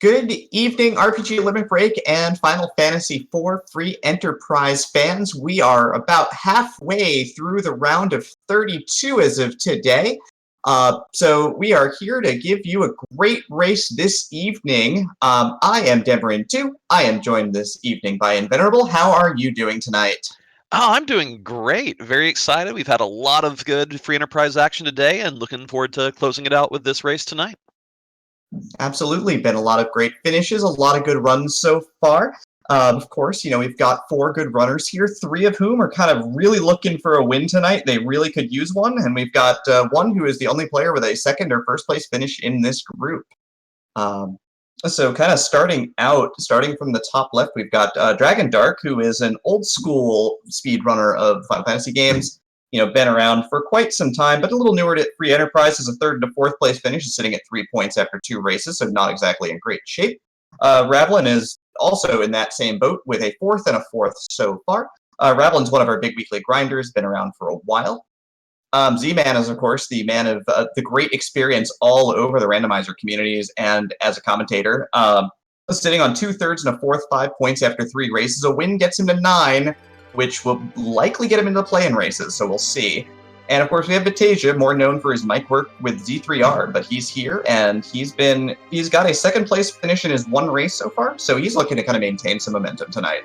Good evening, RPG Limit Break and Final Fantasy IV Free Enterprise fans. We are about halfway through the round of 32 as of today. So we are here to give you a great race this evening. I am Demerin 2. I am joined this evening by Invenerable. How are you doing tonight? Oh, I'm doing great. Very excited. We've had a lot of good free enterprise action today and looking forward to closing it out with this race tonight. Absolutely, been a lot of great finishes, a lot of good runs so far. Of course, we've got four good runners here, three of whom are kind of really looking for a win tonight. They really could use one, and we've got one who is the only player with a second or first place finish in this group. Um, so kind of starting from the top left, we've got Dragondarch, who is an old school speedrunner of Final Fantasy games. Been around for quite some time, but a little newer to Free Enterprise. As a third to fourth place finish, is sitting at 3 points after two races, so not exactly in great shape. Ravlin is also in that same boat with a fourth and a fourth so far. Ravlin's one of our big weekly grinders, been around for a while. Zman is, of course, the man of the great experience all over the randomizer communities and as a commentator. Sitting on 2/3 and a fourth, 5 points after three races. A win gets him to 9, which will likely get him into the play-in races, so we'll see. And of course, we have Vitasia, more known for his mic work with Z3R, but he's here and he's got a second place finish in his one race so far, so he's looking to kind of maintain some momentum tonight.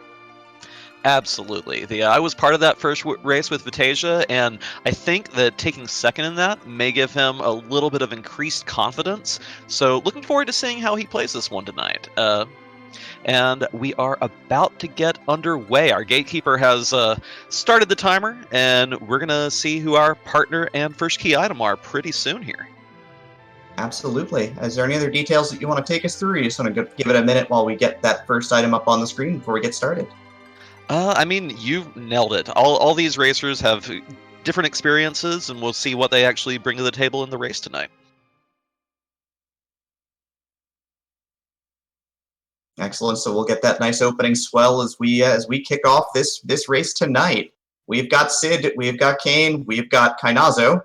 Absolutely. I was part of that first race with Vitasia, and I think that taking second in that may give him a little bit of increased confidence. So looking forward to seeing how he plays this one tonight. And we are about to get underway. Our gatekeeper has started the timer, and we're going to see who our partner and first key item are pretty soon here. Absolutely. Is there any other details that you want to take us through? Or you just want to give it a minute while we get that first item up on the screen before we get started? You've nailed it. All these racers have different experiences, and we'll see what they actually bring to the table in the race tonight. Excellent. So we'll get that nice opening swell as we kick off this race tonight. We've got Sid, we've got Kane, we've got Kainazo.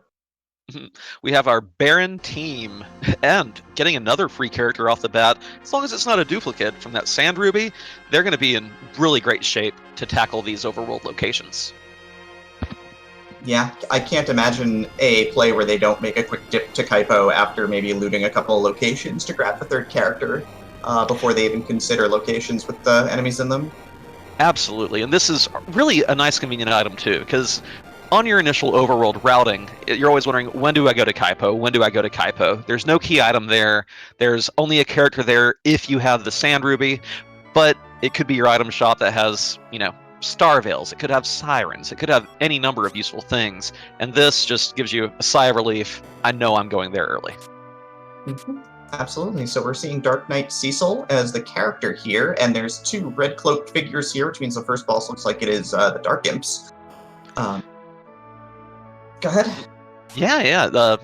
We have our Baron team, and getting another free character off the bat, as long as it's not a duplicate from that Sand Ruby, they're going to be in really great shape to tackle these overworld locations. Yeah, I can't imagine a play where they don't make a quick dip to Kaipo after maybe looting a couple of locations to grab the third character before they even consider locations with the enemies in them. Absolutely, and this is really a nice convenient item too, because on your initial overworld routing, you're always wondering, when do I go to Kaipo? When do I go to Kaipo? There's no key item there. There's only a character there if you have the Sand Ruby, but it could be your item shop that has, star veils. It could have sirens. It could have any number of useful things. And this just gives you a sigh of relief. I know I'm going there early. Mm-hmm. Absolutely. So we're seeing Dark Knight Cecil as the character here, and there's two red cloaked figures here, which means the first boss looks like it is the Dark Imps. Go ahead. Yeah.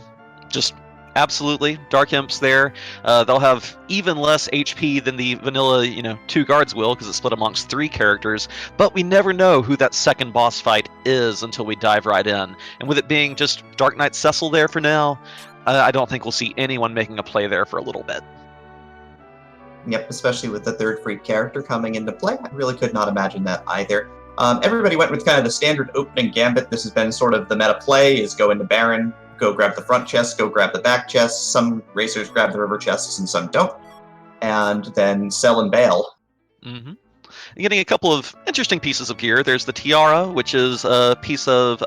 Just absolutely Dark Imps there. They'll have even less HP than the vanilla, two guards will, because it's split amongst three characters. But we never know who that second boss fight is until we dive right in. And with it being just Dark Knight Cecil there for now, I don't think we'll see anyone making a play there for a little bit. Yep, especially with the third free character coming into play. I really could not imagine that either. Everybody went with kind of the standard opening gambit. This has been sort of the meta play, is go into Baron, go grab the front chest, go grab the back chest. Some racers grab the river chests and some don't. And then sell and bail. Mm-hmm. Getting a couple of interesting pieces of gear. There's the Tiara, which is a piece of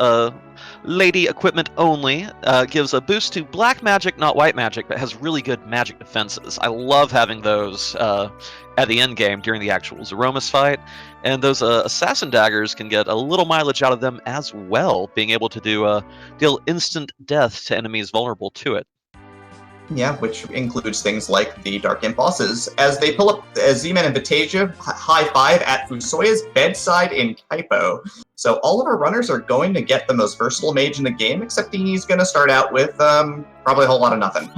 lady equipment only. Gives a boost to black magic, not white magic, but has really good magic defenses. I love having those at the end game during the actual Zeromus fight. And those assassin daggers can get a little mileage out of them as well, being able to deal instant death to enemies vulnerable to it. Yeah, which includes things like the Dark Imp bosses. As they pull up Z-Man and Vitasia, high five at Fusoya's bedside in Kaipo. So all of our runners are going to get the most versatile mage in the game, except he's going to start out with probably a whole lot of nothing.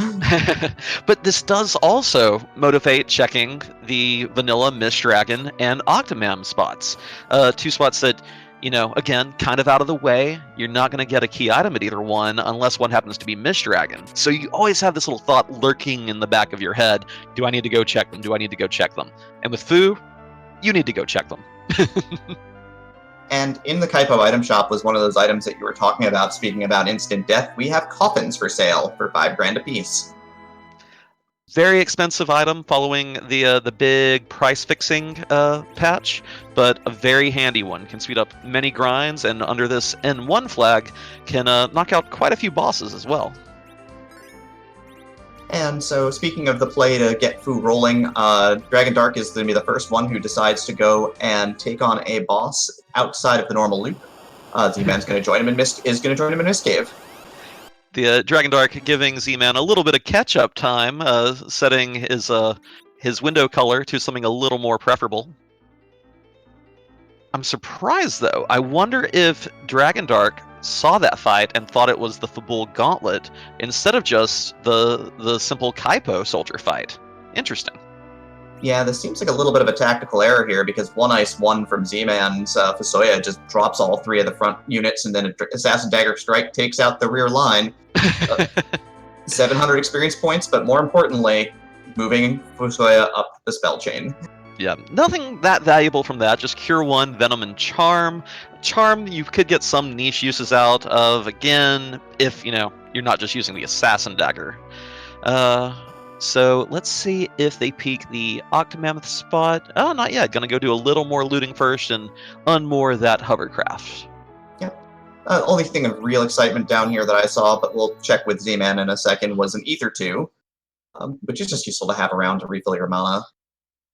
But this does also motivate checking the vanilla Mist Dragon and Octomam spots. Two spots that again, kind of out of the way. You're not going to get a key item at either one unless one happens to be Mist Dragon. So you always have this little thought lurking in the back of your head. Do I need to go check them? Do I need to go check them? And with Fu, you need to go check them. And in the Kaipo item shop was one of those items that you were talking about, speaking about instant death. We have coffins for sale for $5,000 a piece. Very expensive item following the big price fixing patch, but a very handy one. Can speed up many grinds, and under this N1 flag can knock out quite a few bosses as well. And so, speaking of the play to get Fu rolling, Dragondarch is going to be the first one who decides to go and take on a boss outside of the normal loop. Z-Man's going to join him in Mistcave. The Dragondarch giving Z-Man a little bit of catch-up time, setting his window color to something a little more preferable. I'm surprised, though. I wonder if Dragondarch saw that fight and thought it was the Fabul Gauntlet instead of just the simple Kaipo soldier fight. Interesting. Yeah, this seems like a little bit of a tactical error here, because One Ice 1 from Z-Man's Fusoya just drops all three of the front units, and then an Assassin Dagger Strike takes out the rear line. 700 experience points, but more importantly, moving Fusoya up the spell chain. Yeah, nothing that valuable from that, just Cure 1, Venom, and Charm. Charm, you could get some niche uses out of, again, if, you're not just using the Assassin Dagger. So let's see if they peek the Octomammoth spot. Oh, not yet. Gonna go do a little more looting first and unmoor that hovercraft. Yep. Only thing of real excitement down here that I saw, but we'll check with Z-Man in a second, was an Ether 2, which is just useful to have around to refill your mana.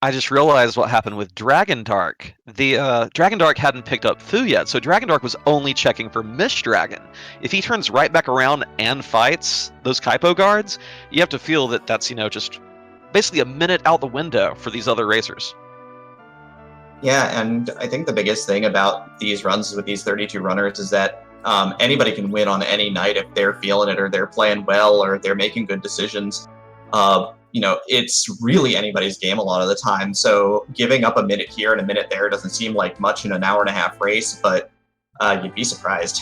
I just realized what happened with Dragondarch. The Dragondarch hadn't picked up Fu yet, so Dragondarch was only checking for Mist Dragon. If he turns right back around and fights those Kaipo guards, you have to feel that that's, just basically a minute out the window for these other racers. Yeah, and I think the biggest thing about these runs with these 32 runners is that anybody can win on any night if they're feeling it, or they're playing well, or they're making good decisions. It's really anybody's game a lot of the time. So giving up a minute here and a minute there doesn't seem like much in an hour-and-a-half race, but you'd be surprised.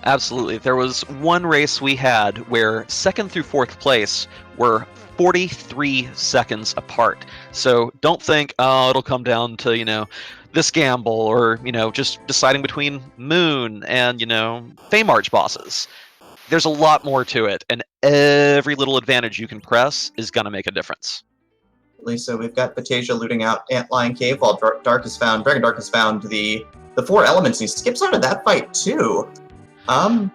Absolutely. There was one race we had where second through fourth place were 43 seconds apart. So don't think, it'll come down to, this gamble, or, just deciding between Moon and, Fame Arch bosses. There's a lot more to it, and every little advantage you can press is going to make a difference. So we've got Vitasia looting out Antlion Cave, while Dragondarch has found the four elements, and he skips out of that fight too. A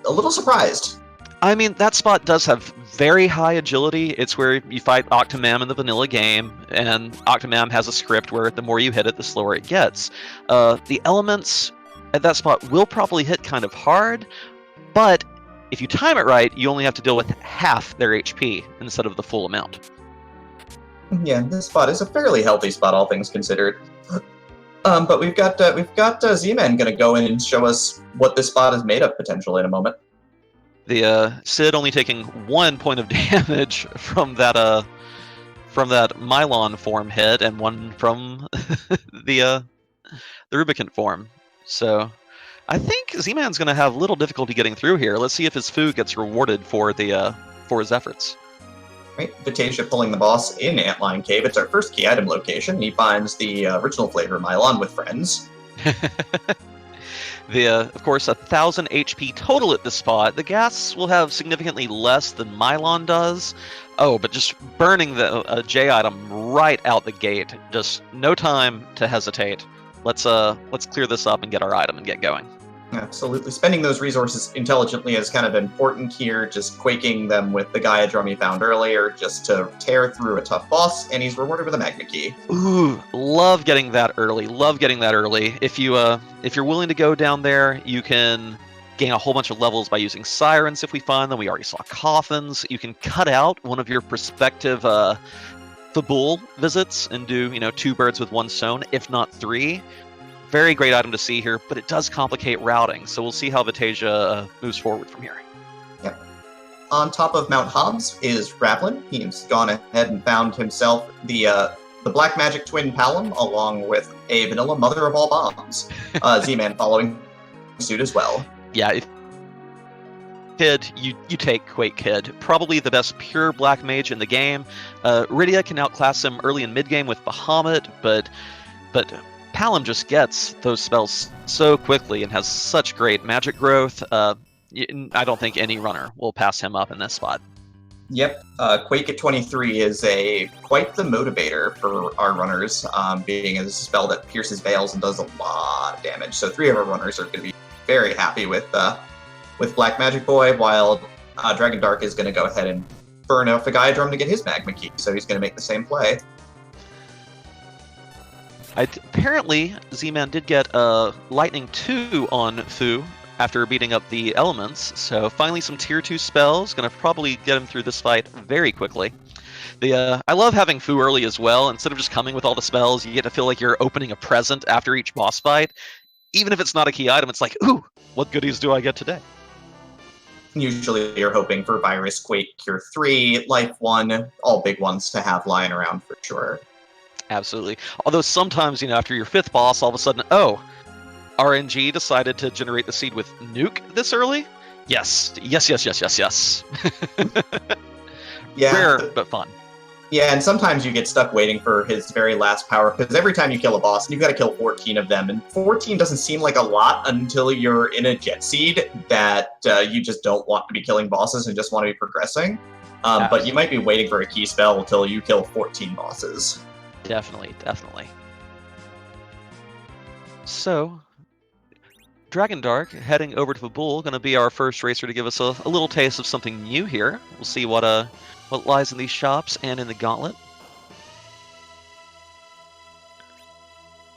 little surprised. I mean, that spot does have very high agility. It's where you fight Octomam in the vanilla game, and Octomam has a script where the more you hit it, the slower it gets. The elements at that spot will probably hit kind of hard, but if you time it right, you only have to deal with half their HP instead of the full amount. Yeah, this spot is a fairly healthy spot, all things considered. But we've got Z-Man going to go in and show us what this spot is made of potentially in a moment. The Sid only taking 1 point of damage from that Mylon form hit, and 1 from the Rubicant form. So I think Z-Man's going to have little difficulty getting through here. Let's see if his Fu gets rewarded for his efforts. Right, Vitasia pulling the boss in Antlion Cave. It's our first key item location. He finds the original flavor Mylon with friends. Of course, 1,000 HP total at this spot. The gas will have significantly less than Mylon does. Oh, but just burning the J item right out the gate. Just no time to hesitate. Let's clear this up and get our item and get going. Absolutely. Spending those resources intelligently is kind of important here, just quaking them with the Gaia drum he found earlier, just to tear through a tough boss, and he's rewarded with a Magna Key. Ooh, love getting that early. If you're willing to go down there, you can gain a whole bunch of levels by using Sirens if we find them. We already saw Coffins. You can cut out one of your prospective Fabul visits and do, 2 birds with 1 stone, if not 3. Very great item to see here, but it does complicate routing, so we'll see how Vitasia moves forward from here. Yep. On top of Mount Hobbs is Ravlin. He's gone ahead and found himself the the Black Magic Twin Palom, along with a vanilla Mother of All Bombs. Z-Man following suit as well. Yeah, if Kid, you take Quake Kid. Probably the best pure black mage in the game. Rydia can outclass him early and mid game with Bahamut, but Palom just gets those spells so quickly and has such great magic growth. I don't think any runner will pass him up in this spot. Yep, Quake at 23 is quite the motivator for our runners, being a spell that pierces veils and does a lot of damage. So 3 of our runners are going to be very happy with Black Magic Boy, while Dragondarch is going to go ahead and burn off the Gaia Drum to get his Magma Key, so he's going to make the same play. Apparently, Z-Man did get Lightning 2 on Fu after beating up the elements, so finally some tier 2 spells, gonna probably get him through this fight very quickly. I love having Fu early as well. Instead of just coming with all the spells, you get to feel like you're opening a present after each boss fight. Even if it's not a key item, it's like, ooh, what goodies do I get today? Usually you're hoping for Virus, Quake, Cure 3, Life 1, all big ones to have lying around for sure. Absolutely. Although sometimes, after your 5th boss, all of a sudden, oh, RNG decided to generate the seed with Nuke this early? Yes. Yeah. Rare, but fun. Yeah, and sometimes you get stuck waiting for his very last power, because every time you kill a boss, you've got to kill 14 of them, and 14 doesn't seem like a lot until you're in a Jet Seed that you just don't want to be killing bosses and just want to be progressing. But you might be waiting for a key spell until you kill 14 bosses. Definitely. So, Dragondarch heading over to the Bull, going to be our first racer to give us a little taste of something new here. We'll see what lies in these shops and in the gauntlet.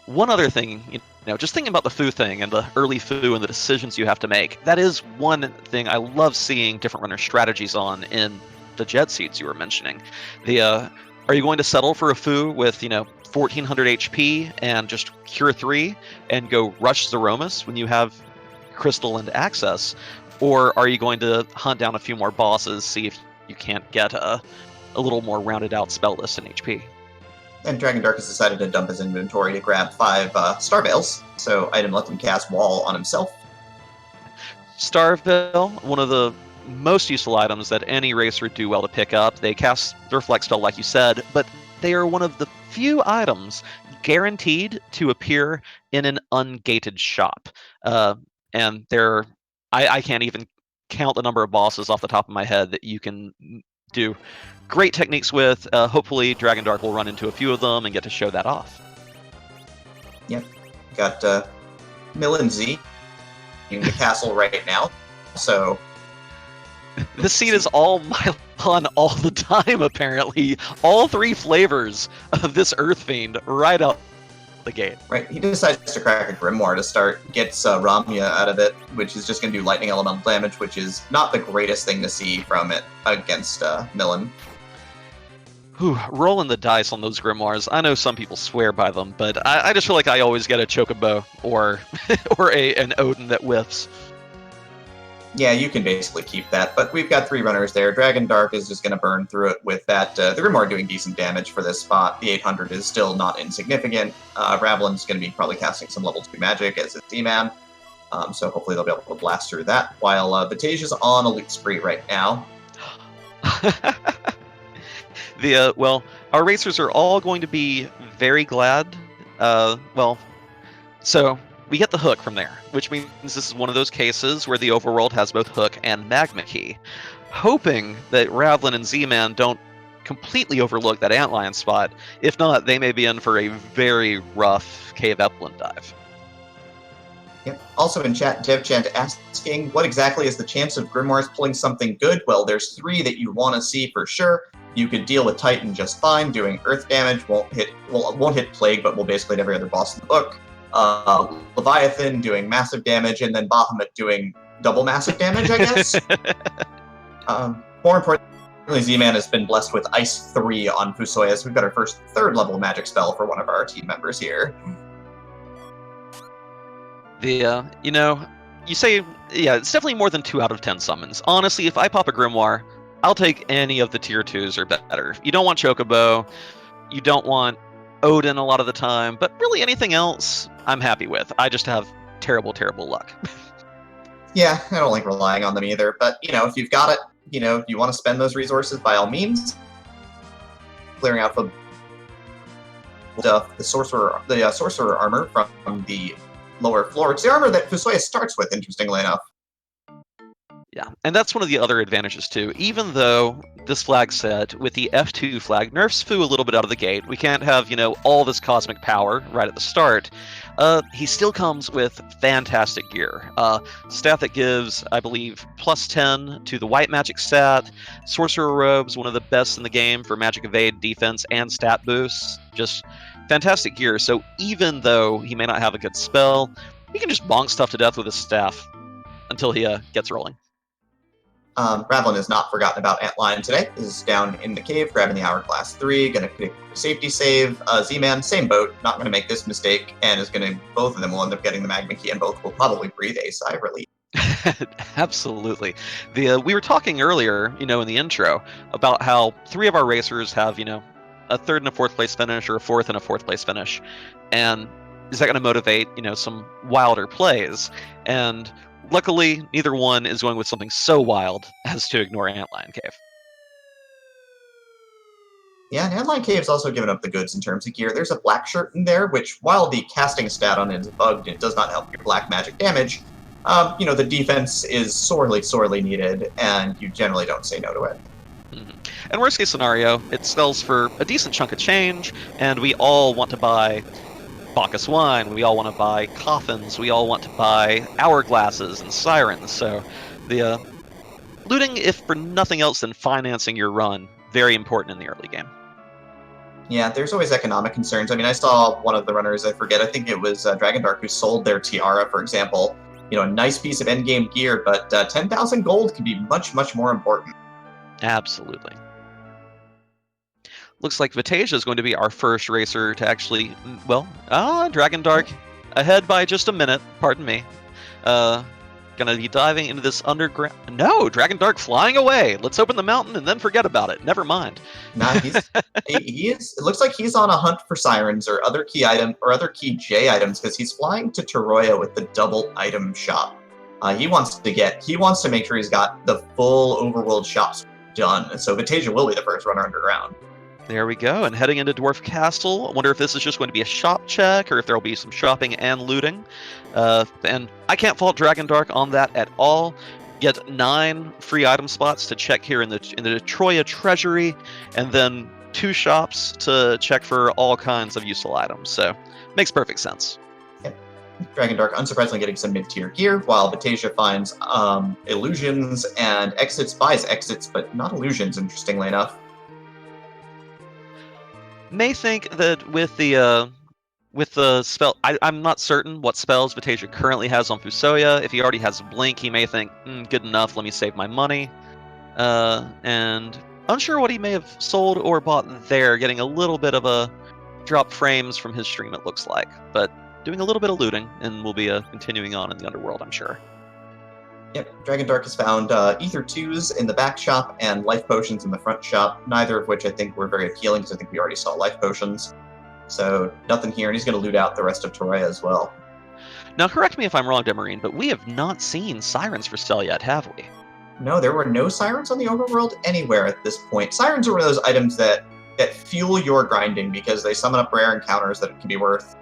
One other thing, just thinking about the Fu thing and the early Fu and the decisions you have to make, that is one thing I love seeing different runner strategies on in the Jet Seeds you were mentioning. Are you going to settle for a Fu with, 1400 HP and just Cure 3 and go rush Zeromus when you have Crystal and Access? Or are you going to hunt down a few more bosses, see if you can't get a little more rounded out spell list in HP? And Dragondarch has decided to dump his inventory to grab 5 Star Veils, so item let him cast Wall on himself. Star Veil, one of the most useful items that any racer would do well to pick up. They cast the Reflect spell, like you said, but they are one of the few items guaranteed to appear in an ungated shop. And I can't even count the number of bosses off the top of my head that you can do great techniques with. Hopefully, Dragondarch will run into a few of them and get to show that off. Yep. Got Mill Z in the castle right now, so... This seed is all Mylon all the time, apparently. All 3 flavors of this Earth Fiend right out the gate. Right, he decides to crack a Grimoire to start, gets Ramya out of it, which is just going to do lightning elemental damage, which is not the greatest thing to see from it against Millen. Rolling the dice on those Grimoires. I know some people swear by them, but I just feel like I always get a Chocobo or an Odin that whiffs. Yeah, you can basically keep that, but we've got 3 runners there. Dragondarch is just going to burn through it with that. The Grimoire doing decent damage for this spot. The 800 is still not insignificant. Ravlin's going to be probably casting some level 2 magic as a Z-Man, so hopefully they'll be able to blast through that, while Vitasia's on a loot spree right now. Our racers are all going to be very glad. So we get the hook from there, which means this is one of those cases where the overworld has both hook and magma key. Hoping that Ravlin and Z-Man don't completely overlook that antlion spot. If not, they may be in for a very rough Cave Epland dive. Yep. Also in chat, DevChant asking, what exactly is the chance of Grimoires pulling something good? Well, there's 3 that you want to see for sure. You could deal with Titan just fine, doing earth damage, won't hit Plague, but will basically hit every other boss in the book. Leviathan doing massive damage, and then Bahamut doing double massive damage, I guess. More importantly, Z-Man has been blessed with Ice 3 on Fusoya, so we've got our first 3rd level magic spell for one of our team members here. You say, it's definitely more than 2 out of 10 summons. Honestly, if I pop a Grimoire, I'll take any of the tier 2s or better. You don't want Chocobo, you don't want Odin a lot of the time, but really anything else I'm happy with. I just have terrible, terrible luck. Yeah, I don't like relying on them either. But if you've got it, if you want to spend those resources, by all means, clearing out the sorcerer armor from the lower floor. It's the armor that Fusoya starts with, interestingly enough. Yeah, and that's one of the other advantages too. Even though this flag set with the F2 flag nerfs Fu a little bit out of the gate, we can't have, all this cosmic power right at the start. He still comes with fantastic gear. Stat that gives, I believe, +10 to the white magic stat. Sorcerer robes, one of the best in the game for magic evade, defense, and stat boosts. Just fantastic gear. So even though he may not have a good spell, he can just bonk stuff to death with his staff until he gets rolling. Ravlin has not forgotten about Antlion today. Is down in the cave, grabbing the Hourglass 3, gonna pick the safety save. Z-Man, same boat, not gonna make this mistake, and both of them will end up getting the Magma Key, and both will probably breathe a sigh of relief. Absolutely. We were talking earlier, in the intro, about how 3 of our racers have, a 3rd and a 4th place finish, or a 4th and a 4th place finish, and is that going to motivate, some wilder plays? And luckily, neither one is going with something so wild as to ignore Antlion Cave. Yeah, and Antlion Cave's also given up the goods in terms of gear. There's a black shirt in there, which, while the casting stat on it is bugged, it does not help your black magic damage. The defense is sorely, sorely needed, and you generally don't say no to it. Mm-hmm. And worst case scenario, it sells for a decent chunk of change, and we all want to buy Bacchus wine, we all want to buy coffins, we all want to buy hourglasses and sirens, so the looting, if for nothing else than financing your run, very important in the early game. Yeah, there's always economic concerns. I mean, I saw one of the runners, I think it was Dragondarch, who sold their tiara, for example. A nice piece of endgame gear, but 10,000 gold can be much, much more important. Absolutely. Looks like Vitasia is going to be our first racer to actually, Dragondarch ahead by just a minute, pardon me. Gonna be diving into this underground. No, Dragondarch flying away. Let's open the mountain and then forget about it. Never mind. Nah, he is. It looks like he's on a hunt for sirens or other key item or other key J items because he's flying to Toroya with the double item shop. He wants to make sure he's got the full overworld shops done. So Vitasia will be the first runner underground. There we go, and heading into Dwarf Castle. I wonder if this is just going to be a shop check, or if there will be some shopping and looting. And I can't fault Dragondarch on that at all. Get 9 free item spots to check here in the Troya Treasury, and then 2 shops to check for all kinds of useful items. So, makes perfect sense. Yep. Dragondarch unsurprisingly getting some mid-tier gear, while Vitasia finds illusions and buys exits, but not illusions, interestingly enough. May think that with the spell, I'm not certain what spells Vitasia currently has on Fusoya. If he already has Blink, he may think, good enough, let me save my money. And unsure what he may have sold or bought there, getting a little bit of a drop frames from his stream, it looks like. But doing a little bit of looting, and we'll be continuing on in the Underworld, I'm sure. Yep, Dragondarch has found Ether 2s in the back shop and Life Potions in the front shop, neither of which I think were very appealing because I think we already saw Life Potions. So nothing here, and he's going to loot out the rest of Toroya as well. Now, correct me if I'm wrong, Demarine, but we have not seen Sirens for sale yet, have we? No, there were no Sirens on the Overworld anywhere at this point. Sirens are one of those items that fuel your grinding because they summon up rare encounters that can be worth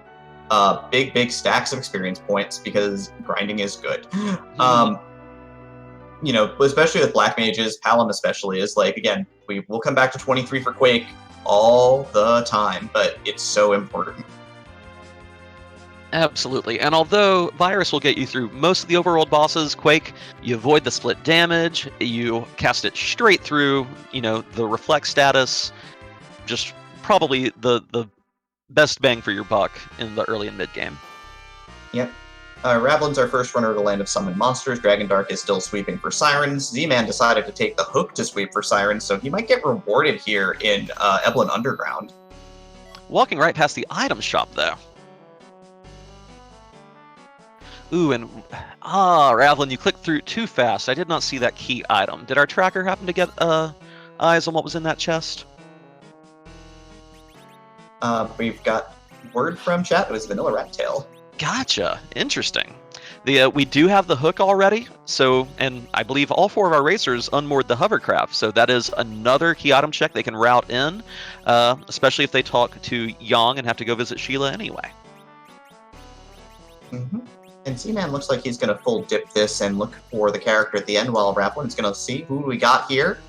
big stacks of experience points because grinding is good. Especially with Black Mages, Palom especially, is like, again, we'll come back to 23 for Quake all the time, but it's so important. Absolutely, and although Virus will get you through most of the Overworld bosses, Quake, you avoid the split damage, you cast it straight through, the reflect status, just probably the best bang for your buck in the early and mid game. Yep. Ravlin's our first runner to land of Summon Monsters. Dragondarch is still sweeping for Sirens. Z-Man decided to take the hook to sweep for Sirens, so he might get rewarded here in Eblin Underground. Walking right past the item shop, though. Ooh, and Ravlin, you clicked through too fast. I did not see that key item. Did our tracker happen to get eyes on what was in that chest? We've got word from chat. It was Vanilla Rat Tail. Gotcha. Interesting. We do have the hook already, and I believe all 4 of our racers unmoored the hovercraft, so that is another key item check they can route in, especially if they talk to Yang and have to go visit Sheila anyway. Mm-hmm. And Zman looks like he's going to full dip this and look for the character at the end, while Ravlin's going to see who we got here.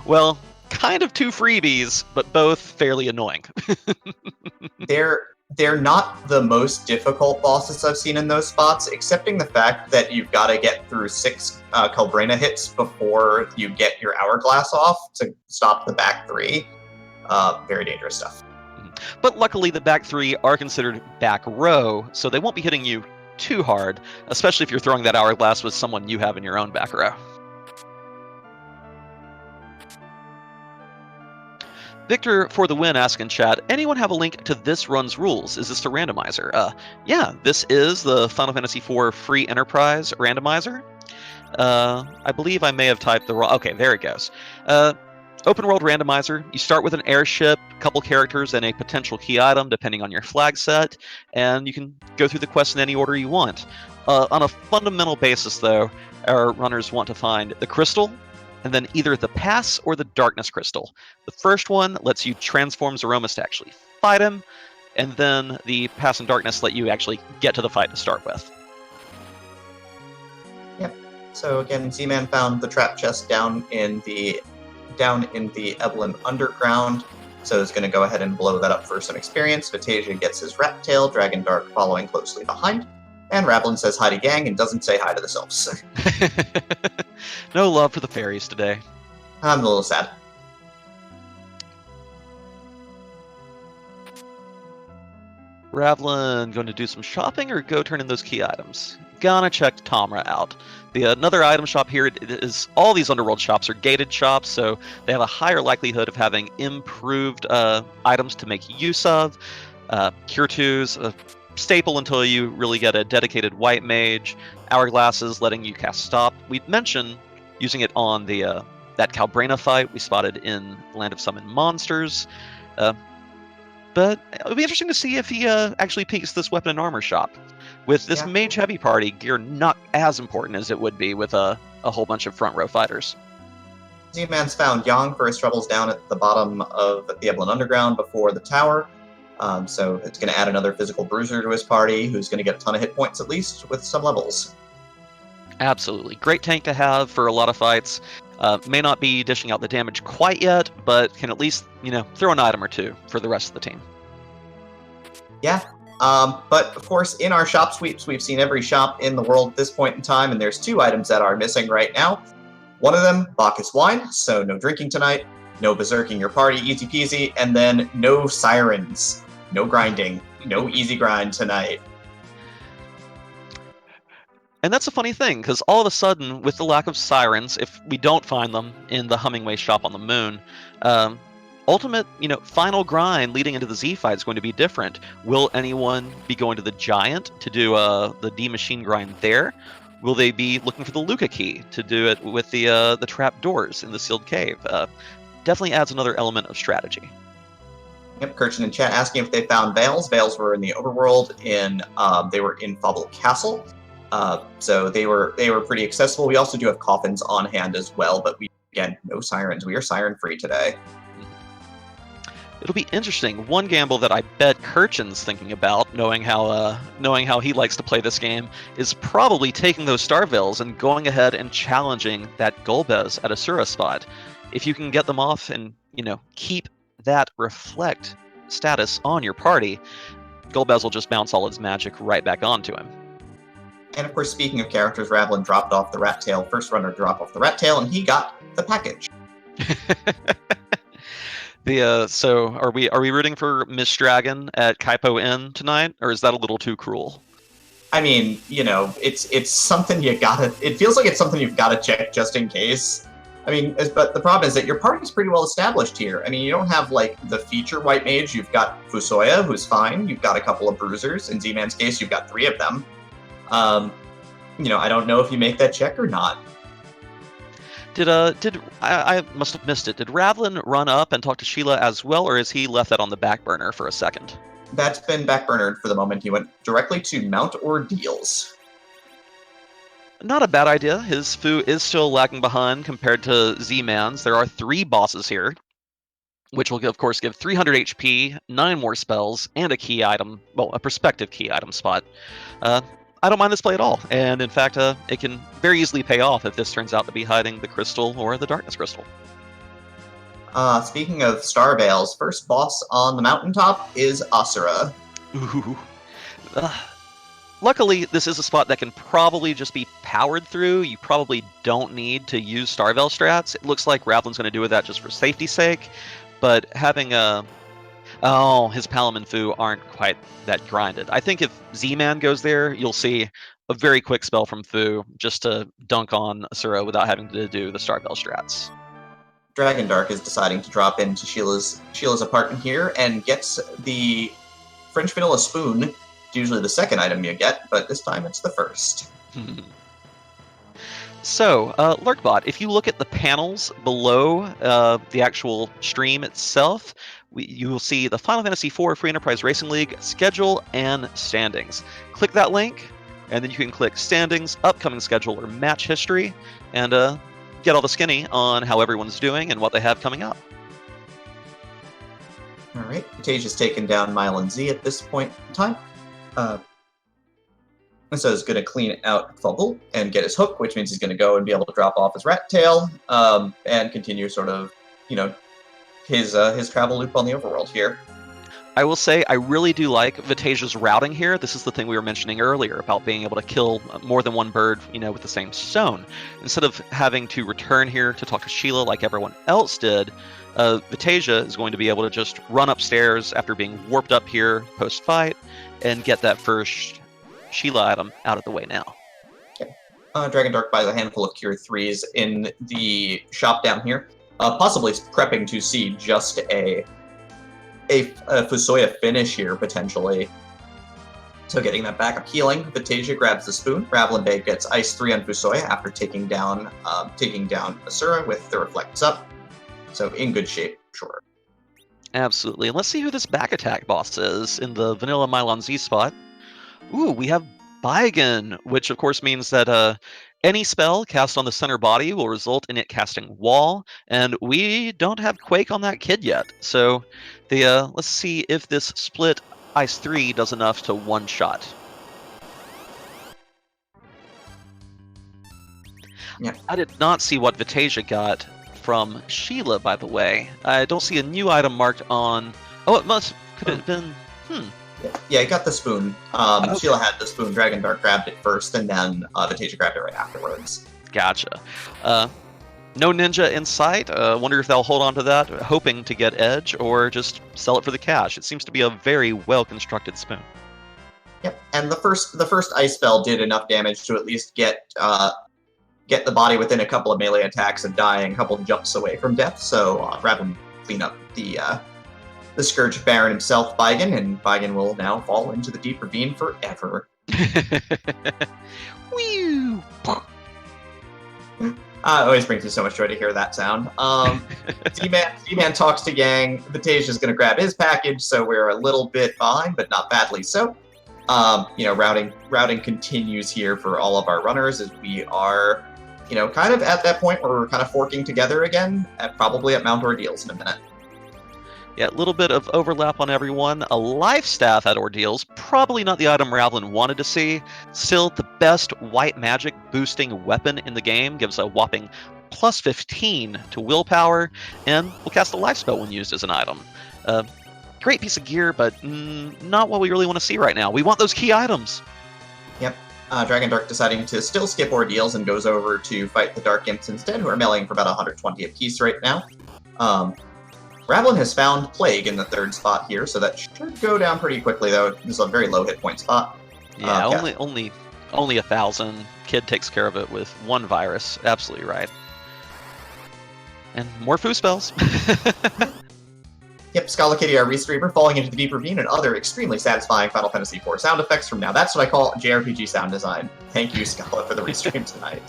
Well, kind of 2 freebies, but both fairly annoying. They're not the most difficult bosses I've seen in those spots, excepting the fact that you've got to get through 6 Kalbrina hits before you get your hourglass off to stop the back 3. Very dangerous stuff. But luckily, the back 3 are considered back row, so they won't be hitting you too hard, especially if you're throwing that hourglass with someone you have in your own back row. Victor for the win asking chat, anyone have a link to this run's rules? Is this the randomizer? Yeah, this is the Final Fantasy IV free enterprise randomizer. I believe I may have typed the wrong. Okay, there it goes. Open world randomizer. You start with an airship, a couple characters, and a potential key item depending on your flag set, and you can go through the quest in any order you want. On a fundamental basis, though, our runners want to find the crystal, and then either the pass or the darkness crystal. The first one lets you transform Zeromus to actually fight him, and then the pass and darkness let you actually get to the fight to start with. Yep. So again, Z-Man found the trap chest down in the Evelyn Underground, so it's going to go ahead and blow that up for some experience. Vitasia gets his rat tail, Dragondarch following closely behind, and Ravlin says hi to gang and doesn't say hi to the elves. No love for the fairies today. I'm a little sad. Ravlin going to do some shopping or go turn in those key items? Gonna check Tamra out. Another item shop here is all these Underworld shops are gated shops, so they have a higher likelihood of having improved items to make use of. Cure 2's a staple until you really get a dedicated white mage. Hourglasses letting you cast stop. We mentioned using it on that Kalbrina fight we spotted in Land of Summoned Monsters. But it'll be interesting to see if he actually peeks this weapon and armor shop. With this mage heavy party, gear not as important as it would be with a whole bunch of front row fighters. Z-Man's found Yang for his troubles down at the bottom of the Evelyn Underground before the tower. So it's going to add another physical bruiser to his party, who's going to get a ton of hit points at least with some levels. Absolutely. Great tank to have for a lot of fights. May not be dishing out the damage quite yet, but can at least, throw an item or two for the rest of the team. Yeah. But of course, in our shop sweeps, we've seen every shop in the world at this point in time, and there's 2 items that are missing right now. One of them, Bacchus wine, so no drinking tonight, no berserking your party, easy peasy, and then no sirens, no grinding, no easy grind tonight. And that's a funny thing, because all of a sudden, with the lack of sirens, if we don't find them in the Hummingway shop on the moon, ultimate, final grind leading into the Z fight is going to be different. Will anyone be going to the Giant to do the D-Machine grind there? Will they be looking for the Luca key to do it with the trap doors in the sealed cave? Definitely adds another element of strategy. Yep, Kirchen in chat asking if they found Veils. Veils were in the overworld. They were in Fable Castle. So they were pretty accessible. We also do have coffins on hand as well, but again, no sirens. We are siren free today. It'll be interesting. One gamble that I bet Kirchen's thinking about, knowing how he likes to play this game, is probably taking those Star Veils and going ahead and challenging that Golbez at a Sura spot. If you can get them off and keep that reflect status on your party, Golbez will just bounce all his magic right back onto him. And of course, speaking of characters, Ravlin dropped off the rat tail. First runner dropped off the rat tail, and he got the package. So are we rooting for Miss Dragon at Kaipo Inn tonight, or is that a little too cruel? I mean, it's something you gotta. It feels like it's something you've got to check just in case. I mean, but the problem is that your party's pretty well established here. I mean, you don't have the feature white mage. You've got Fusoya, who's fine. You've got a couple of bruisers. In Z-Man's case, you've got 3 of them. I don't know if you make that check or not. Did I must have missed it? Did Ravlin run up and talk to Sheila as well, or is he left that on the back burner for a second? That's been backburnered for the moment. He went directly to Mount Ordeals. Not a bad idea. His foo is still lagging behind compared to Z-Man's. There are 3 bosses here, which will, of course, give 300 HP, 9 more spells, and a key item, well, a prospective key item spot. I don't mind this play at all, and in fact, it can very easily pay off if this turns out to be hiding the crystal or the darkness crystal. Speaking of Star Veils, first boss on the mountaintop is Asura. Ooh. Luckily, this is a spot that can probably just be powered through. You probably don't need to use Starveil strats. It looks like Ravlin's going to do with that just for safety's sake, but having a... Oh, his Palom and Fu aren't quite that grinded. I think if Z-Man goes there, you'll see a very quick spell from Fu just to dunk on Asura without having to do the Starveil strats. Dragondarch is deciding to drop into Sheila's apartment here and gets the French vanilla spoon. It's usually the second item you get, but this time it's the first. So, Lurkbot, if you look at the panels below the actual stream itself, you will see the Final Fantasy IV Free Enterprise Racing League schedule and standings. Click that link, and then you can click standings, upcoming schedule, or match history, and get all the skinny on how everyone's doing and what they have coming up. All right, Vitasia's taken down Mylan Z at this point in time. So he's going to clean out Fumble and get his hook, which means he's going to go and be able to drop off his rat tail and continue sort of, his travel loop on the overworld here. I will say I really do like Vitasia's routing here. This is the thing we were mentioning earlier about being able to kill more than one bird, with the same stone. Instead of having to return here to talk to Sheila like everyone else did, Vitasia is going to be able to just run upstairs after being warped up here post-fight and get that first Sheila item out of the way now. Okay. Dragondarch buys a handful of Cure 3s in the shop down here, possibly prepping to see just a Fusoya finish here, potentially. So getting that backup healing, Vitasia grabs the spoon. RavlinBay gets Ice 3 on Fusoya after taking down Asura with the Reflects up. So in good shape, sure. Absolutely. And let's see who this back attack boss is in the Vanilla Mylan Z spot. Ooh, we have Baigan, which of course means that any spell cast on the center body will result in it casting Wall, and we don't have Quake on that kid yet. So let's see if this split Ice 3 does enough to one-shot. Yeah. I did not see what Vitasia got from Sheila, by the way. I don't see a new item marked on... Oh, could it have been... Yeah, he got the spoon. Okay. Sheila had the spoon. Dragondarch grabbed it first, and then Vitasia grabbed it right afterwards. Gotcha. No ninja in sight. Wonder if they'll hold on to that, hoping to get edge, or just sell it for the cash. It seems to be a very well-constructed spoon. Yep, and the first ice spell did enough damage to at least get the body within a couple of melee attacks of dying, a couple of jumps away from death. So Ravlin clean up the Scourge Baron himself, Baigan, and Baigan will now fall into the deep ravine forever. Whew. It always brings me so much joy to hear that sound. Z-Man talks to Yang. Vitasia's going to grab his package, so we're a little bit behind, but not badly so. Routing continues here for all of our runners as we are, kind of at that point where we're kind of forking together again, probably at Mount Ordeals in a minute. Yeah, a little bit of overlap on everyone. A life staff at Ordeals, probably not the item Ravlin wanted to see. Still, the best white magic boosting weapon in the game, gives a whopping plus 15 to willpower, and will cast a life spell when used as an item. Great piece of gear, but not what we really want to see right now. We want those key items. Yep. Dragondarch deciding to still skip Ordeals and goes over to fight the Dark Imps instead, who are meleeing for about 120 apiece right now. Ravlin has found Plague in the third spot here, so that should go down pretty quickly, though. This is a very low hit point spot. Yeah, only 1,000. Kid takes care of it with one virus. Absolutely right. And more foo spells. Yep, Scala Kitty, our Restreamer, falling into the deep ravine, and other extremely satisfying Final Fantasy IV sound effects from now. That's what I call JRPG sound design. Thank you, Scala, for the restream tonight.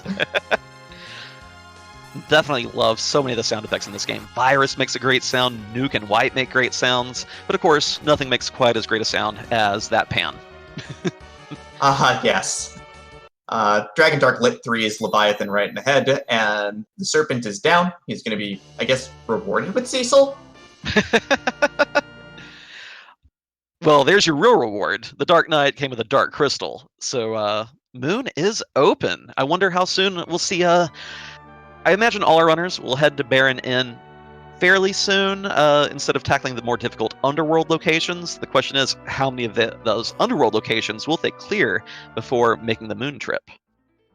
Definitely love so many of the sound effects in this game. Virus makes a great sound, Nuke and White make great sounds, but of course, nothing makes quite as great a sound as that pan. Yes. Dragondarch lit 3's Leviathan right in the head, and the Serpent is down. He's going to be, I guess, rewarded with Cecil? Well, there's your real reward. The Dark Knight came with a Dark Crystal, so Moon is open. I wonder how soon we'll see. I imagine all our runners will head to Baron Inn fairly soon, instead of tackling the more difficult Underworld locations. The question is, how many of those Underworld locations will they clear before making the Moon trip?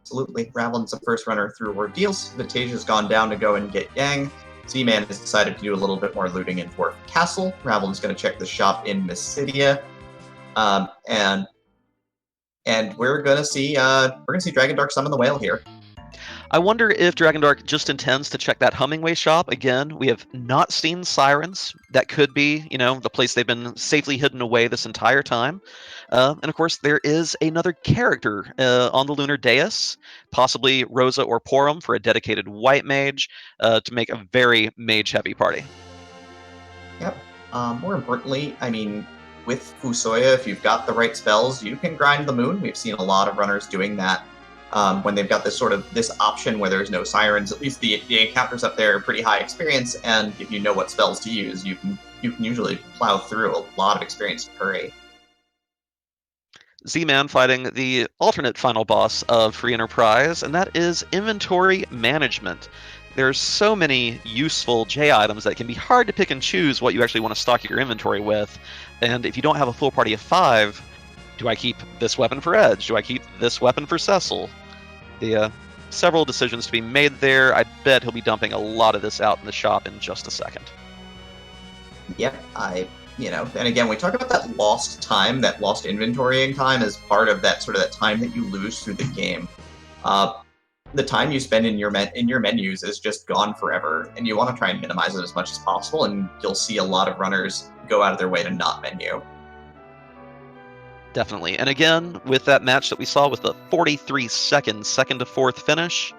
Absolutely. Ravlin's the first runner through Ordeals. Vitasia's gone down to go and get Yang. Zman has decided to do a little bit more looting in Dwarf Castle. Ravlin's going to check the shop in Mysidia. And we're going to see Dragondarch summon the whale here. I wonder if Dragondarch just intends to check that Hummingway shop. Again, we have not seen sirens. That could be, the place they've been safely hidden away this entire time. And of course, there is another character on the Lunar dais, possibly Rosa or Porum for a dedicated white mage to make a very mage-heavy party. Yep. More importantly, I mean, with Fusoya, if you've got the right spells, you can grind the Moon. We've seen a lot of runners doing that. When they've got this option where there's no sirens, at least the encounters up there are pretty high experience, and if you know what spells to use, you can usually plow through a lot of experience per A. Z-Man fighting the alternate final boss of Free Enterprise, and that is inventory management. There's so many useful J items that it can be hard to pick and choose what you actually want to stock your inventory with, and if you don't have a full party of 5, do I keep this weapon for Edge? Do I keep this weapon for Cecil? The several decisions to be made there. I bet he'll be dumping a lot of this out in the shop in just a second. Yep, and again, we talk about that lost time, that lost inventorying time as part of that that time that you lose through the game. The time you spend in your menus is just gone forever, and you want to try and minimize it as much as possible, and you'll see a lot of runners go out of their way to not menu. Definitely. And again, with that match that we saw with the 43-second second to fourth finish,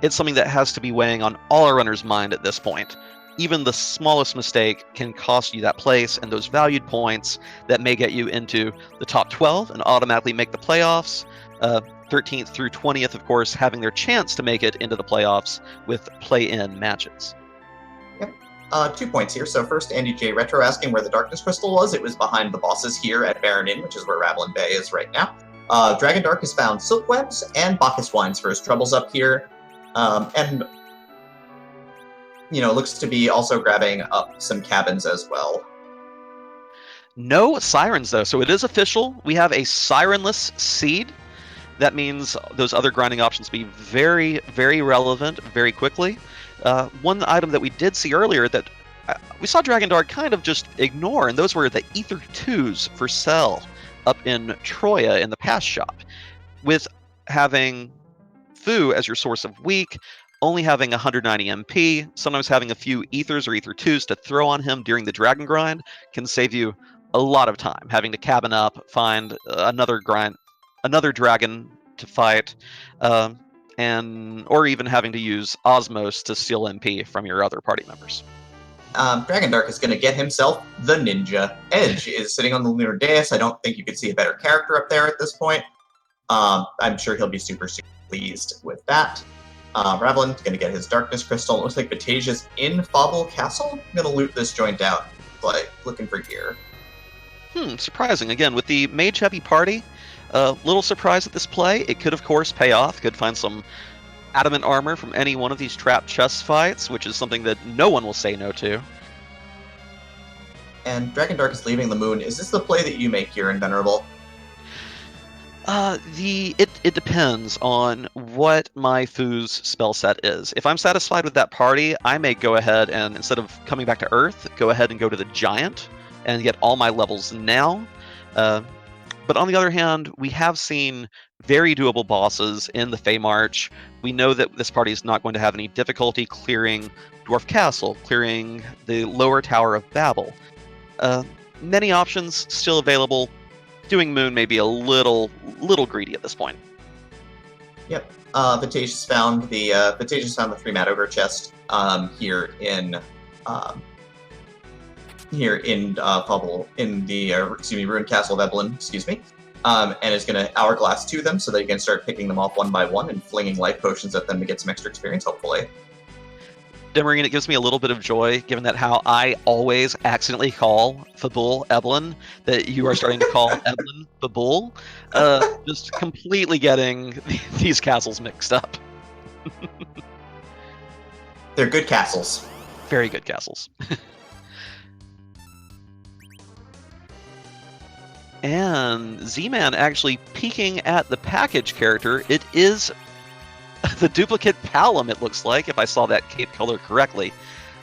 it's something that has to be weighing on all our runners' mind at this point. Even the smallest mistake can cost you that place and those valued points that may get you into the top 12 and automatically make the playoffs. 13th through 20th, of course, having their chance to make it into the playoffs with play-in matches. 2 points here. So first, Andy J. Retro asking where the Darkness Crystal was. It was behind the bosses here at Baron Inn, which is where RavlinBay is right now. Dragondarch has found Silk Webs and Bacchus Wines for his troubles up here. And looks to be also grabbing up some cabins as well. No sirens, though, so it is official. We have a sirenless seed. That means those other grinding options will be very, very relevant very quickly. One item that we did see earlier that we saw Dragondarch kind of just ignore, and those were the Ether 2s for sell up in Troya in the Pass shop. With having Fu as your source of weak, only having 190 MP, sometimes having a few Ethers or Ether 2s to throw on him during the Dragon grind can save you a lot of time. Having to cabin up, find another dragon to fight, or even having to use Osmos to steal MP from your other party members. Dragondarch is going to get himself the Ninja. Edge is sitting on the Lunar dais. I don't think you could see a better character up there at this point. I'm sure he'll be super, super pleased with that. Ravlin's going to get his Darkness Crystal. It looks like Vitasia's in Fauble Castle. I'm going to loot this joint out, looking for gear. Surprising. Again, with the mage-heavy party, little surprise at this play. It could, of course, pay off. Could find some adamant armor from any one of these trap chest fights, which is something that no one will say no to. And Dragondarch is leaving the Moon. Is this the play that you make here, Invenerable? It depends on what my Fu's spell set is. If I'm satisfied with that party, I may go ahead and, instead of coming back to Earth, go ahead and go to the Giant and get all my levels now. But on the other hand, we have seen very doable bosses in the Fey March. We know that this party is not going to have any difficulty clearing Dwarf Castle, clearing the lower Tower of Babel. Many options still available. Doing Moon may be a little greedy at this point. Yep. Vitasia's found the 3 Mad Ogre chest here in Fubble in the Ruined Castle of Evelyn, and is going to hourglass to them so that you can start picking them off one by one and flinging life potions at them to get some extra experience, hopefully. Demarine, it gives me a little bit of joy, given that how I always accidentally call Fabul Evelyn, that you are starting to call Evelyn Fabul. Just completely getting these castles mixed up. They're good castles. Very good castles. And Z-Man actually peeking at the package character. It is the duplicate Palom, it looks like, if I saw that cape color correctly.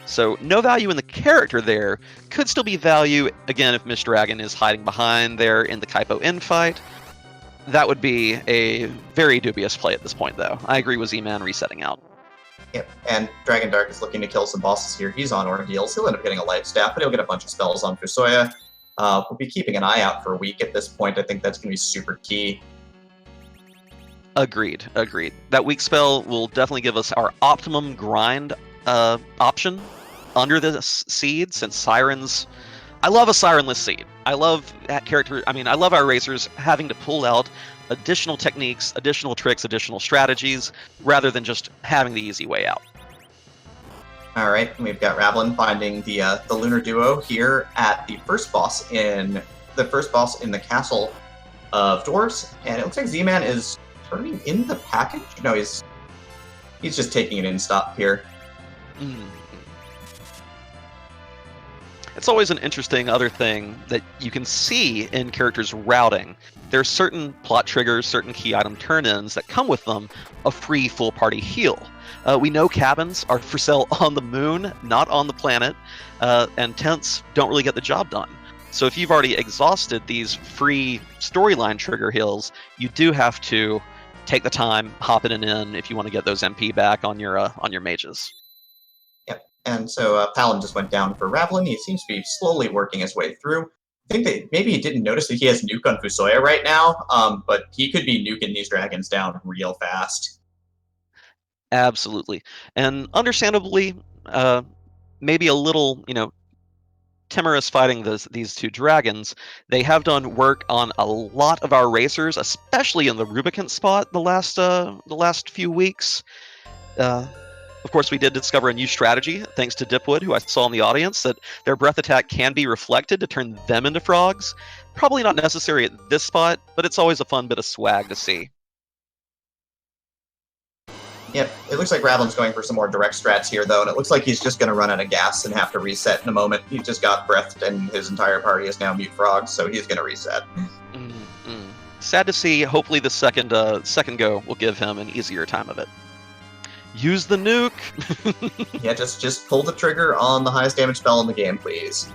So no value in the character there. Could still be value, again, if Miss Dragon is hiding behind there in the Kaipo infight. That would be a very dubious play at this point, though. I agree with Z-Man resetting out. Yep, and Dragondarch is looking to kill some bosses here. He's on Ordeals. He'll end up getting a life staff, but he'll get a bunch of spells on Fusoya. We'll be keeping an eye out for a week at this point. I think that's going to be super key. Agreed. That weak spell will definitely give us our optimum grind option under the seed, since Sirens... I love a Sirenless seed. I love that character. I mean, I love our racers having to pull out additional techniques, additional tricks, additional strategies, rather than just having the easy way out. All right, we've got Ravlin finding the Lunar duo here at the first boss in the Castle of Dwarves, and it looks like Z-Man is turning in the package. No, he's just taking an in-stop here. It's always an interesting other thing that you can see in characters routing. There are certain plot triggers, certain key item turn-ins that come with them a free full party heal. We know cabins are for sale on the moon, not on the planet, and tents don't really get the job done. So if you've already exhausted these free storyline trigger heals, you do have to take the time, hop in and in if you want to get those MP back on your mages. Yep, and so Palom just went down for Ravlin. He seems to be slowly working his way through. I think that maybe he didn't notice that he has nuke on Fusoya right now, but he could be nuking these dragons down real fast. Absolutely. And understandably, maybe a little, timorous fighting these two dragons. They have done work on a lot of our racers, especially in the Rubicant spot the last few weeks. Of course, we did discover a new strategy, thanks to Dipwood, who I saw in the audience, that their breath attack can be reflected to turn them into frogs. Probably not necessary at this spot, but it's always a fun bit of swag to see. Yep, it looks like Ravlin's going for some more direct strats here, though, and it looks like he's just going to run out of gas and have to reset in a moment. He just got breathed, and his entire party is now mute frogs, so he's going to reset. Sad to see. Hopefully the second go will give him an easier time of it. Use the nuke! Yeah, just pull the trigger on the highest damage spell in the game, please.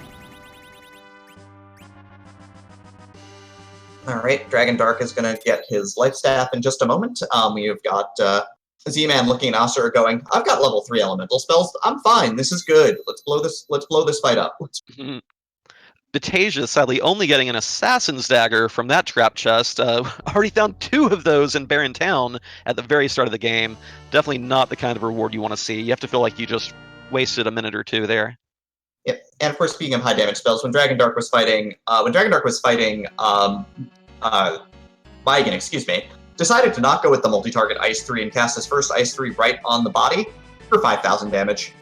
Alright, Dragondarch is going to get his life staff in just a moment. We've got Z-Man looking at Asura going, I've got level 3 elemental spells. I'm fine. This is good. Let's blow this fight up. Vitasia sadly only getting an assassin's dagger from that trap chest. Already found 2 of those in Barren Town at the very start of the game. Definitely not the kind of reward you want to see. You have to feel like you just wasted a minute or two there. Yep, and of course, speaking of high damage spells, when Dragondarch was fighting Vigan, decided to not go with the multi-target Ice 3 and cast his first Ice 3 right on the body for 5,000 damage.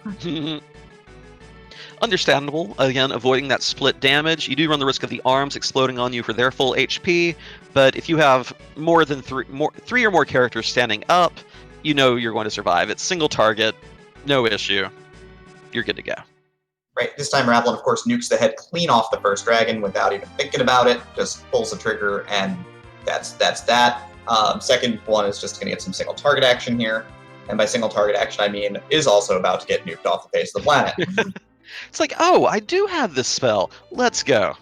Understandable. Again, avoiding that split damage. You do run the risk of the arms exploding on you for their full HP, but if you have more than three or more characters standing up, you know you're going to survive. It's single target, no issue. You're good to go. Right, this time Ravlin, of course, nukes the head clean off the first dragon without even thinking about it, just pulls the trigger, and that's that. Second one is just going to get some single target action here, and by single target action I mean is also about to get nuked off the face of the planet. It's like, oh, I do have this spell. Let's go.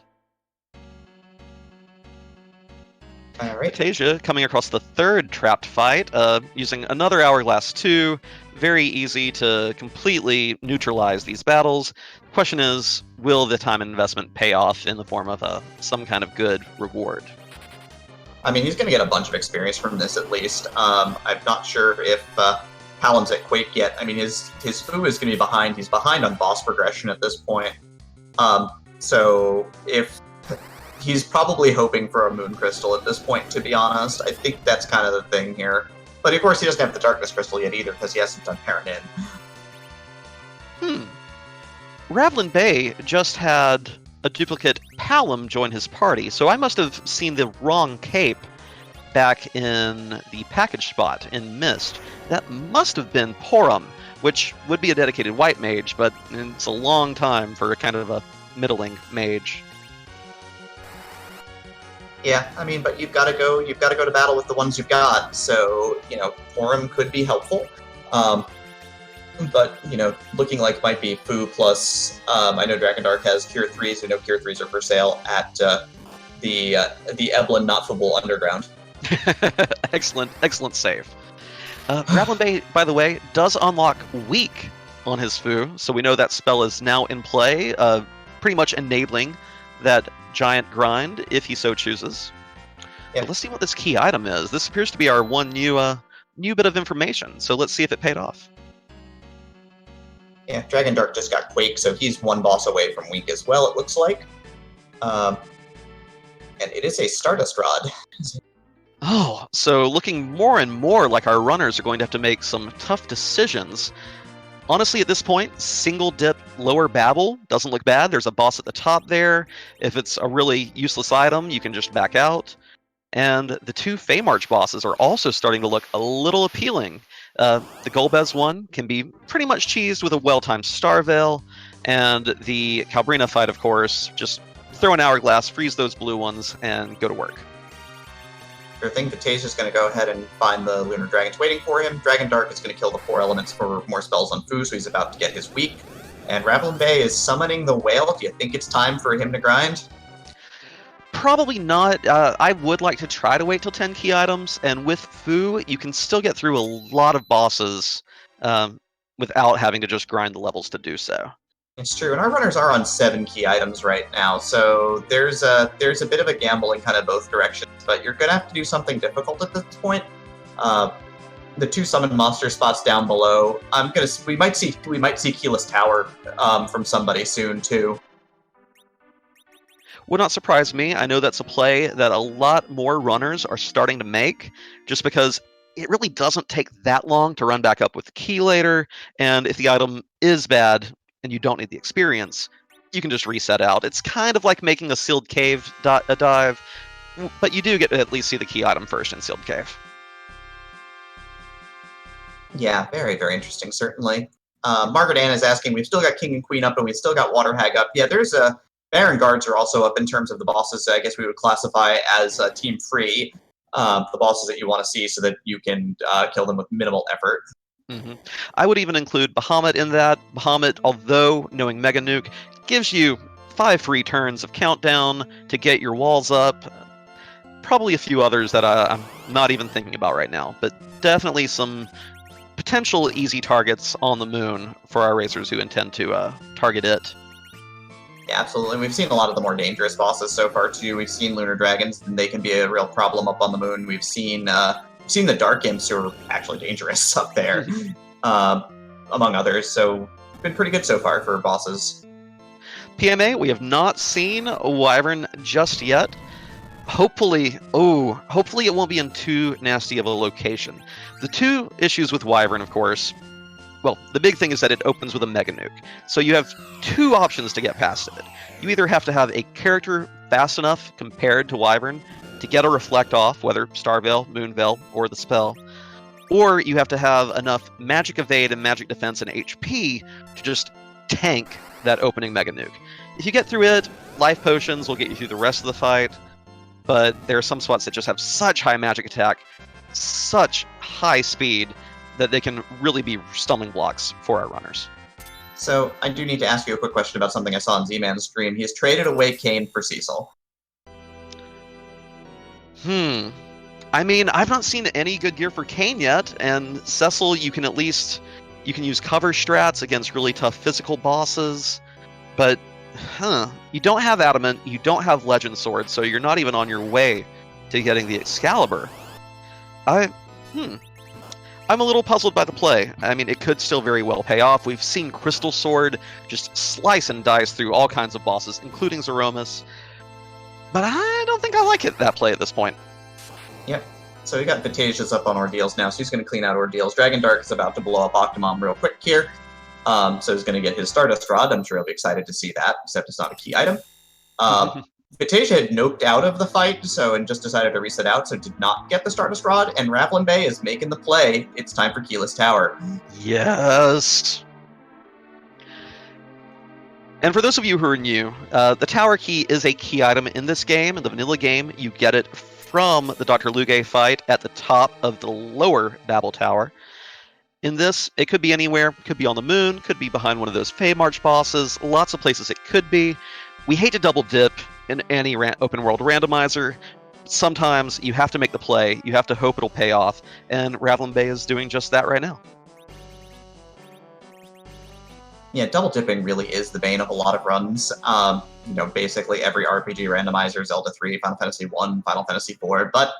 All right. Vitasia coming across the third trapped fight, using another Hourglass 2. Very easy to completely neutralize these battles. Question is, will the time and investment pay off in the form of some kind of good reward? I mean, he's going to get a bunch of experience from this at least. I'm not sure if Hallam's at Quake yet. I mean, his foo is going to be behind. He's behind on boss progression at this point. So if he's probably hoping for a Moon Crystal at this point, to be honest. I think that's kind of the thing here. But of course, he doesn't have the Darkness Crystal yet either, because he hasn't done Parent In. RavlinBay just had a duplicate Palom join his party, so I must have seen the wrong cape back in the package spot in Mist. That must have been Porum, which would be a dedicated white mage, but it's a long time for a kind of a middling mage. Yeah, I mean, but you've got to go to battle with the ones you've got. So, Porum could be helpful. But, looking like might be Foo plus, I know Dragondarch has Cure 3s. We know Cure 3s are for sale at the Eblin Not Football Underground. Excellent save. RavlinBay, by the way, does unlock Weak on his Foo, so we know that spell is now in play, pretty much enabling that giant grind if he so chooses. Yeah. But let's see what this key item is. This appears to be our one new bit of information, so let's see if it paid off. Yeah, Dragondarch just got Quake, so he's one boss away from Weak as well, it looks like. And it is a Stardust Rod. Oh, so looking more and more like our runners are going to have to make some tough decisions. Honestly, at this point, single dip lower Babel doesn't look bad. There's a boss at the top there. If it's a really useless item, you can just back out. And the two Feymarch bosses are also starting to look a little appealing. The Golbez one can be pretty much cheesed with a well-timed Star Veil, and the Calbrina fight, of course, just throw an Hourglass, freeze those blue ones, and go to work. I think Vitasia's going to go ahead and find the Lunar Dragons waiting for him. Dragondarch is going to kill the 4 elements for more spells on Foo, so he's about to get his Weak. And RavlinBay is summoning the Whale. Do you think it's time for him to grind? Probably not. I would like to try to wait till 10 key items, and with Foo, you can still get through a lot of bosses without having to just grind the levels to do so. It's true, and our runners are on 7 key items right now, so there's a bit of a gamble in kind of both directions, but you're going to have to do something difficult at this point. The 2 summon monster spots down below. We might see Keyless Tower from somebody soon too. Would not surprise me. I know that's a play that a lot more runners are starting to make, just because it really doesn't take that long to run back up with the key later, and if the item is bad and you don't need the experience, you can just reset out. It's kind of like making a sealed cave a dive, but you do get to at least see the key item first in sealed cave. Yeah, very, very interesting, certainly. Margaret Ann is asking, we've still got King and Queen up, and we've still got Water Hag up. Yeah, there's a Baron Guards are also up in terms of the bosses. I guess we would classify as team free, the bosses that you want to see so that you can kill them with minimal effort. Mm-hmm. I would even include Bahamut in that. Bahamut, although knowing Mega Nuke, gives you 5 free turns of countdown to get your walls up. Probably a few others that I'm not even thinking about right now, but definitely some potential easy targets on the moon for our racers who intend to target it. Yeah, absolutely. We've seen a lot of the more dangerous bosses so far too. We've seen Lunar Dragons, and they can be a real problem up on the moon. We've seen the Dark Imps, who are actually dangerous up there, among others. So it's been pretty good so far for bosses. PMA, we have not seen Wyvern just yet. Hopefully it won't be in too nasty of a location. The 2 issues with Wyvern, of course, well, the big thing is that it opens with a Mega Nuke. So you have 2 options to get past it. You either have to have a character fast enough compared to Wyvern to get a Reflect off, whether Star Veil, Moon Veil, or the spell, or you have to have enough Magic Evade and Magic Defense and HP to just tank that opening Mega Nuke. If you get through it, Life Potions will get you through the rest of the fight, but there are some spots that just have such high magic attack, such high speed, that they can really be stumbling blocks for our runners. So I do need to ask you a quick question about something I saw on Zman's stream. He's traded away Kane for Cecil. I mean, I've not seen any good gear for Kane yet, and Cecil, you can use cover strats against really tough physical bosses, but you don't have Adamant, you don't have Legend Sword, so you're not even on your way to getting the Excalibur. I'm a little puzzled by the play. I mean, it could still very well pay off. We've seen Crystal Sword just slice and dice through all kinds of bosses, including Zeromus. But I don't think I like that play at this point. Yep. So we got Vitasia's up on Ordeals now, so he's going to clean out Ordeals. Dragondarch is about to blow up Octomom real quick here. So he's going to get his Stardust Rod. I'm sure he'll be excited to see that, except it's not a key item. Vitasia had noped out of the fight, and just decided to reset out, so did not get the Stardust Rod, and RavlinBay is making the play. It's time for Keyless Tower. Yes! And for those of you who are new, the Tower Key is a key item in this game. In the vanilla game, you get it from the Dr. Luge fight at the top of the lower Babel Tower. In this, it could be anywhere. Could be on the moon, could be behind one of those Fey March bosses, lots of places it could be. We hate to double dip in any open world randomizer. Sometimes you have to make the play, you have to hope it'll pay off, and RavlinBay is doing just that right now. Yeah, double dipping really is the bane of a lot of runs. Basically every RPG randomizer, Zelda 3, Final Fantasy 1, Final Fantasy 4, but,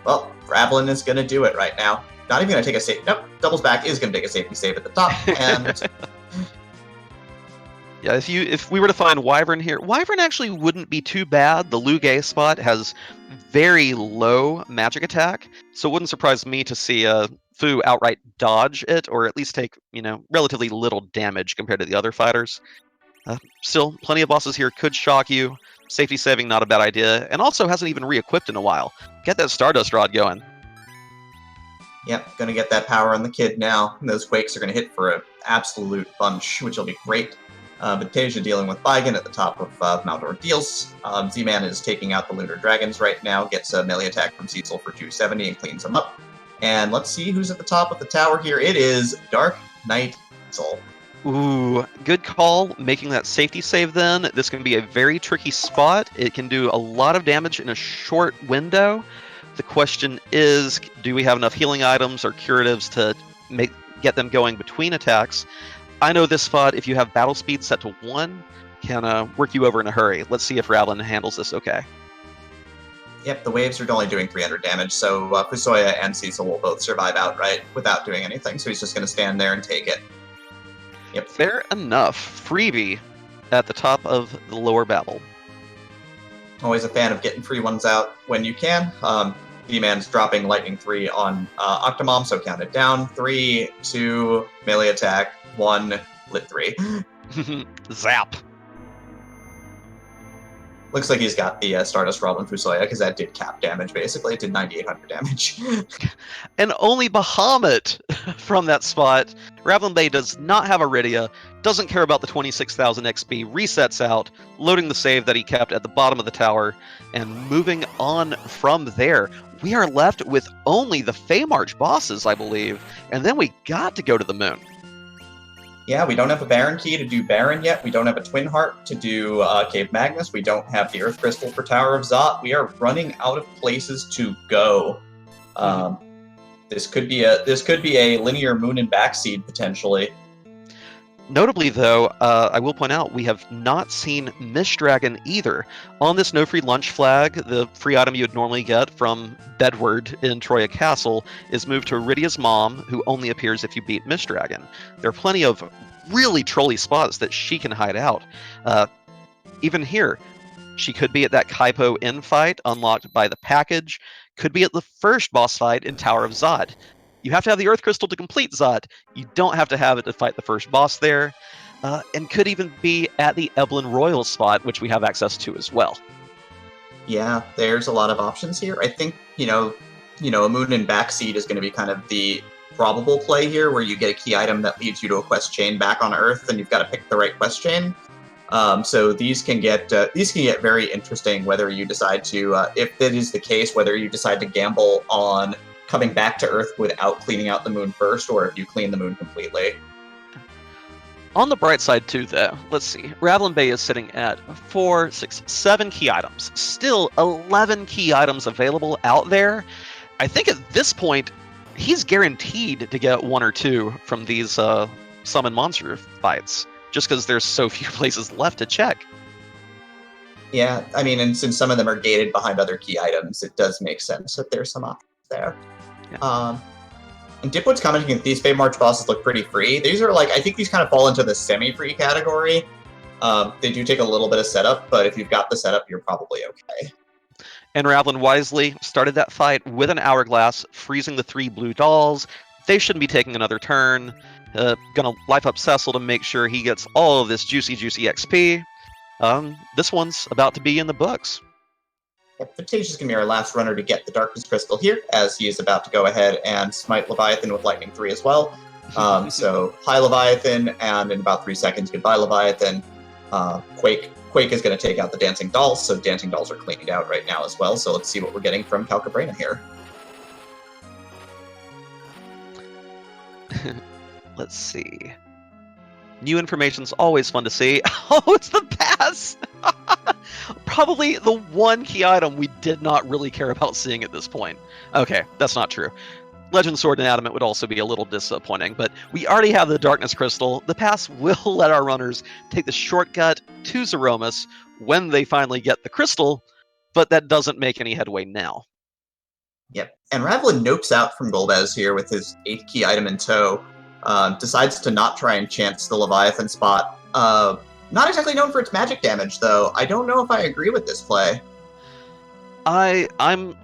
well, Ravlin is going to do it right now. Not even going to take a save. Nope, doubles back is going to take a safety save at the top, and... Yeah, if we were to find Wyvern here, Wyvern actually wouldn't be too bad. The Luge spot has very low magic attack, so it wouldn't surprise me to see Fu outright dodge it, or at least take, relatively little damage compared to the other fighters. Still, plenty of bosses here could shock you. Safety saving, not a bad idea, and also hasn't even re-equipped in a while. Get that Stardust Rod going. Yep, gonna get that power on the kid now. And those Quakes are gonna hit for an absolute bunch, which will be great. Vitasia dealing with Bigan at the top of Mount Ordeals. Z-Man is taking out the Lunar Dragons right now, gets a melee attack from Cecil for 270 and cleans them up. And let's see who's at the top of the tower here. It is Dark Knight Cecil. Ooh, good call, making that safety save then. This can be a very tricky spot. It can do a lot of damage in a short window. The question is, do we have enough healing items or curatives to get them going between attacks? I know this spot, if you have battle speed set to 1, can work you over in a hurry. Let's see if Ravlin handles this okay. Yep, the waves are only doing 300 damage, so Fusoya and Cecil will both survive outright without doing anything, so he's just going to stand there and take it. Yep. Fair enough. Freebie at the top of the lower Babel. Always a fan of getting free ones out when you can. D-Man's dropping Lightning 3 on Octomom, so count it down. 3, 2, melee attack, 1, lit 3. Zap. Looks like he's got the Stardust Rod on Fusoya, because that did cap damage, basically. It did 9,800 damage. And only Bahamut from that spot. RavlinBay does not have Iridia, doesn't care about the 26,000 XP, resets out, loading the save that he kept at the bottom of the tower, and moving on from there. We are left with only the Feymarch bosses, I believe, and then we got to go to the moon. Yeah, we don't have a Baron Key to do Baron yet. We don't have a Twin Heart to do Cave Magnus. We don't have the Earth Crystal for Tower of Zot. We are running out of places to go. This could be a linear moon and back seed potentially. Notably, though, I will point out we have not seen Mist Dragon either. On this no free lunch flag, the free item you would normally get from Bedward in Troya Castle is moved to Iridia's mom, who only appears if you beat Mist Dragon. There are plenty of really trolly spots that she can hide out. Even here, she could be at that Kaipo Inn fight unlocked by the package, could be at the first boss fight in Tower of Zod. You have to have the Earth Crystal to complete Zod. You don't have to have it to fight the first boss there. And could even be at the Eblin Royal spot, which we have access to as well. Yeah, there's a lot of options here. I think, a moon and back seed is going to be kind of the probable play here, where you get a key item that leads you to a quest chain back on Earth, and you've got to pick the right quest chain. So these can get very interesting, whether you decide to, if that is the case, whether you decide to gamble on coming back to Earth without cleaning out the moon first, or if you clean the moon completely. On the bright side, too, though, let's see. RavlinBay is sitting at 4, 6, 7 key items. Still 11 key items available out there. I think at this point, he's guaranteed to get 1 or 2 from these summon monster fights, just because there's so few places left to check. Yeah, I mean, and since some of them are gated behind other key items, it does make sense that there's some options there. Yeah. And Dipwood's commenting that these Fey March bosses look pretty free. These are like, I think these kind of fall into the semi-free category. They do take a little bit of setup, but if you've got the setup, you're probably okay. And Ravlin wisely started that fight with an hourglass, freezing the 3 blue dolls. They shouldn't be taking another turn. Gonna life up Cecil to make sure he gets all of this juicy XP. This one's about to be in the books. Yep, Vitasia's going to be our last runner to get the Darkness Crystal here, as he is about to go ahead and smite Leviathan with Lightning 3 as well. So, hi Leviathan, and in about 3 seconds, goodbye Leviathan. Quake is going to take out the Dancing Dolls, so Dancing Dolls are cleaned out right now as well, so let's see what we're getting from Calcabrina here. Let's see. New information's always fun to see. Oh, it's the pass! Probably the one key item we did not really care about seeing at this point. Okay, that's not true. Legend Sword and Adamant would also be a little disappointing, but we already have the Darkness Crystal. The pass will let our runners take the shortcut to Zeromus when they finally get the crystal, but that doesn't make any headway now. Yep, and Ravlin nopes out from Golbez here with his 8th key item in tow. Decides to not try and chance the Leviathan spot. Not exactly known for its magic damage, though. I don't know if I agree with this play. I'm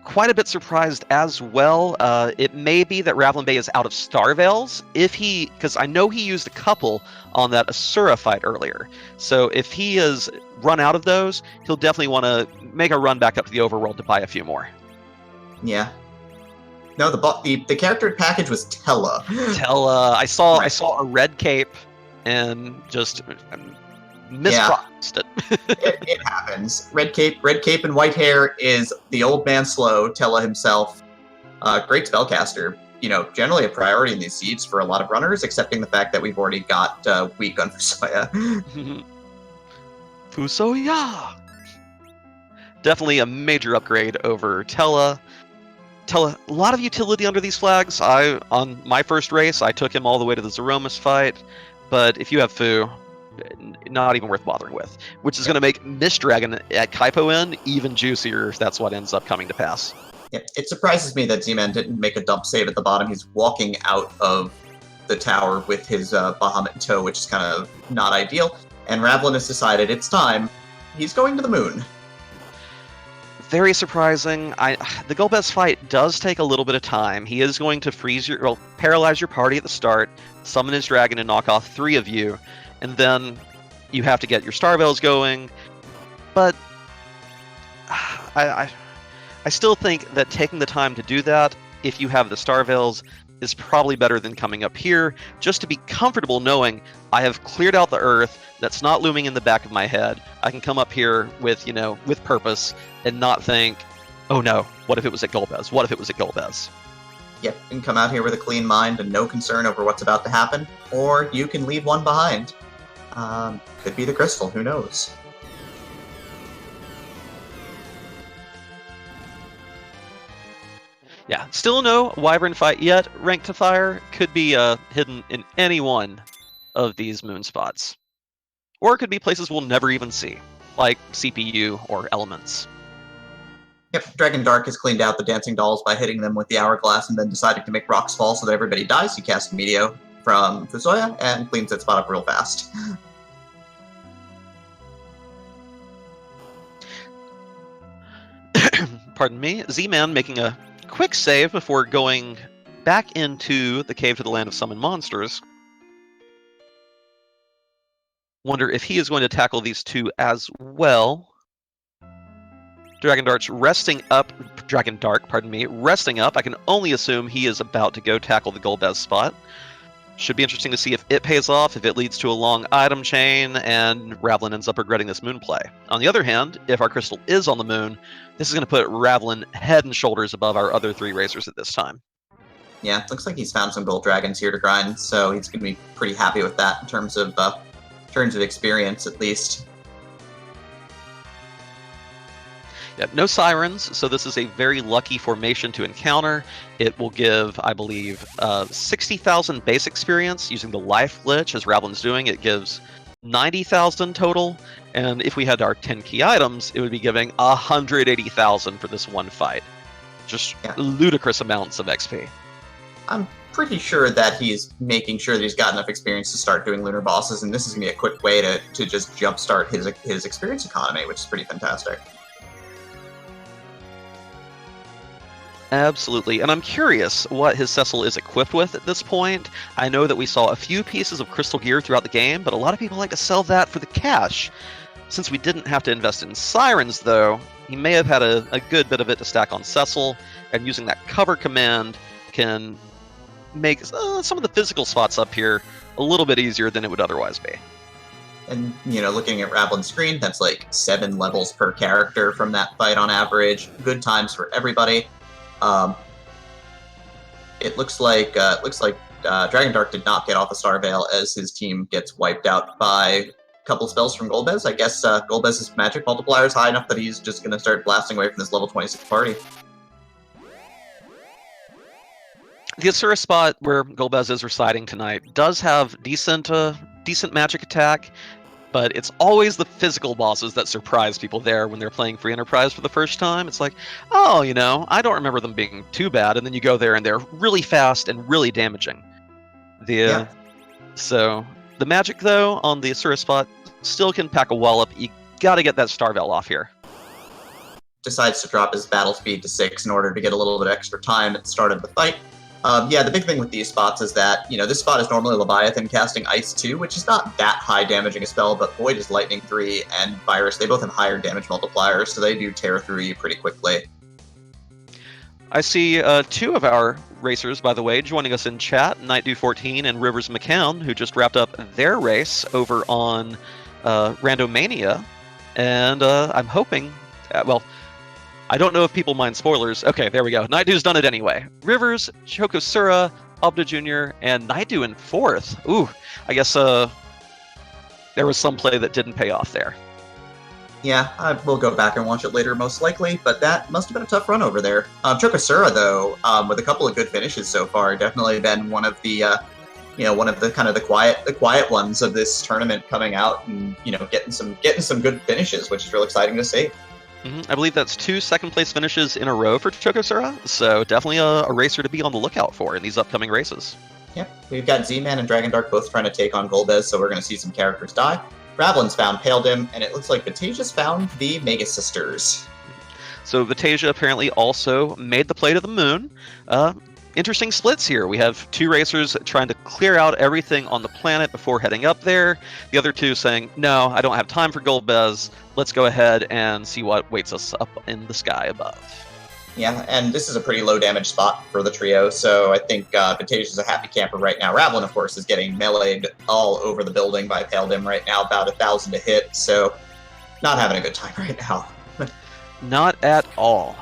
quite a bit surprised as well. It may be that RavlinBay is out of Star Veils. Because I know he used a couple on that Asura fight earlier. So if he has run out of those, he'll definitely want to make a run back up to the overworld to buy a few more. Yeah. No, the character package was Tella. Tella. I saw a red cape and just misprocessed it. It happens. Red cape and white hair is the old man slow, Tella himself. Great spellcaster. You know, generally a priority in these seeds for a lot of runners, excepting the fact that we've already got weak on Fusoya. Fusoya! Definitely a major upgrade over Tella. Tella, a lot of utility under these flags. On my first race, I took him all the way to the Zeromus fight, but if you have Fu, not even worth bothering with, which is going to make Mist Dragon at Kaipo Inn even juicier if that's what ends up coming to pass. Yeah, it surprises me that Zman didn't make a dump save at the bottom. He's walking out of the tower with his Bahamut in tow, which is kind of not ideal. And Ravlin has decided it's time. He's going to the moon. Very surprising. The Golbez fight does take a little bit of time. He is going to paralyze your party at the start, summon his dragon and knock off 3 of you, and then you have to get your Star Veils going. But I still think that taking the time to do that, if you have the Star Veils, is probably better than coming up here, just to be comfortable knowing I have cleared out the earth that's not looming in the back of my head. I can come up here with purpose and not think, oh no, what if it was at Golbez? What if it was at Golbez? Yep, you can come out here with a clean mind and no concern over what's about to happen, or you can leave one behind. Could be the crystal, who knows? Yeah, still no Wyvern fight yet. Rank to Fire could be hidden in any one of these moon spots. Or it could be places we'll never even see, like CPU or Elements. Yep, Dragondarch has cleaned out the Dancing Dolls by hitting them with the Hourglass and then deciding to make rocks fall so that everybody dies. He casts Meteor from Fusoya and cleans that spot up real fast. Pardon me. Z-Man making a quick save before going back into the cave to the land of summon monsters. Wonder if he is going to tackle these 2 as well. Dragondarch resting up. I can only assume he is about to go tackle the Golbez spot. Should be interesting to see if it pays off, if it leads to a long item chain, and Ravlin ends up regretting this moon play. On the other hand, if our crystal is on the moon, this is going to put Ravlin head and shoulders above our other 3 racers at this time. Yeah, looks like he's found some gold dragons here to grind, so he's going to be pretty happy with that in terms of experience, at least. Yeah, no sirens, so this is a very lucky formation to encounter. It will give, I believe, 60,000 base experience using the life glitch, as Ravlin's doing. It gives 90,000 total, and if we had our 10 key items, it would be giving 180,000 for this one fight. Just ludicrous amounts of XP. I'm pretty sure that he's making sure that he's got enough experience to start doing lunar bosses, and this is going to be a quick way to just jumpstart his experience economy, which is pretty fantastic. Absolutely, and I'm curious what his Cecil is equipped with at this point. I know that we saw a few pieces of crystal gear throughout the game, but a lot of people like to sell that for the cash. Since we didn't have to invest in sirens, though, he may have had a good bit of it to stack on Cecil, and using that cover command can make some of the physical spots up here a little bit easier than it would otherwise be. And, looking at Ravlin's screen, that's like 7 levels per character from that fight on average. Good times for everybody. It looks like Dragondarch did not get off the Star Veil as his team gets wiped out by a couple spells from Golbez. I guess Golbez's magic multiplier is high enough that he's just going to start blasting away from this level 26 party. The Asura spot where Golbez is residing tonight does have decent magic attack, but it's always the physical bosses that surprise people there when they're playing Free Enterprise for the first time. It's like, oh, I don't remember them being too bad, and then you go there and they're really fast and really damaging. So the magic, though, on the Asura spot still can pack a wallop. You gotta get that Star Veil off here. Decides to drop his battle speed to 6 in order to get a little bit extra time at the start of the fight. The big thing with these spots is that, this spot is normally Leviathan casting Ice 2, which is not that high damaging a spell, but Void is Lightning 3 and Virus. They both have higher damage multipliers, so they do tear through you pretty quickly. I see 2 of our racers, by the way, joining us in chat, Nightdew14 and Rivers McCown, who just wrapped up their race over on Randomania, and I'm hoping, I don't know if people mind spoilers. Okay, there we go. Nightdew's done it anyway. Rivers, Chokosura, Obda Jr., and Nightdew in 4th. Ooh, I guess there was some play that didn't pay off there. Yeah, I will go back and watch it later, most likely, but that must have been a tough run over there. Chokosura, though, with a couple of good finishes so far, definitely been one of the kind of the quiet ones of this tournament coming out and getting some good finishes, which is real exciting to see. I believe that's 2 second-place finishes in a row for Chokosura, so definitely a racer to be on the lookout for in these upcoming races. Yeah, we've got Zman and Dragondarch both trying to take on Golbez, so we're going to see some characters die. Ravlin's found Pale Dim, and it looks like Vitasia's found the Mega Sisters. So Vitasia apparently also made the play to the moon. Interesting splits here. We have 2 racers trying to clear out everything on the planet before heading up there. The other 2 saying, no, I don't have time for Golbez. Let's go ahead and see what waits us up in the sky above. Yeah, and this is a pretty low damage spot for the trio, so I think Vitasia's a happy camper right now. Ravlin, of course, is getting meleeed all over the building by Pale Dim right now, about 1,000 to hit, so not having a good time right now. Not at all.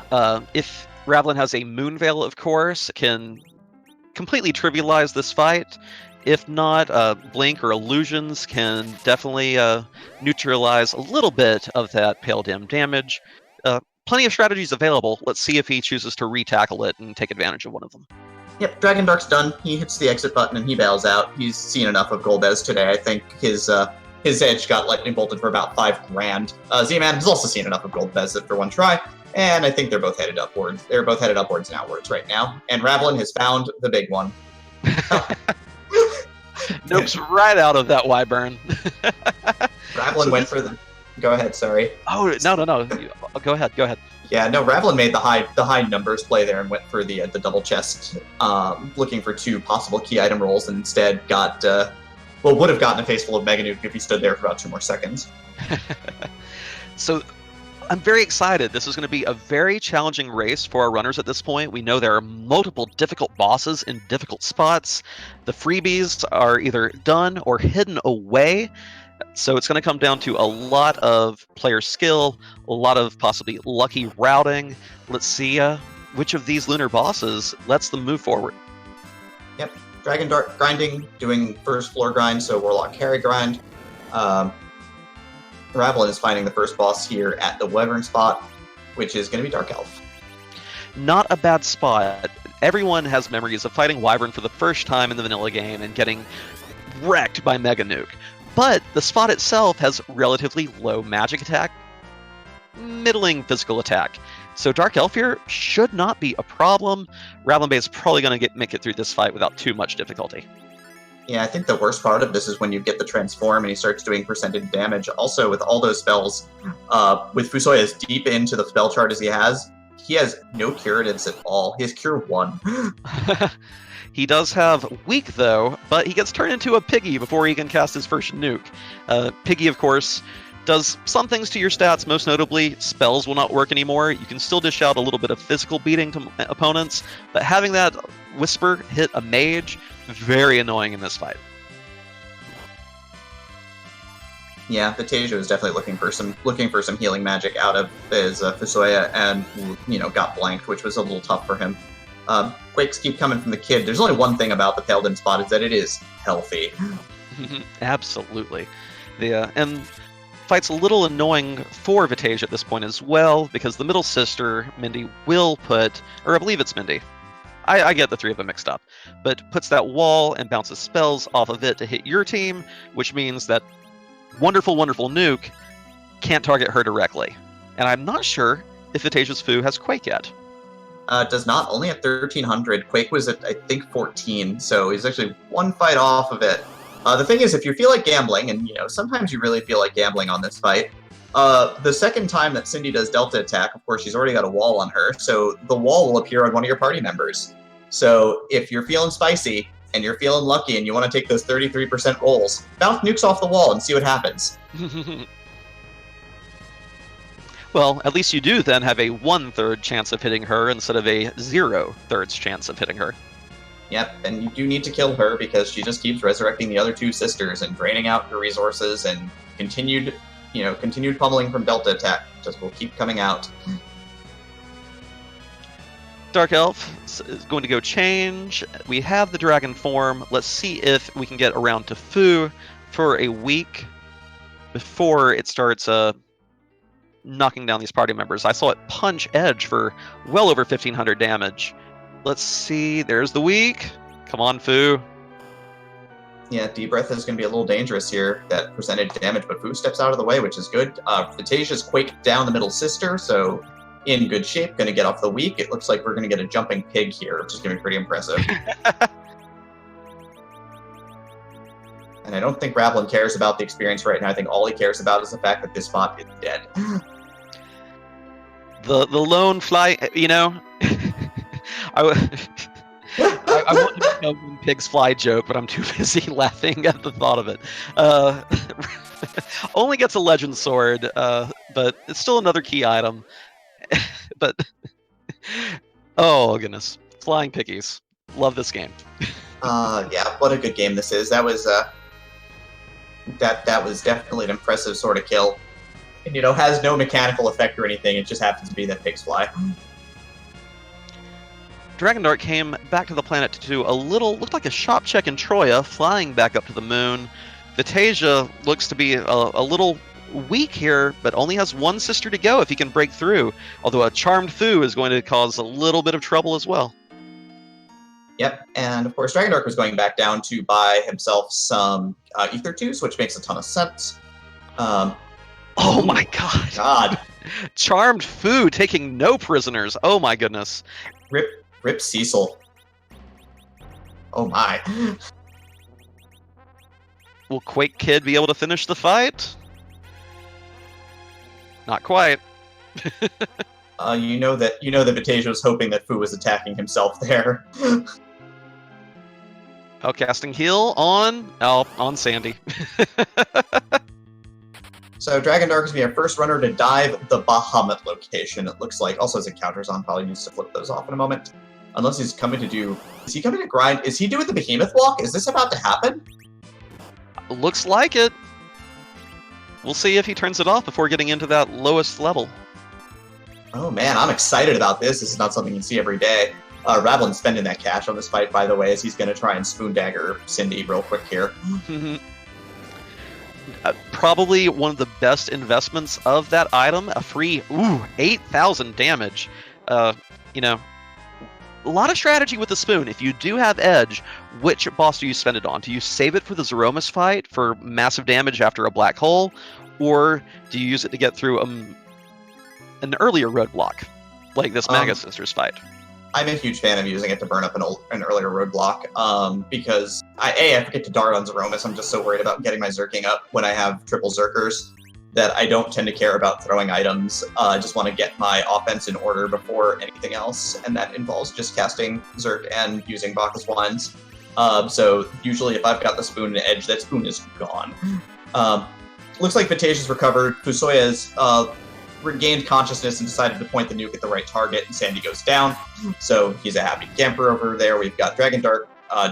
If Ravlin has a Moon Veil, of course, can completely trivialize this fight. If not, Blink or Illusions can definitely neutralize a little bit of that Pale Dim damage. Plenty of strategies available. Let's see if he chooses to re-tackle it and take advantage of one of them. Yep, Dragondarch's done. He hits the exit button and he bails out. He's seen enough of Golbez today. I think his edge got lightning bolted for about $5,000. Z-Man has also seen enough of Golbez for one try, and I think they're both headed upwards. They're both headed upwards and outwards right now. And Ravlin has found the big one. Nopes right out of that Wyvern. Ravlin went for the... Go ahead, sorry. Oh, no. Go ahead. Yeah, no, Ravlin made the high numbers play there and went for the double chest, looking for 2 possible key item rolls, and instead got, would have gotten a face full of Mega Nuke if he stood there for about 2 more seconds. So, I'm very excited. This is going to be a very challenging race for our runners at this point. We know there are multiple difficult bosses in difficult spots. The freebies are either done or hidden away. So it's going to come down to a lot of player skill, a lot of possibly lucky routing. Let's see which of these lunar bosses lets them move forward. Yep, Dragondarch grinding, doing first floor grind, so Warlock carry grind. Ravlin is finding the first boss here at the Wyvern spot, which is going to be Dark Elf. Not a bad spot. Everyone has memories of fighting Wyvern for the first time in the vanilla game and getting wrecked by Mega Nuke. But the spot itself has relatively low magic attack, middling physical attack. So Dark Elf here should not be a problem. RavlinBay is probably going to make it through this fight without too much difficulty. Yeah, I think the worst part of this is when you get the transform and he starts doing percentage damage. Also, with all those spells, with Fusoya as deep into the spell chart as he has no curatives at all. He has Cure 1. He does have Weak, though, but he gets turned into a Piggy before he can cast his first nuke. Piggy, of course, does some things to your stats, most notably, spells will not work anymore. You can still dish out a little bit of physical beating to opponents, but having that Whisper hit a mage, very annoying in this fight. Yeah, Vitasia is definitely looking for some healing magic out of his Fusoya, and got blanked, which was a little tough for him. Quakes keep coming from the kid. There's only one thing about the Paladin spot, is that it is healthy. Absolutely. And fight's a little annoying for Vitasia at this point as well, because the middle sister, Mindy, will put, or I believe it's Mindy, I get the three of them mixed up, but puts that wall and bounces spells off of it to hit your team, which means that wonderful, wonderful nuke can't target her directly. And I'm not sure if Vitasia's Fu has Quake yet. Does not, only at 1300. Quake was at, I think, 14, so he's actually one fight off of it. The thing is, if you feel like gambling, and sometimes you really feel like gambling on this fight, the second time that Cindy does Delta attack, of course, she's already got a wall on her, so the wall will appear on one of your party members. So if you're feeling spicy, and you're feeling lucky, and you want to take those 33% rolls, bounce nukes off the wall and see what happens. Well, at least you do then have a 1/3 chance of hitting her instead of a 0/3 chance of hitting her. Yep, and you do need to kill her because she just keeps resurrecting the other two sisters and draining out your resources, and continued pummeling from Delta attack just will keep coming out. Dark Elf is going to go change. We have the dragon form. Let's see if we can get around to Fu for a week before it starts knocking down these party members. I saw it punch Edge for well over 1500 damage. Let's see. There's the week. Come on, Fu. Yeah, Deep Breath is going to be a little dangerous here, that percentage damage, but Fu steps out of the way, which is good. Vitasia's quaked down the middle sister, so in good shape, going to get off the week. It looks like we're going to get a jumping pig here, which is going to be pretty impressive. And I don't think Ravlin cares about the experience right now. I think all he cares about is the fact that this bot is dead. The lone fly, I want to know when pigs fly joke, but I'm too busy laughing at the thought of it. Only gets a legend sword, but it's still another key item. But oh goodness, flying piggies, love this game. Yeah, what a good game this is. That was that was definitely an impressive sort of kill. And has no mechanical effect or anything. It just happens to be that pigs fly. Dragondarch came back to the planet to do looked like a shop check in Troya, flying back up to the moon. Vitasia looks to be a little weak here, but only has one sister to go if he can break through. Although a charmed Fu is going to cause a little bit of trouble as well. Yep, and of course Dragondarch was going back down to buy himself some Ether Tubes, which makes a ton of sense. Oh my god. Charmed Fu taking no prisoners. Oh my goodness. Rip Cecil. Oh my. Will Quake Kid be able to finish the fight? Not quite. You know that Vitasia was hoping that Fu was attacking himself there. Oh, casting heal on Sandy. So Dragondarch is going to be our first runner to dive the Bahamut location, it looks like. Also has encounters on, probably needs to flip those off in a moment. Unless he's coming to do... Is he coming to grind? Is he doing the Behemoth walk? Is this about to happen? Looks like it. We'll see if he turns it off before getting into that lowest level. Oh man, I'm excited about this. This is not something you see every day. Ravlin's spending that cash on this fight, by the way, as he's going to try and spoon dagger Cindy real quick here. Probably one of the best investments of that item. A free 8,000 damage. a lot of strategy with the spoon. If you do have edge, which boss do you spend it on? Do you save it for the Zeromus fight for massive damage after a black hole, or do you use it to get through an earlier roadblock, like this Maga Sisters fight? I'm a huge fan of using it to burn up an earlier roadblock, because I forget to dart on Zeromus. I'm just so worried about getting my Zerking up when I have triple Zerkers that I don't tend to care about throwing items. I just want to get my offense in order before anything else, and that involves just casting Zerk and using Bacchus Wands. So usually if I've got the spoon and edge, that spoon is gone. Looks like Vitasia's recovered. Fusoya's regained consciousness and decided to point the nuke at the right target, and Sandy goes down. So he's a happy camper over there. We've got Dragondarch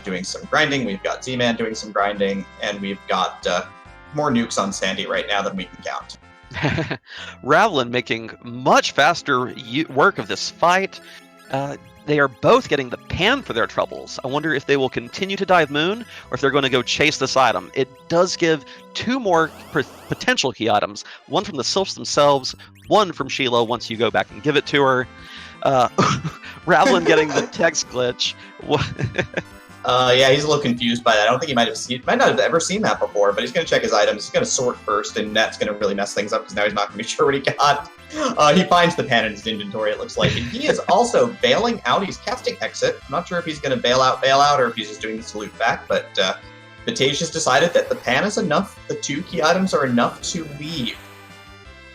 doing some grinding. We've got Z-Man doing some grinding, and we've got more nukes on Sandy right now than we can count. Ravlin making much faster work of this fight. They are both getting the pan for their troubles. I wonder if they will continue to dive Moon, or if they're going to go chase this item. It does give 2 more potential key items. One from the Sylphs themselves, one from Sheila once you go back and give it to her. Ravlin getting the text glitch. Yeah, he's a little confused by that. I don't think he might not have ever seen that before, but he's going to check his items. He's going to sort first, and that's going to really mess things up because now he's not going to be sure what he got. He finds the pan in his inventory, it looks like, and he is also bailing out. He's casting Exit. I'm not sure if he's going to bail out, or if he's just doing the salute back, but Vitasia's decided that the pan is enough. The 2 key items are enough to leave.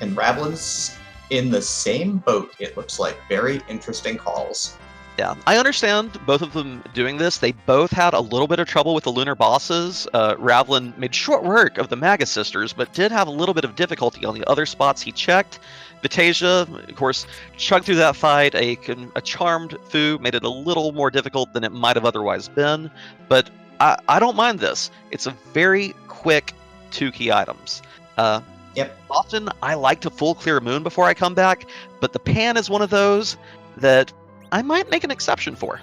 And Ravlin's in the same boat, it looks like. Very interesting calls. Yeah, I understand both of them doing this. They both had a little bit of trouble with the Lunar bosses. Ravlin made short work of the Maga Sisters, but did have a little bit of difficulty on the other spots he checked. Vitasia, of course, chugged through that fight. A charmed Fu made it a little more difficult than it might have otherwise been, but I don't mind this. It's a very quick 2 key items. Yep. Often I like to full clear Moon before I come back, but the pan is one of those that I might make an exception for.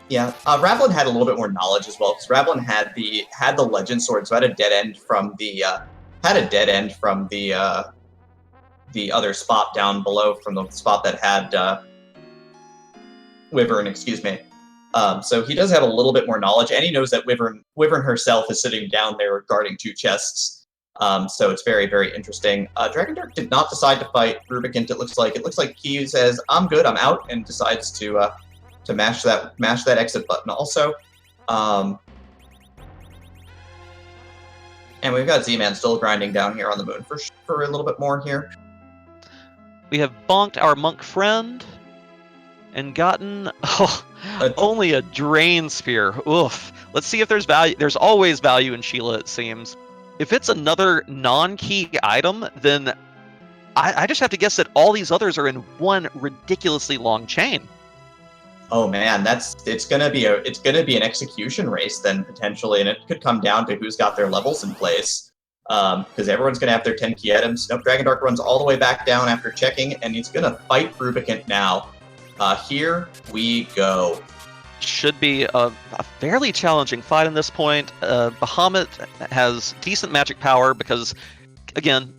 Yeah, Ravlin had a little bit more knowledge as well, because Ravlin had the Legend Sword, so had a dead end from the other spot down below, from the spot that had Wyvern, excuse me. So he does have a little bit more knowledge, and he knows that Wyvern herself is sitting down there guarding 2 chests. So it's very, very interesting. Dragondarch did not decide to fight Rubicant. It looks like he says, "I'm good, I'm out," and decides to mash that exit button also. And we've got Z-Man still grinding down here on the Moon for a little bit more here. We have bonked our monk friend and gotten only a Drain Spear. Oof. Let's see if there's value. There's always value in Sheila, it seems. If it's another non-key item, then I just have to guess that all these others are in one ridiculously long chain. Oh man, it's gonna be an execution race then, potentially, and it could come down to who's got their levels in place. Because everyone's gonna have their 10 key items. Nope, Dragondarch runs all the way back down after checking, and he's gonna fight Rubicant now. Here we go. Should be a fairly challenging fight in this point. Bahamut has decent magic power because, again,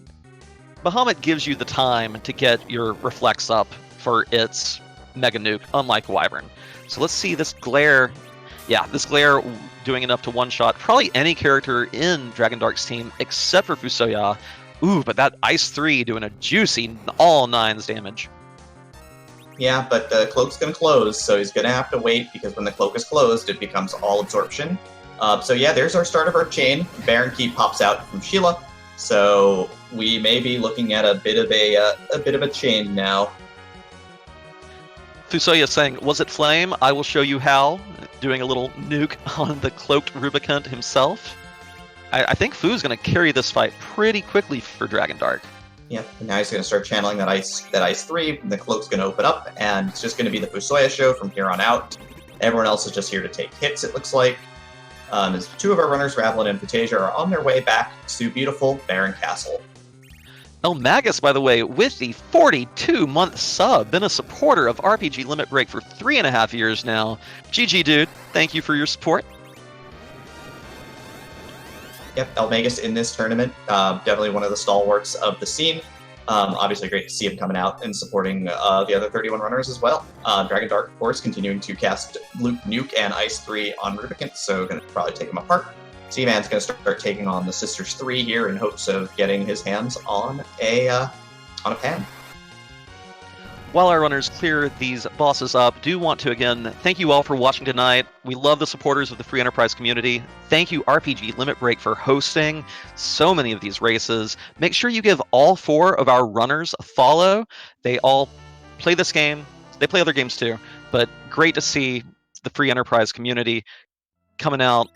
Bahamut gives you the time to get your reflex up for its Mega Nuke, unlike Wyvern. So let's see this Glare. Yeah, this Glare doing enough to one-shot probably any character in Dragondarch's team except for Fusoya. Ooh, but that Ice 3 doing a juicy all 9s damage. Yeah, but the cloak's going to close, so he's going to have to wait, because when the cloak is closed, it becomes all absorption. So yeah, there's our start of our chain. Baron Key pops out from Sheila, so we may be looking at a bit of a chain now. Fusoya saying, "Was it flame? I will show you how." Doing a little nuke on the cloaked Rubicant himself. I think Fu's going to carry this fight pretty quickly for Dragondarch. Yeah, and now he's going to start channeling that ice 3, and the cloak's going to open up, and it's just going to be the Fusoya show from here on out. Everyone else is just here to take hits, it looks like. As 2 of our runners, Ravlin and Vitasia, are on their way back to beautiful Barren Castle. El Magus, by the way, with the 42-month sub, been a supporter of RPG Limit Break for 3.5 years now. GG, dude. Thank you for your support. Yep, Elmagus in this tournament, definitely one of the stalwarts of the scene. Obviously, great to see him coming out and supporting the other 31 runners as well. Dragondarch, of course, continuing to cast Luke, Nuke, and Ice 3 on Rubicant, so going to probably take him apart. Zman's going to start taking on the Sisters 3 here in hopes of getting his hands on a pan. While our runners clear these bosses up, do want to again thank you all for watching tonight. We love the supporters of the Free Enterprise community. Thank you RPG Limit Break for hosting so many of these races. Make sure you give all 4 of our runners a follow. They all play this game. They play other games too, but great to see the Free Enterprise community coming out.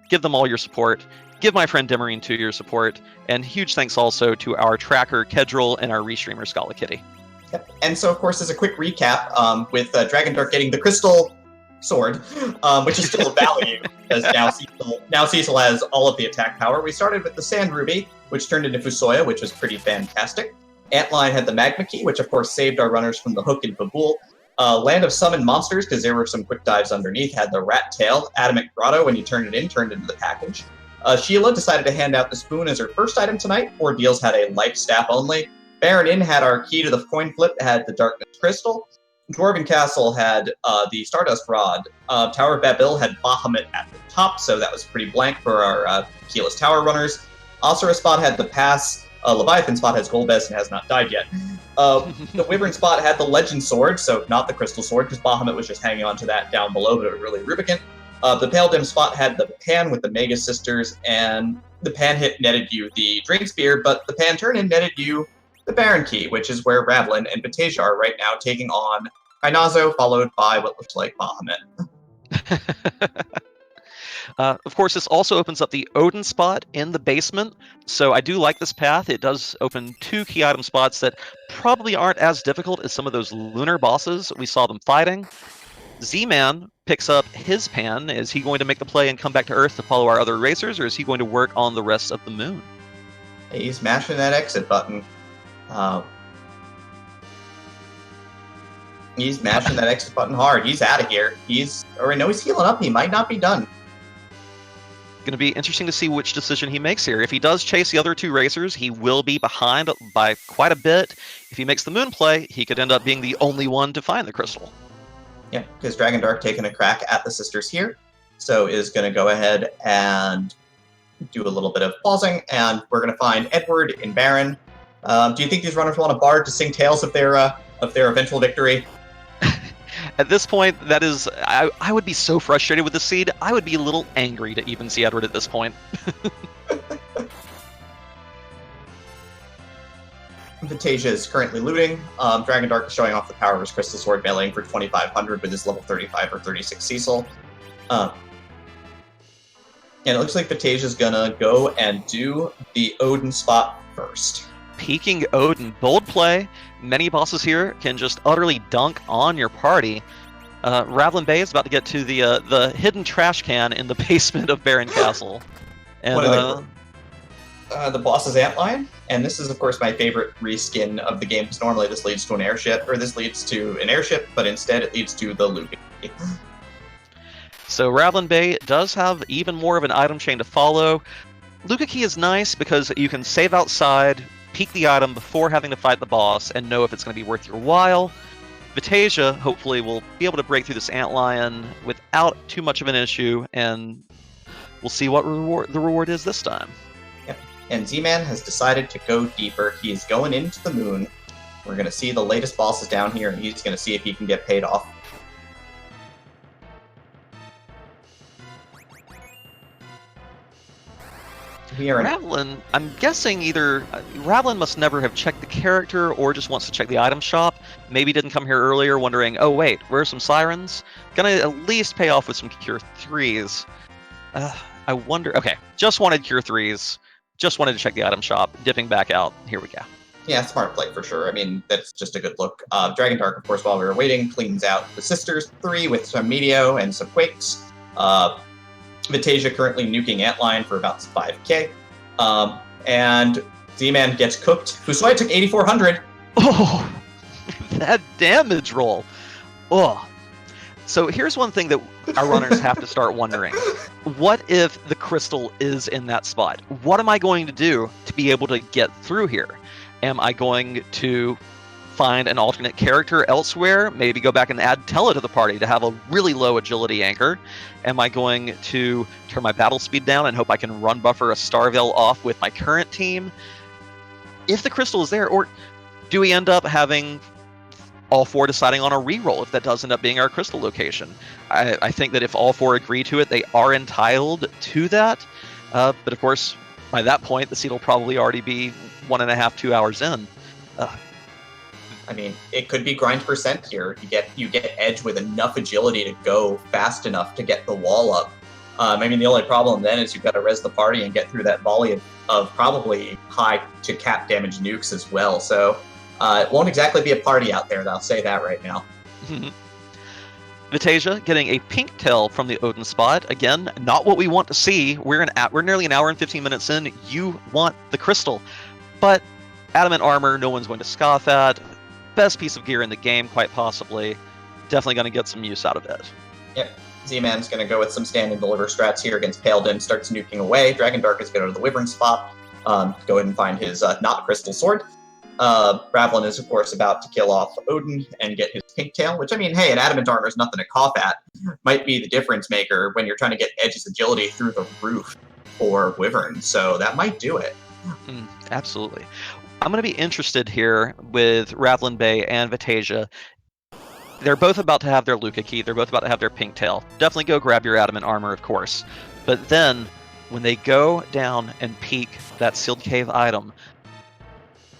Give them all your support. Give my friend Demarine too your support. And huge thanks also to our tracker Kedril and our restreamer Scala Kitty. And so, of course, as a quick recap, with Dragondarch getting the crystal sword, which is still a value, because now Cecil has all of the attack power. We started with the Sand Ruby, which turned into Fusoya, which was pretty fantastic. Antline had the Magma Key, which, of course, saved our runners from the Hook and Babool. Land of Summoned Monsters, because there were some quick dives underneath, had the Rat Tail. Adamant Grotto, when you turned it in, turned into the package. Sheila decided to hand out the spoon as her first item tonight. Ordeals had a life staff only. Baron Inn had our key to the coin flip, had the Darkness Crystal. Dwarven Castle had the Stardust Rod. Tower of Babil had Bahamut at the top, so that was pretty blank for our keyless tower runners. Asura Spot had the Pass. Leviathan Spot has Golbez and has not died yet. The Wyvern Spot had the Legend Sword, so not the Crystal Sword, because Bahamut was just hanging on to that down below, but it was really Rubicant. The Pale Dim Spot had the Pan with the Mega Sisters, and the Pan hit netted you the Drink Spear, but the Pan turn-in netted you the Baron Key, which is where Ravlin and Vitasia are right now, taking on Kainazo, followed by what looks like Bahamut. Of course, this also opens up the Odin spot in the basement, so I do like this path. It does open 2 key item spots that probably aren't as difficult as some of those Lunar bosses we saw them fighting. Z-Man picks up his pan. Is he going to make the play and come back to Earth to follow our other racers, or is he going to work on the rest of the moon? He's mashing that exit button. He's mashing that exit button hard. He's out of here. He's healing up. He might not be done. Going to be interesting to see which decision he makes here. If he does chase the other 2 racers, he will be behind by quite a bit. If he makes the moon play, he could end up being the only one to find the crystal. Yeah, because Dragondarch taking a crack at the sisters here, so is going to go ahead and do a little bit of pausing, and we're going to find Edward and Baron. Do you think these runners want a bard to sing tales of their eventual victory? At this point, that is, I would be so frustrated with the seed. I would be a little angry to even see Edward at this point. Vitasia is currently looting. Dragondarch is showing off the power of his Crystal Sword, meleeing for 2,500 with his level 35 or 36 Cecil. And it looks like Vitasia's gonna go and do the Odin spot first. Peeking Odin, bold play. Many bosses here can just utterly dunk on your party. RavlinBay is about to get to the hidden trash can in the basement of Baron Castle. And the boss's Antline, and this is of course my favorite reskin of the game, because normally this leads to an airship, but instead it leads to the Luke. So RavlinBay does have even more of an item chain to follow. Luka Key is nice because you can save outside, peek the item before having to fight the boss, and know if it's going to be worth your while. Vitasia hopefully will be able to break through this antlion without too much of an issue, and we'll see what the reward is this time. Yep. And Z-Man has decided to go deeper. He's going into the moon. We're going to see the latest bosses down here, and he's going to see if he can get paid off. Ravlin, I'm guessing either Ravlin must never have checked the character or just wants to check the item shop. Maybe didn't come here earlier wondering, oh wait, where are some sirens? Gonna at least pay off with some Cure 3s. I wonder, okay, just wanted Cure 3s, just wanted to check the item shop, dipping back out, here we go. Yeah, smart play for sure. I mean, that's just a good look. Dragondarch, of course, while we were waiting, cleans out the Sisters 3 with some Meteo and some Quakes. Vitasia currently nuking Antline for about 5k. And Z-Man gets cooked. Fusoya took 8,400. Oh, that damage roll. Oh. So here's one thing that our runners have to start wondering. What if the crystal is in that spot? What am I going to do to be able to get through here? Am I going to find an alternate character elsewhere? Maybe go back and add Tella to the party to have a really low agility anchor? Am I going to turn my battle speed down and hope I can run buffer a Starveil off with my current team? If the crystal is there, or do we end up having all four deciding on a reroll if that does end up being our crystal location? I think that if all four agree to it, they are entitled to that. But of course, by that point, the seed will probably already be 1.5, 2 hours in. I mean, it could be grind percent here. You get Edge with enough agility to go fast enough to get the wall up. I mean, the only problem then is you've got to res the party and get through that volley of probably high to cap damage nukes as well. So it won't exactly be a party out there, I'll say that right now. Vitasia getting a pink tail from the Odin spot. Again, not what we want to see. We're nearly an hour and 15 minutes in. You want the crystal. But adamant armor, no one's going to scoff at. Best piece of gear in the game, quite possibly. Definitely going to get some use out of it. Yep. Z-Man's going to go with some stand and deliver strats here against Paladin, starts nuking away. Dragondarch is going to go to the Wyvern spot. Go ahead and find his not crystal sword. Ravlin is, of course, about to kill off Odin and get his pink tail, which, I mean, hey, an adamant armor is nothing to cough at. Might be the difference maker when you're trying to get Edge's agility through the roof for Wyvern, so that might do it. Absolutely. I'm going to be interested here with RavlinBay and Vitasia. They're both about to have their Luca key. They're both about to have their pink tail. Definitely go grab your adamant armor, of course. But then, when they go down and peek that sealed cave item,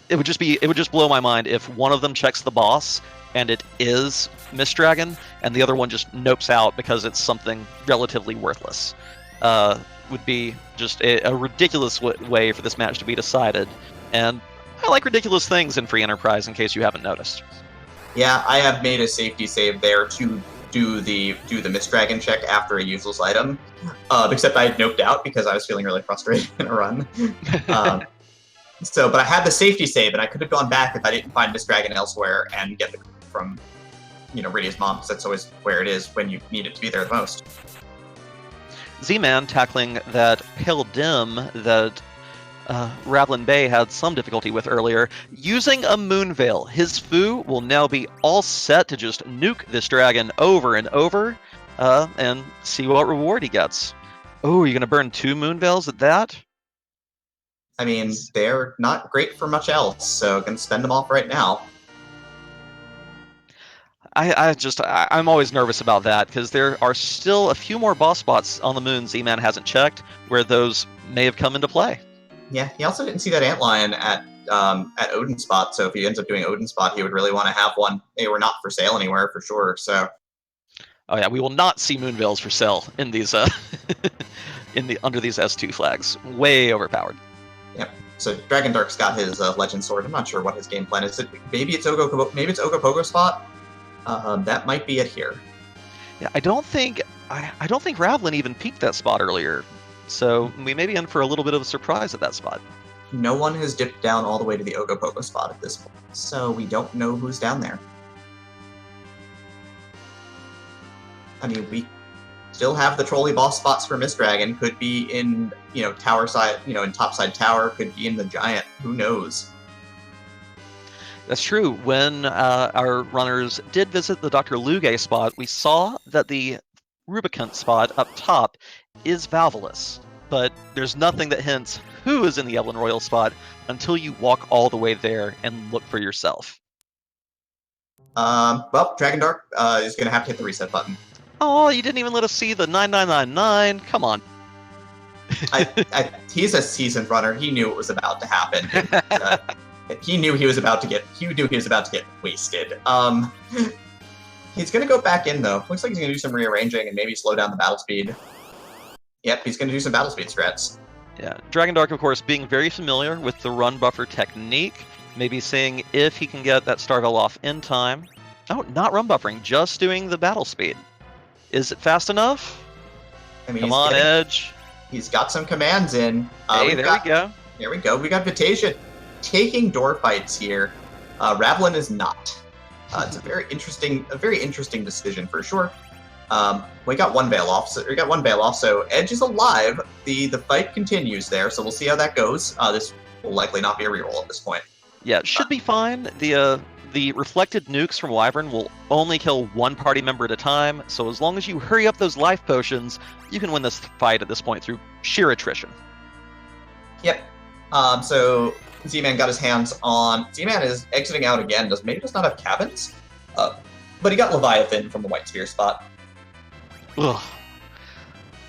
it would just blow my mind if one of them checks the boss and it is Mist Dragon, and the other one just nopes out because it's something relatively worthless. Would be just a ridiculous way for this match to be decided. And I like ridiculous things in Free Enterprise, in case you haven't noticed. Yeah, I have made a safety save there to do the Mist Dragon check after a useless item, except I had noped out because I was feeling really frustrated in a run. But I had the safety save, and I could have gone back if I didn't find Mist Dragon elsewhere and get the from, Rydia's mom, because that's always where it is when you need it to be there the most. Z-Man tackling that pale dim that RavlinBay had some difficulty with earlier, using a Moonveil. His foo will now be all set to just nuke this dragon over and over, and see what reward he gets. Oh, you're going to burn 2 Moonveils at that? I mean, they're not great for much else, so I'm going to spend them off right now. I'm always nervous about that, because there are still a few more boss spots on the moon Z-Man hasn't checked, where those may have come into play. Yeah, he also didn't see that Antlion at Odin spot, so if he ends up doing Odin spot, he would really want to have one. They were not for sale anywhere, for sure, so... Oh yeah, we will not see Moonveils for sale in these, under these S2 flags. Way overpowered. Yep. So Dragondarch's got his Legend Sword. I'm not sure what his game plan is. Maybe it's Ogopogo spot. That might be it here. Yeah, I don't think Ravlin even peeked that spot earlier, so we may be in for a little bit of a surprise at that spot. No one has dipped down all the way to the Ogopogo spot at this point, so we don't know who's down there. I mean, we still have the trolley boss spots for Mist Dragon. Could be in, tower side, in topside tower. Could be in the giant. Who knows? That's true. When our runners did visit the Dr. Luge spot, we saw that the Rubicant spot up top is Valvolus, but there's nothing that hints who is in the Evelyn Royal spot until you walk all the way there and look for yourself. Well, Dragondarch is going to have to hit the reset button. Oh, you didn't even let us see the 9999. Come on. He's a seasoned runner. He knew it was about to happen. He knew he was about to get wasted. He's going to go back in, though. Looks like he's going to do some rearranging and maybe slow down the battle speed. Yep, he's going to do some battle speed strats. Yeah, Dragondarch, of course, being very familiar with the run buffer technique. Maybe seeing if he can get that Starveil off in time. Oh, not run buffering, just doing the battle speed. Is it fast enough? I mean, come on, Edge. He's got some commands in. Hey, there we go. There we go. We got Vitasia taking door fights here. Ravlin is not. It's a very interesting decision for sure. We got one Veil off. So Edge is alive. The fight continues there. So we'll see how that goes. This will likely not be a reroll at this point. Yeah, it should be fine. The reflected nukes from Wyvern will only kill one party member at a time, so as long as you hurry up those life potions, you can win this fight at this point through sheer attrition. Yep. So Z-Man got his hands on... Z-Man is exiting out again. Maybe does not have cabins? But he got Leviathan from the White Sphere spot. Ugh.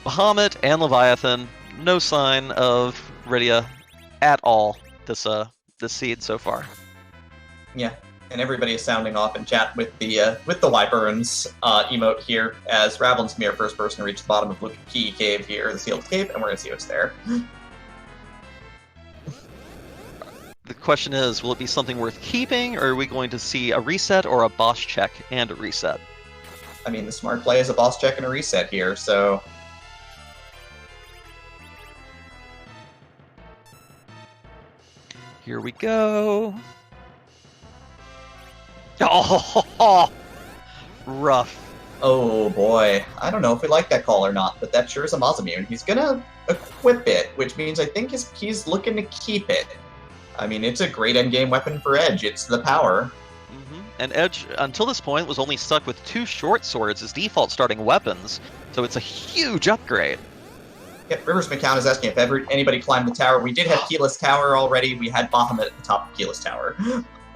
Bahamut and Leviathan, no sign of Rydia at all this seed so far. Yeah, and everybody is sounding off in chat with the Wyverns emote here, as Ravlin's mere first person to reach the bottom of Luke Key Cave here, the Sealed Cave, and we're gonna see what's there. The question is, will it be something worth keeping, or are we going to see a reset or a boss check and a reset? I mean, the smart play is a boss check and a reset here, so... Here we go. Oh, rough. Oh boy, I don't know if we like that call or not, but that sure is a Mazamune. He's gonna equip it, which means I think he's looking to keep it. I mean, it's a great endgame weapon for Edge. It's the power. Mm-hmm. And Edge, until this point, was only stuck with 2 short swords as default starting weapons, so it's a huge upgrade. Yep, Rivers McCown is asking if anybody climbed the tower. We did have Keyless Tower already. We had Bahamut at the top of Keyless Tower.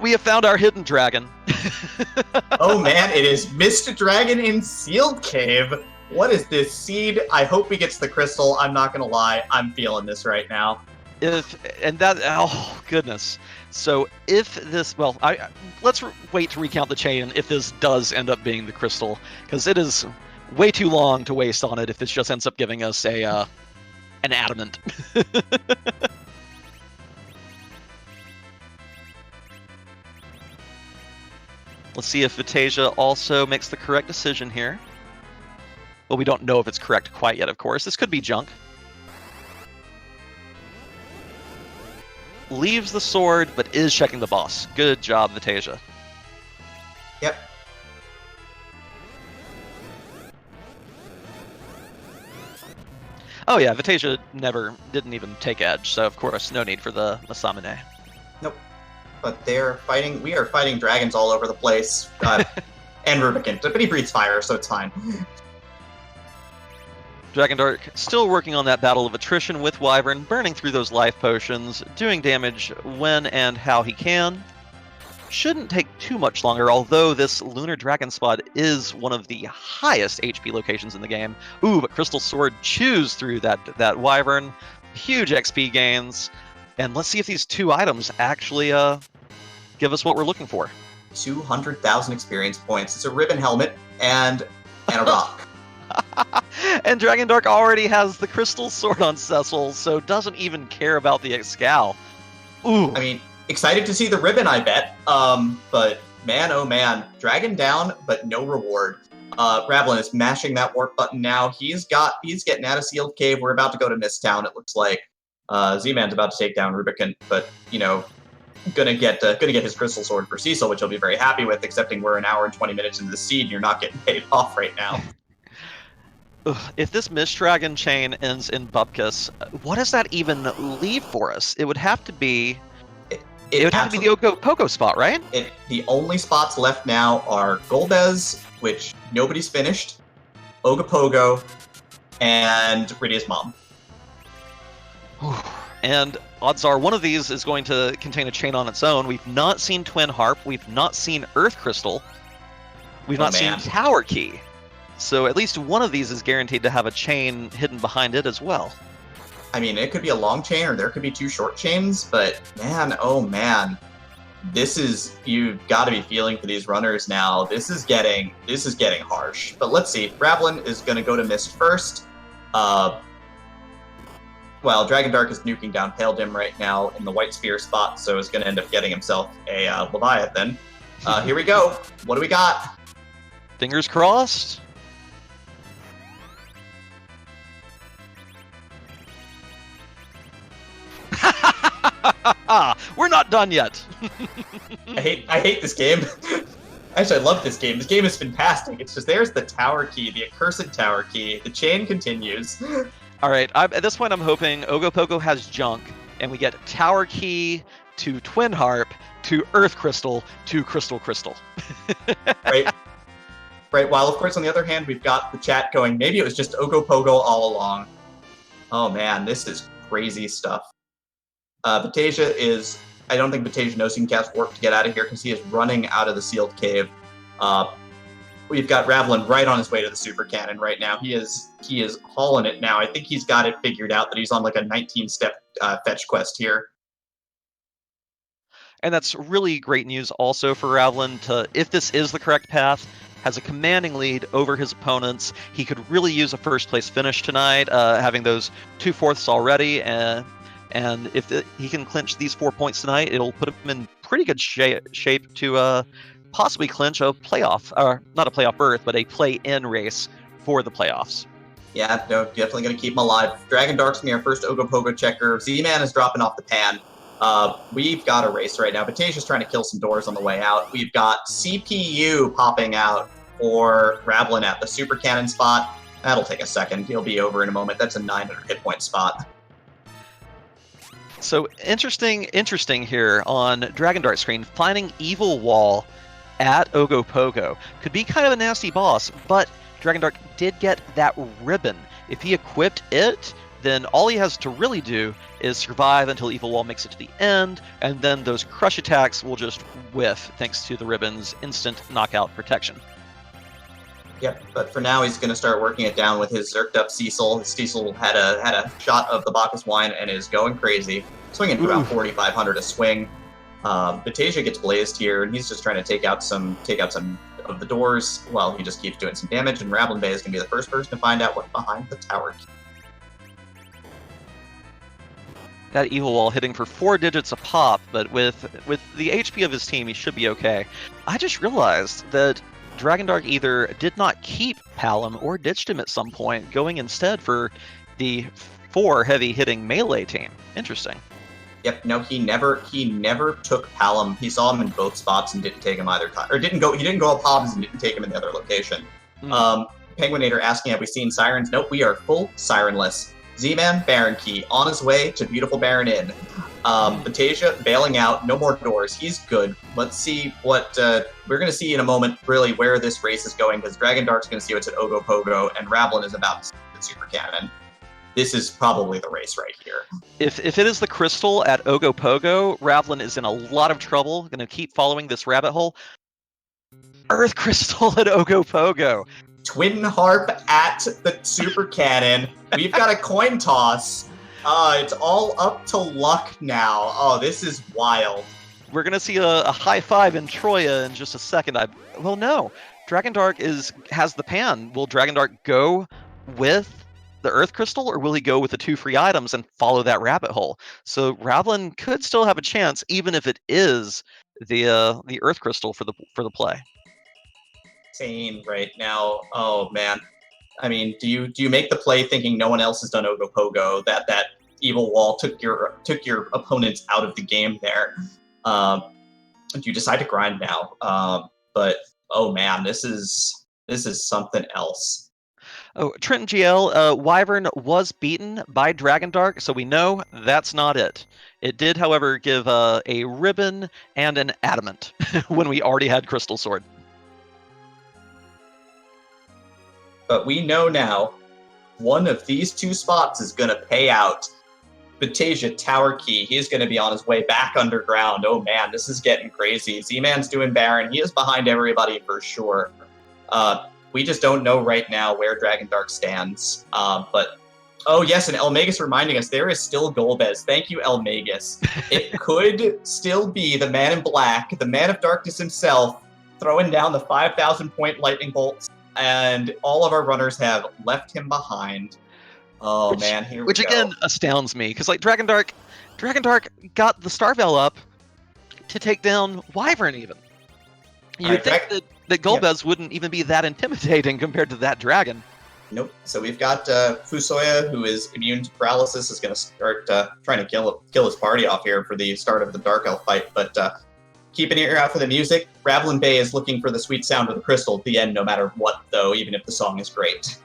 We have found our hidden dragon. Oh man, it is Mr. Dragon in Sealed Cave. What is this seed? I hope he gets the crystal. I'm not gonna lie, I'm feeling this right now. Oh goodness. So if this, let's wait to recount the chain if this does end up being the crystal, because it is way too long to waste on it if this just ends up giving us an adamant. Let's see if Vitasia also makes the correct decision here. Well, we don't know if it's correct quite yet, of course. This could be junk. Leaves the sword, but is checking the boss. Good job, Vitasia. Yep. Oh yeah, Vitasia didn't even take Edge, so of course, no need for the Masamune. Nope. But we are fighting dragons all over the place. And Rubicon, but he breathes fire, so it's fine. Dragondarch still working on that battle of attrition with Wyvern, burning through those life potions, doing damage when and how he can. Shouldn't take too much longer, although this Lunar Dragon spot is one of the highest HP locations in the game. Ooh, but Crystal Sword chews through that Wyvern. Huge XP gains. And let's see if these 2 items actually give us what we're looking for. 200,000 experience points. It's a ribbon helmet and a rock. And Dragondarch already has the Crystal Sword on Cecil, so doesn't even care about the Excal. Ooh. I mean, excited to see the ribbon, I bet. But man, oh man, Dragon down, but no reward. Ravlin is mashing that warp button now. He's getting out of Sealed Cave. We're about to go to Mist Town, it looks like. Z-Man's about to take down Rubicon, but, you know, gonna get his Crystal Sword for Cecil, which he'll be very happy with, excepting we're an hour and 20 minutes into the seed and you're not getting paid off right now. If this Mist Dragon chain ends in Bupkis, what does that even leave for us? It would have to be... It would have to be the Ogopogo spot, right? The only spots left now are Golbez, which nobody's finished, Ogopogo, and Rydia's mom. And odds are one of these is going to contain a chain on its own. We've not seen Twin Harp. We've not seen Earth Crystal. We've not seen Tower Key. So at least one of these is guaranteed to have a chain hidden behind it as well. I mean, it could be a long chain or there could be 2 short chains, but man, oh man. You've got to be feeling for these runners now. This is getting harsh. But let's see. Ravlin is going to go to Mist first. Dragondarch is nuking down Pale Dim right now in the White Sphere spot, so is going to end up getting himself a Leviathan. Here we go. What do we got? Fingers crossed. We're not done yet. I hate this game. Actually, I love this game. This game is fantastic. It's just there's the Tower Key, the accursed Tower Key. The chain continues. All right. At this point, I'm hoping Ogopogo has junk, and we get Tower Key, to Twin Harp to Earth Crystal to Crystal Crystal. Right. Right. While, of course, on the other hand, we've got the chat going, maybe it was just Ogopogo all along. Oh, man, this is crazy stuff. Vitasia is... I don't think Vitasia knows he can cast Warp to get out of here because he is running out of the sealed cave. We've got Ravlin right on his way to the super cannon right now. He is hauling it now. I think he's got it figured out that he's on like a 19-step fetch quest here. And that's really great news also for Ravlin to, if this is the correct path, has a commanding lead over his opponents. He could really use a first place finish tonight, having those 2/4 already. And if he can clinch these 4 points tonight, it'll put him in pretty good shape to possibly clinch a playoff, or not a playoff berth, but a play-in race for the playoffs. Yeah, no, definitely going to keep him alive. Dragondarch's going to be our first Ogopogo checker. Z-Man is dropping off the pan. We've got a race right now. Batasia's trying to kill some doors on the way out. We've got CPU popping out for Ravlin at the super cannon spot. That'll take a second. He'll be over in a moment. That's a 900 hit point spot. So interesting here on Dragondarch screen. Finding Evil Wall at Ogopogo could be kind of a nasty boss, but Dragondarch did get that ribbon. If he equipped it, then all he has to really do is survive until Evil Wall makes it to the end, and then those crush attacks will just whiff thanks to the ribbon's instant knockout protection. Yep, but for now he's going to start working it down with his zerked up Cecil. Cecil had a shot of the Bacchus wine and is going crazy, swinging for about 4,500 a swing. Vitasia gets blazed here, and he's just trying to take out some of the doors while he just keeps doing some damage. And RavlinBay is going to be the first person to find out what's behind the tower. That Evil Wall hitting for 4 digits a pop, but with the HP of his team, he should be okay. I just realized that Dragondarch either did not keep Palom or ditched him at some point, going instead for the 4 heavy-hitting melee team. Interesting. Yep, no, he never took Palom. He saw him in both spots and didn't take him either time. Or he didn't go up Hobbs and didn't take him in the other location. Penguinator asking, have we seen Sirens? Nope, we are full Sirenless. Z-Man, Baron Key, on his way to beautiful Baron Inn. Vitasia bailing out, no more doors. He's good. Let's see what we're going to see in a moment, really, where this race is going, because Dragondarch's going to see what's at Ogopogo, and Ravlin is about to see the Super Cannon. This is probably the race right here. If it is the crystal at Ogopogo, Ravlin is in a lot of trouble. Going to keep following this rabbit hole. Earth Crystal at Ogopogo. Twin Harp at the Super Cannon. We've got a coin toss. It's all up to luck now. Oh, this is wild. We're going to see a high five in Troya in just a second. Well, no. Dragondarch has the pan. Will Dragondarch go with the Earth Crystal, or will he go with the 2 free items and follow that rabbit hole? So Ravlin could still have a chance, even if it is the Earth Crystal for the play. Insane right now. Oh man. I mean, do you make the play thinking no one else has done Ogopogo, that Evil Wall took your opponents out of the game there? Do you decide to grind now? But oh man, this is something else. Oh, Trenton GL, Wyvern was beaten by Dragondarch, so we know that's not it. It did, however, give a ribbon and an adamant when we already had Crystal Sword. But we know now, one of these 2 spots is going to pay out. Vitasia Tower Key, he's going to be on his way back underground. Oh man, this is getting crazy. Z-Man's doing Baron. He is behind everybody for sure. We just don't know right now where Dragondarch stands. But, oh yes, and Elmagus reminding us, there is still Golbez. Thank you, Elmagus. It could still be the Man in Black, the Man of Darkness himself, throwing down the 5,000-point lightning bolts, and all of our runners have left him behind. Oh man, here we go. Which again astounds me, because like Dragondarch got the Starveil up to take down Wyvern even. You'd think that Golbez wouldn't even be that intimidating compared to that dragon. Nope. So we've got Fusoya, who is immune to paralysis, is going to start trying to kill his party off here for the start of the Dark Elf fight. But keep an ear out for the music. RavlinBay is looking for the sweet sound of the crystal at the end, no matter what, though, even if the song is great.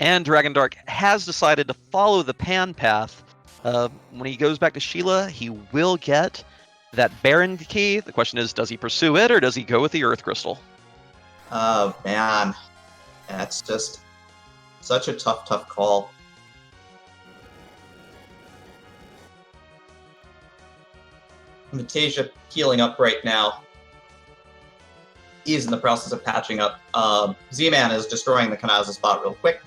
And Dragondarch has decided to follow the Pan path. When he goes back to Sheila, he will get that Baron key. The question is, does he pursue it or does he go with the Earth Crystal? Oh, man. That's just such a tough call. Vitasia healing up right now. He's in the process of patching up. Z-Man is destroying the Kanaza spot real quick.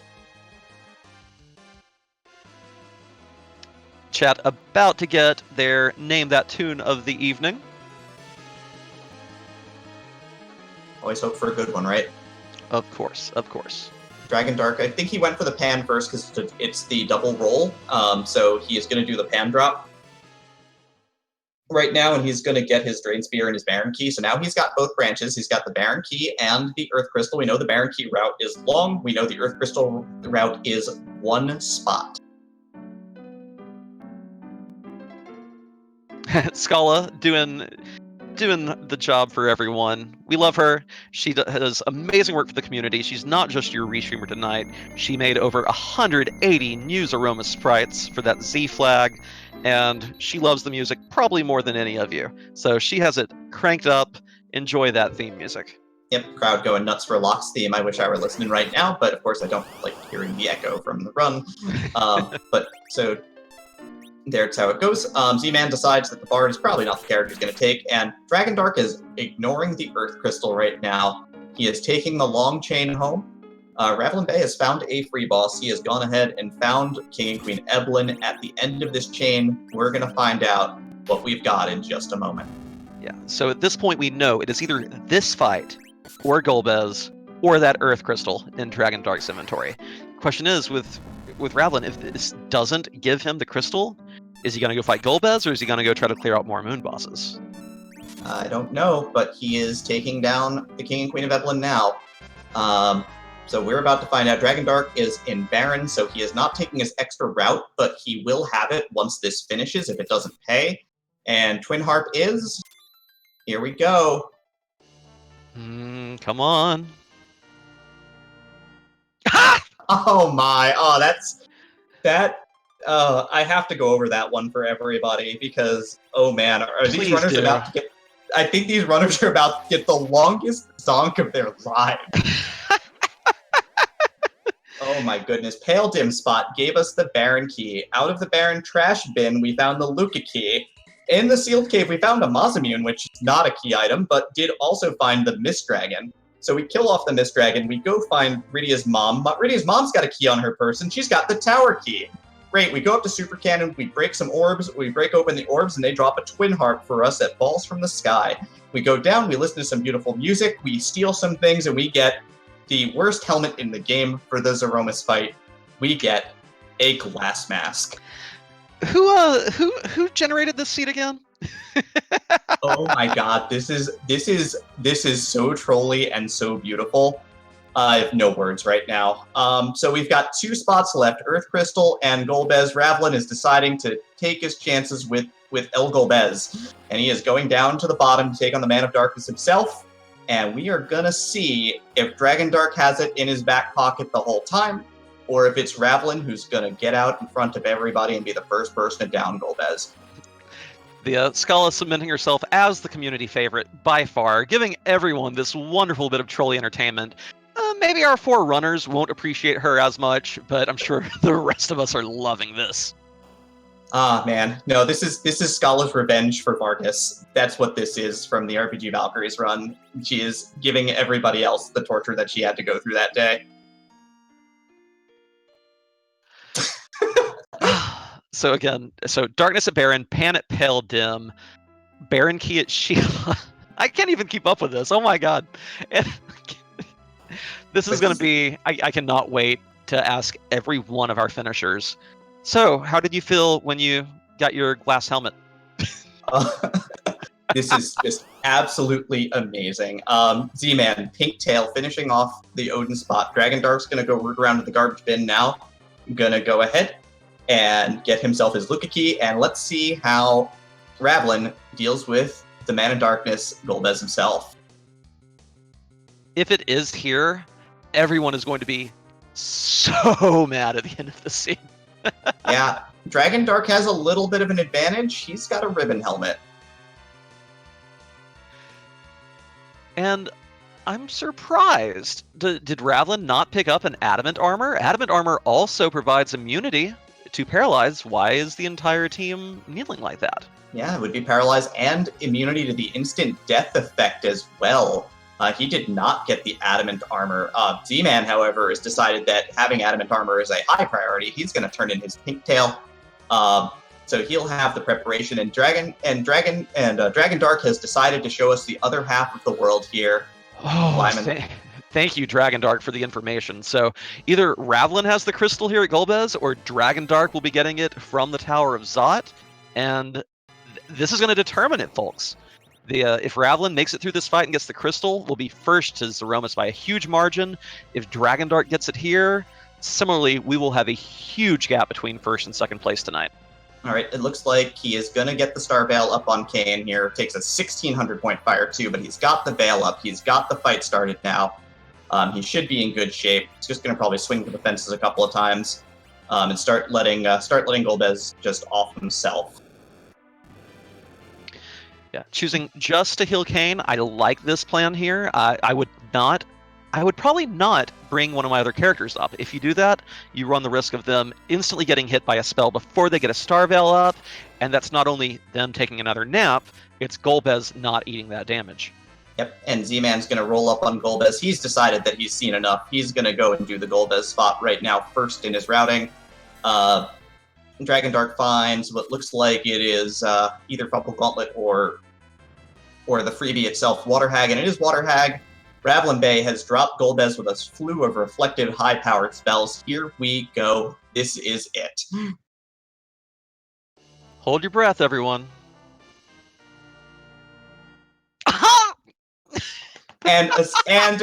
Chat about to get their Name That Tune of the evening. Always hope for a good one, right? Of course, of course. Dragondarch, I think he went for the Pan first because it's the double roll, so he is going to do the Pan drop right now, and he's going to get his Drain Spear and his Baron Key. So now he's got both branches. He's got the Baron Key and the Earth Crystal. We know the Baron Key route is long. We know the Earth Crystal route is one spot. Scala doing the job for everyone. We love her. She does amazing work for the community. She's not just your restreamer tonight. She made over 180 new Zeromus sprites for that Z flag, and she loves the music probably more than any of you. So she has it cranked up. Enjoy that theme music. Yep, crowd going nuts for Locke's theme. I wish I were listening right now, but of course I don't like hearing the echo from the run. But so that's how it goes. Z-Man decides that the Bard is probably not the character he's going to take, and Dragondarch is ignoring the Earth Crystal right now. He is taking the long chain home. RavlinBay has found a free boss. He has gone ahead and found King and Queen Evelyn at the end of this chain. We're going to find out what we've got in just a moment. Yeah, so at this point we know it is either this fight, or Golbez, or that Earth Crystal in Dragondarch's inventory. Question is, with Ravlin, if this doesn't give him the crystal, is he going to go fight Golbez, or is he going to go try to clear out more moon bosses? I don't know, but he is taking down the King and Queen of Evelyn now. So we're about to find out. Dragondarch is in Baron, so he is not taking his extra route, but he will have it once this finishes if it doesn't pay. And Twin Harp is... Here we go. Come on. Oh my, I have to go over that one for everybody because, oh man, are these runners about to get... I think these runners are about to get the longest zonk of their lives. Oh my goodness. Pale Dim Spot gave us the Baron Key. Out of the Baron trash bin, we found the Luca Key. In the Sealed Cave, we found a Mazamune, which is not a key item, but did also find the Mist Dragon. So we kill off the Mist Dragon, we go find Rydia's mom. Rydia's mom's got a key on her person, she's got the Tower Key. Great, we go up to Super Cannon, we break some orbs, we break open the orbs, and they drop a Twin Harp for us that falls from the sky. We go down, we listen to some beautiful music, we steal some things, and we get the worst helmet in the game for the Zeromus fight. We get a glass mask. Who generated this seed again? Oh my god, this is so trolly and so beautiful. I have no words right now. So we've got 2 spots left, Earth Crystal and Golbez. Ravlin is deciding to take his chances with El Golbez, and he is going down to the bottom to take on the Man of Darkness himself. And we are gonna see if Dragondarch has it in his back pocket the whole time, or if it's Ravlin who's gonna get out in front of everybody and be the first person to down Golbez. The Scala cementing herself as the community favorite by far, giving everyone this wonderful bit of trolley entertainment. Maybe our 4 runners won't appreciate her as much, but I'm sure the rest of us are loving this. Ah, man. No, this is Scala's revenge for Vargas. That's what this is from the RPG Valkyries run. She is giving everybody else the torture that she had to go through that day. So Darkness at Baron, Pan at Pale Dim, Baron Key at Sheila. I can't even keep up with this. Oh my god. This is going to be... I cannot wait to ask every one of our finishers. So, how did you feel when you got your glass helmet? This is just absolutely amazing. Z-Man, Pink Tail, finishing off the Odin spot. Dragondarch's going to go root around to the garbage bin now. Going to go ahead and get himself his Luca Key, and let's see how Ravlin deals with the Man of Darkness, Golbez himself. If it is here, everyone is going to be so mad at the end of the scene. Yeah, Dragondarch has a little bit of an advantage. He's got a ribbon helmet. And I'm surprised. Did Ravlin not pick up an adamant armor? Adamant armor also provides immunity to paralyze. Why is the entire team kneeling like that? Yeah, it would be paralyzed and immunity to the instant death effect as well. He did not get the adamant armor. Z-Man, however, has decided that having adamant armor is a high priority. He's going to turn in his pink tail. So he'll have the preparation, and Dragondarch has decided to show us the other half of the world here. Oh, thank you, Dragondarch, for the information. So either Ravlin has the crystal here at Golbez, or Dragondarch will be getting it from the Tower of Zot, and this is going to determine it, folks. If Ravlin makes it through this fight and gets the crystal, we'll be first to Zeromus by a huge margin. If Dragondarch gets it here, similarly, we will have a huge gap between first and second place tonight. All right, it looks like he is going to get the Star Veil up on Kane here. Takes a 1,600 point fire too, but he's got the Veil up. He's got the fight started now. He should be in good shape. He's just going to probably swing for the fences a couple of times and start letting Golbez just off himself. Yeah, choosing just to heal Kane. I like this plan here. I would probably not bring one of my other characters up. If you do that, you run the risk of them instantly getting hit by a spell before they get a Star Veil up, and that's not only them taking another nap, it's Golbez not eating that damage. Yep, and Z-Man's going to roll up on Golbez. He's decided that he's seen enough. He's going to go and do the Golbez spot right now first in his routing. Dragondarch finds what looks like it is either Bubble Gauntlet or the freebie itself, Water Hag, and it is Water Hag. RavlinBay has dropped Golbez with a slew of reflective high-powered spells. Here we go. This is it. Hold your breath, everyone. and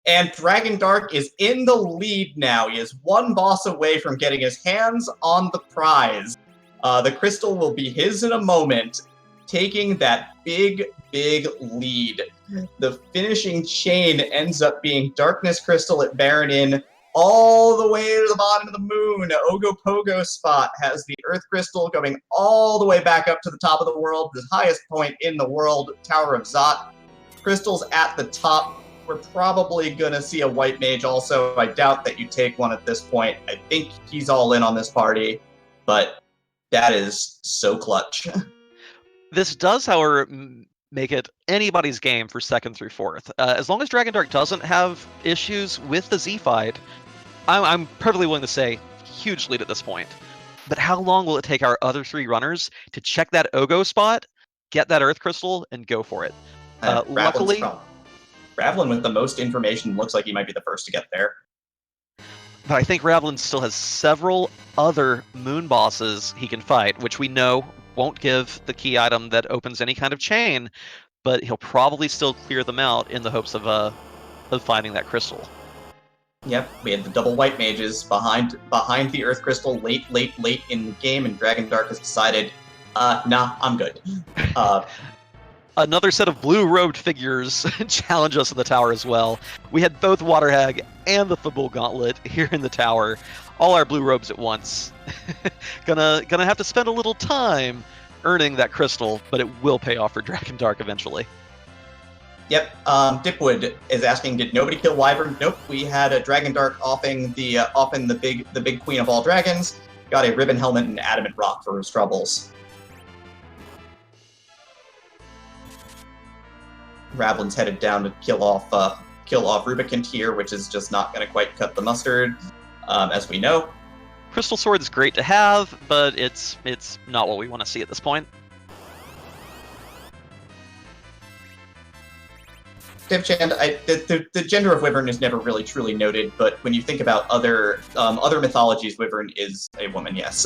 Dragondarch is in the lead now. He is one boss away from getting his hands on the prize. The crystal will be his in a moment, taking that big lead. The finishing chain ends up being Darkness Crystal at Baron Inn, all the way to the bottom of the moon. Ogopogo spot has the Earth Crystal going all the way back up to the top of the world, the highest point in the world, Tower of Zot. Crystal's at the top. We're probably going to see a White Mage also. I doubt that you take one at this point. I think he's all in on this party, but that is so clutch. This does, however, make it anybody's game for second through fourth. As long as Dragondarch doesn't have issues with the Z fight, I'm perfectly willing to say huge lead at this point. But how long will it take our other three runners to check that Ogo spot, get that Earth Crystal, and go for it? Luckily, Ravlin with the most information looks like he might be the first to get there. But I think Ravlin still has several other moon bosses he can fight, which we know won't give the key item that opens any kind of chain, but he'll probably still clear them out in the hopes of finding that crystal. Yep, we had the double White Mages behind the Earth Crystal late in the game, and Dragondarch has decided, nah, I'm good. Another set of blue-robed figures challenge us in the tower as well. We had both Water Hag and the Fabul Gauntlet here in the tower. All our blue robes at once. Gonna have to spend a little time earning that crystal, but it will pay off for Dragondarch eventually. Yep. Dipwood is asking, did nobody kill Wyvern? Nope. We had a Dragondarch offing the big queen of all dragons. Got a ribbon helmet and adamant rock for his troubles. Ravlin's headed down to kill off Rubicant here, which is just not going to quite cut the mustard, as we know. Crystal Sword is great to have, but it's not what we want to see at this point. Divchand, the gender of Wyvern is never really truly noted, but when you think about other mythologies, Wyvern is a woman, yes.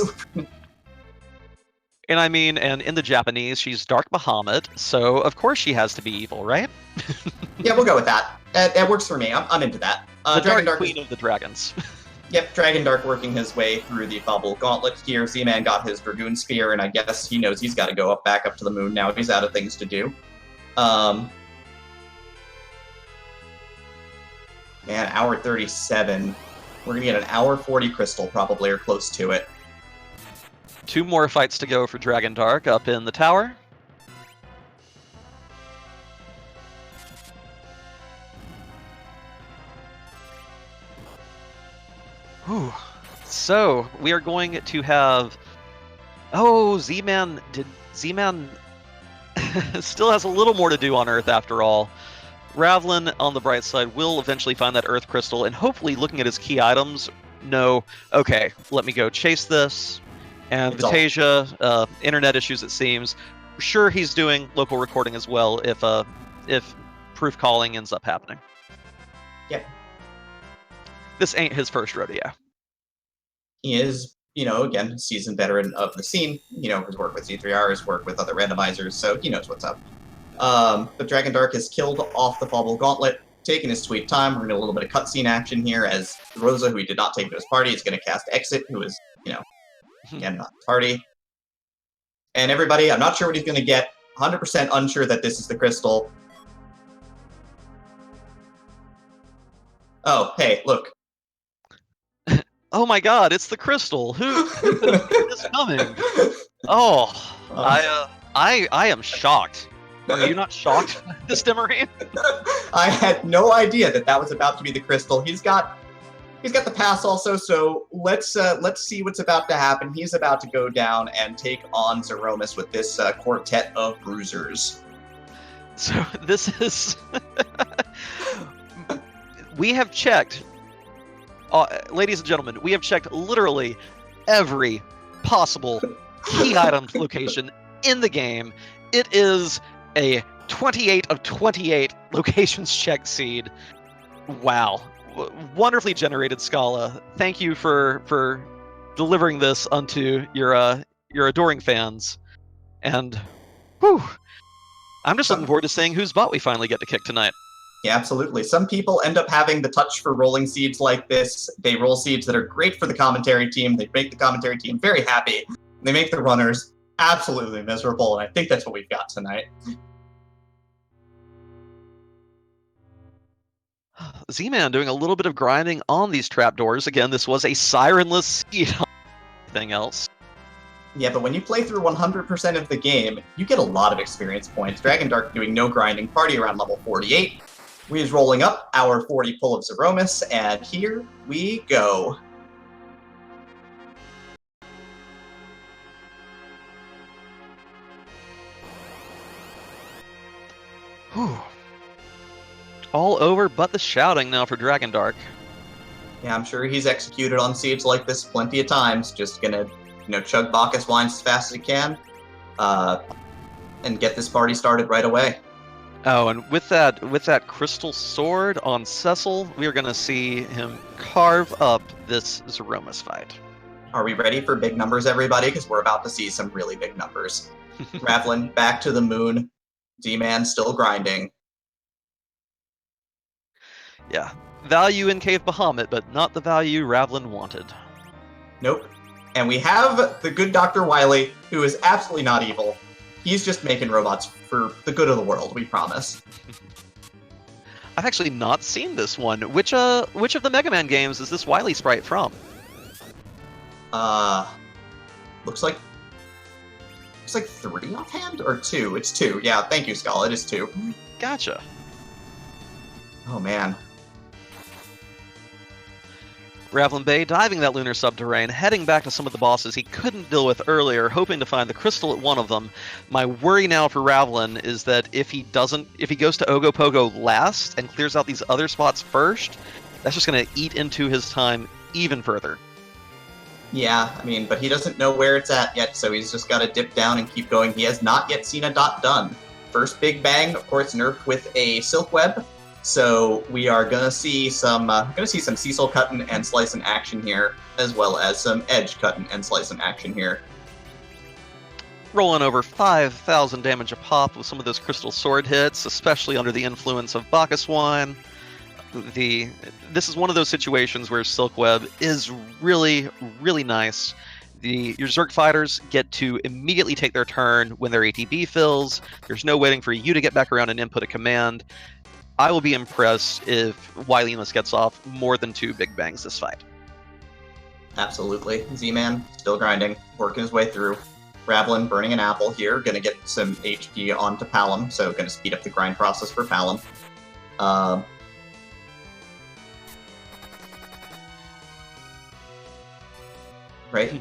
And in the Japanese, she's Dark Bahamut, so of course she has to be evil, right? Yeah, we'll go with that. That works for me. I'm into that. The Dark Queen of the Dragons. Yep, Dragondarch working his way through the Fabul Gauntlet here. Z-Man got his Dragoon Spear, and I guess he knows he's got to go back up to the moon now. He's out of things to do. Man, hour 37. We're gonna get an hour 40 crystal, probably, or close to it. 2 more fights to go for Dragondarch up in the tower. Whew. So, we are going to have... Oh, Zman still has a little more to do on Earth after all. Ravlin, on the bright side, will eventually find that Earth Crystal, and hopefully, looking at his key items, know, okay, let me go chase this. And Vitasia, internet issues, it seems. Sure, he's doing local recording as well if proof calling ends up happening. Yep. This ain't his first rodeo. He is, again, seasoned veteran of the scene. His work with Z3R, his work with other randomizers, so he knows what's up. But Dragondarch has killed off the Fauble Gauntlet, taking his sweet time. We're going to do a little bit of cutscene action here as Rosa, who he did not take to his party, is going to cast Exit, who is, again, not party. And everybody, I'm not sure what he's going to get. 100% unsure that this is the crystal. Oh, hey, look. Oh my god, it's the crystal! Who could have seen this coming? Oh, I am shocked. Are you not shocked by this, Demarine? I had no idea that was about to be the crystal. He's got the pass also, so let's see what's about to happen. He's about to go down and take on Zeromus with this quartet of bruisers. So this is... We have checked, ladies and gentlemen, we have checked literally every possible key item location in the game. It is a 28 of 28 locations checked seed. Wow. Wonderfully generated, Scala. Thank you for delivering this unto your adoring fans. And whew, I'm just looking forward to seeing whose butt we finally get to kick tonight. Yeah, absolutely. Some people end up having the touch for rolling seeds like this. They roll seeds that are great for the commentary team. They make the commentary team very happy. They make the runners absolutely miserable, and I think that's what we've got tonight. Z-Man doing a little bit of grinding on these trapdoors. Again, this was a sirenless seed on everything else. Yeah, but when you play through 100% of the game, you get a lot of experience points. Dragondarch doing no grinding, party around level 48. We're rolling up our 40 pull of Zeromus, and here we go. Whew. All over but the shouting now for Dragondarch. Yeah, I'm sure he's executed on seeds like this plenty of times. Just gonna, chug Bacchus wines as fast as he can, and get this party started right away. Oh, and with that crystal sword on Cecil, we are going to see him carve up this Zeromus fight. Are we ready for big numbers, everybody? Because we're about to see some really big numbers. Ravlin, back to the moon. D-Man still grinding. Yeah. Value in Cave Bahamut, but not the value Ravlin wanted. Nope. And we have the good Dr. Wily, who is absolutely not evil. He's just making robots for the good of the world, we promise. I've actually not seen this one. Which of the Mega Man games is this Wily sprite from? Looks like 3 offhand, or 2? It's 2. Yeah, thank you, Skull. It is 2. Gotcha. Oh, man. RavlinBay diving that Lunar Subterrane, heading back to some of the bosses he couldn't deal with earlier, hoping to find the crystal at one of them. My worry now for Ravlin is that if he goes to Ogopogo last and clears out these other spots first, that's just going to eat into his time even further. Yeah, but he doesn't know where it's at yet, so he's just got to dip down and keep going. He has not yet seen a dot done. First big bang, of course, nerfed with a Silk Web. So we are gonna see some Cecil cutting and slicing action here, as well as some Edge cutting and slicing action here. Rolling over 5,000 damage a pop with some of those crystal sword hits, especially under the influence of Bacchus wine. This is one of those situations where Silk Web is really, really nice. Your Zerg fighters get to immediately take their turn when their ATB fills. There's no waiting for you to get back around and input a command. I will be impressed if Wilemus gets off more than 2 big bangs this fight. Absolutely. Z-Man, still grinding, working his way through. Ravlin burning an apple here, gonna get some HP onto Palom, so gonna speed up the grind process for Palom. Right?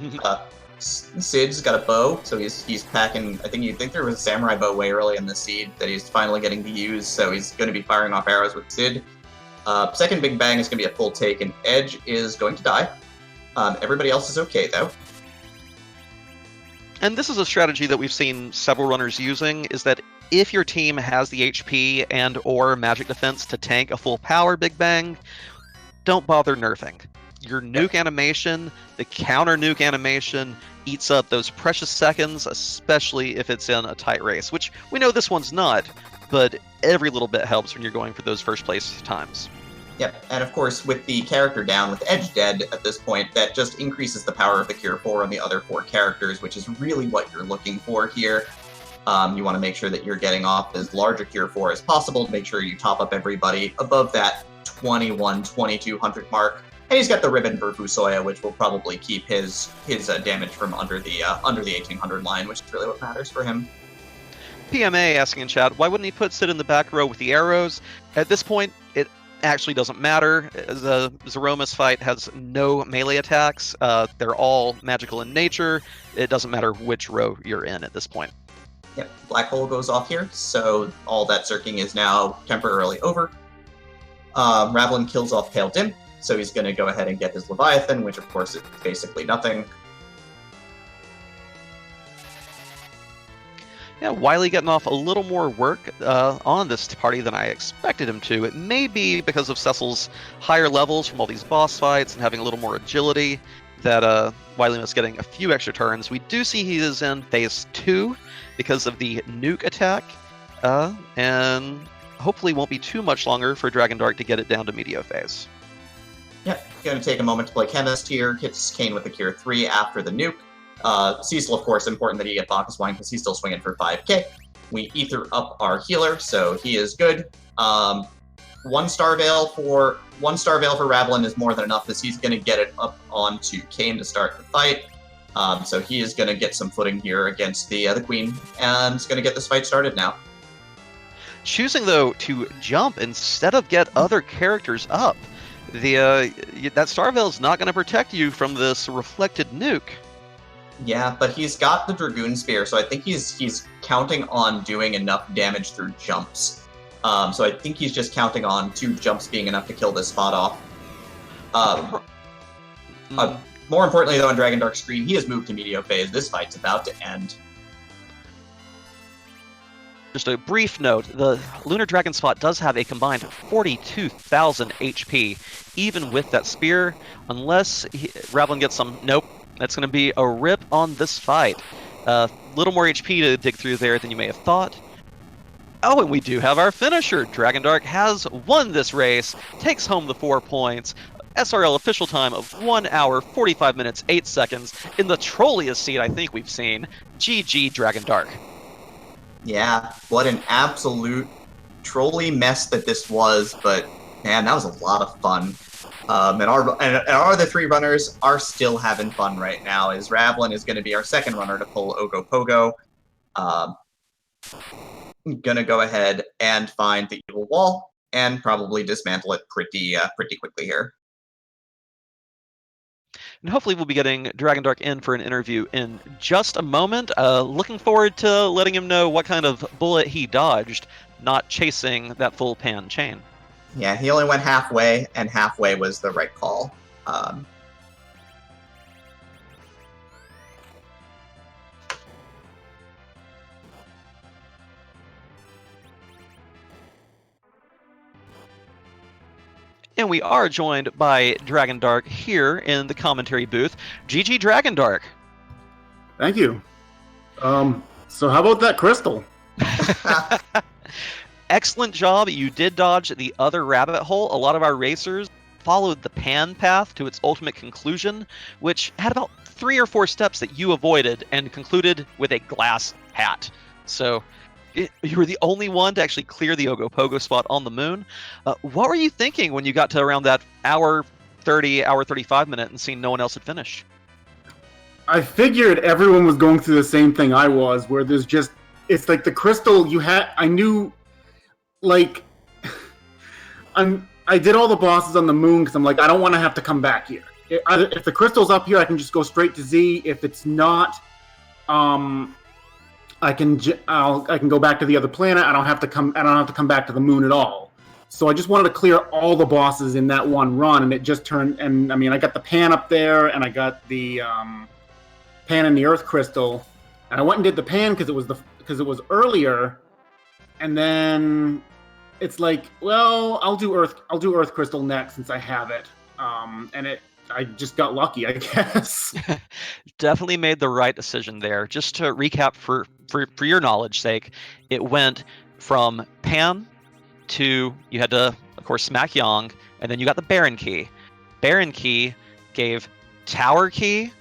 Sid's got a bow, so he's packing. I think you'd think there was a samurai bow way early in the seed that he's finally getting to use, so he's going to be firing off arrows with Sid. Second big bang is going to be a full take, and Edge is going to die. Everybody else is okay, though. And this is a strategy that we've seen several runners using, is that if your team has the HP and or magic defense to tank a full power Big Bang, don't bother nerfing. Your nuke animation, the counter nuke animation, eats up those precious seconds, especially if it's in a tight race, which we know this one's not, but every little bit helps when you're going for those first place times. Yep, and of course, with the character down, with Edge dead at this point, that just increases the power of the Cure 4 on the other 4 characters, which is really what you're looking for here. You want to make sure that you're getting off as large a Cure 4 as possible, make sure you top up everybody above that 21-2200 mark. And he's got the ribbon for Fusoya, which will probably keep his damage from under the 1800 line, which is really what matters for him. PMA asking in chat, why wouldn't he put Sid in the back row with the arrows? At this point, it actually doesn't matter. The Zeromus fight has no melee attacks. They're all magical in nature. It doesn't matter which row you're in at this point. Yep, Black Hole goes off here, so all that circling is now temporarily over. Ravlin kills off Pale Dim, so he's going to go ahead and get his Leviathan, which of course is basically nothing. Yeah, Wily getting off a little more work on this party than I expected him to. It may be because of Cecil's higher levels from all these boss fights and having a little more agility that Wily was getting a few extra turns. We do see he is in phase 2 because of the nuke attack, and hopefully won't be too much longer for Dragondarch to get it down to Medio phase. Yep, going to take a moment to play Chemist here, hits Kane with the Cure 3 after the nuke. Cecil, of course, important that he get Bacchus Wine because he's still swinging for 5k. We ether up our healer, so he is good. 1-star Veil for Ravlin is more than enough as he's going to get it up onto Kane to start the fight. So he is going to get some footing here against the Queen, and is going to get this fight started now. Choosing, though, to jump instead of get other characters up. That Star Veil is not going to protect you from this reflected nuke. Yeah, but he's got the Dragoon Spear, so I think he's counting on doing enough damage through jumps. So I think he's just counting on 2 jumps being enough to kill this spot off. More importantly, though, on Dragondarch's screen, he has moved to Medio phase. This fight's about to end. Just a brief note, the Lunar Dragon spot does have a combined 42,000 HP, even with that spear, unless Ravlin gets some... Nope, that's going to be a rip on this fight. Little more HP to dig through there than you may have thought. Oh, and we do have our finisher. Dragondarch has won this race, takes home the 4 points. SRL official time of 1 hour, 45 minutes, 8 seconds, in the trolliest seat I think we've seen. GG Dragondarch. Yeah, what an absolute trolley mess that this was, but man, that was a lot of fun. And our other 3 runners are still having fun right now, as Ravlin is going to be our second runner to pull Ogopogo. Gonna go ahead and find the evil wall and probably dismantle it pretty quickly here. And hopefully we'll be getting Dragondarch in for an interview in just a moment. Looking forward to letting him know what kind of bullet he dodged, not chasing that full pan chain. Yeah, he only went halfway, and halfway was the right call. And we are joined by Dragondarch here in the commentary booth. GG Dragondarch. Thank you. So how about that crystal? Excellent job. You did dodge the other rabbit hole. A lot of our racers followed the pan path to its ultimate conclusion, which had about 3 or 4 steps that you avoided and concluded with a glass hat. So you were the only one to actually clear the Ogopogo spot on the moon. What were you thinking when you got to around that hour hour 35 minute and seen no one else had finished. I figured everyone was going through the same thing I was, where there's just, it's like the crystal you had, I knew, like, I did all the bosses on the moon because I'm like, I don't want to have to come back here. If the crystal's up here, I can just go straight to Z. If it's not, I can go back to the other planet. I don't have to come back to the moon at all. So I just wanted to clear all the bosses in that one run, and it just turned. And I mean, I got the pan up there, and I got the pan and the Earth crystal, and I went and did the pan because it was earlier, and then it's like, well, I'll do Earth crystal next since I have it, and I just got lucky, I guess. Definitely made the right decision there. Just to recap for your knowledge sake, it went from Pan to, you had to, of course, smack Yang, and then you got the Baron Key. Baron Key gave Tower Key.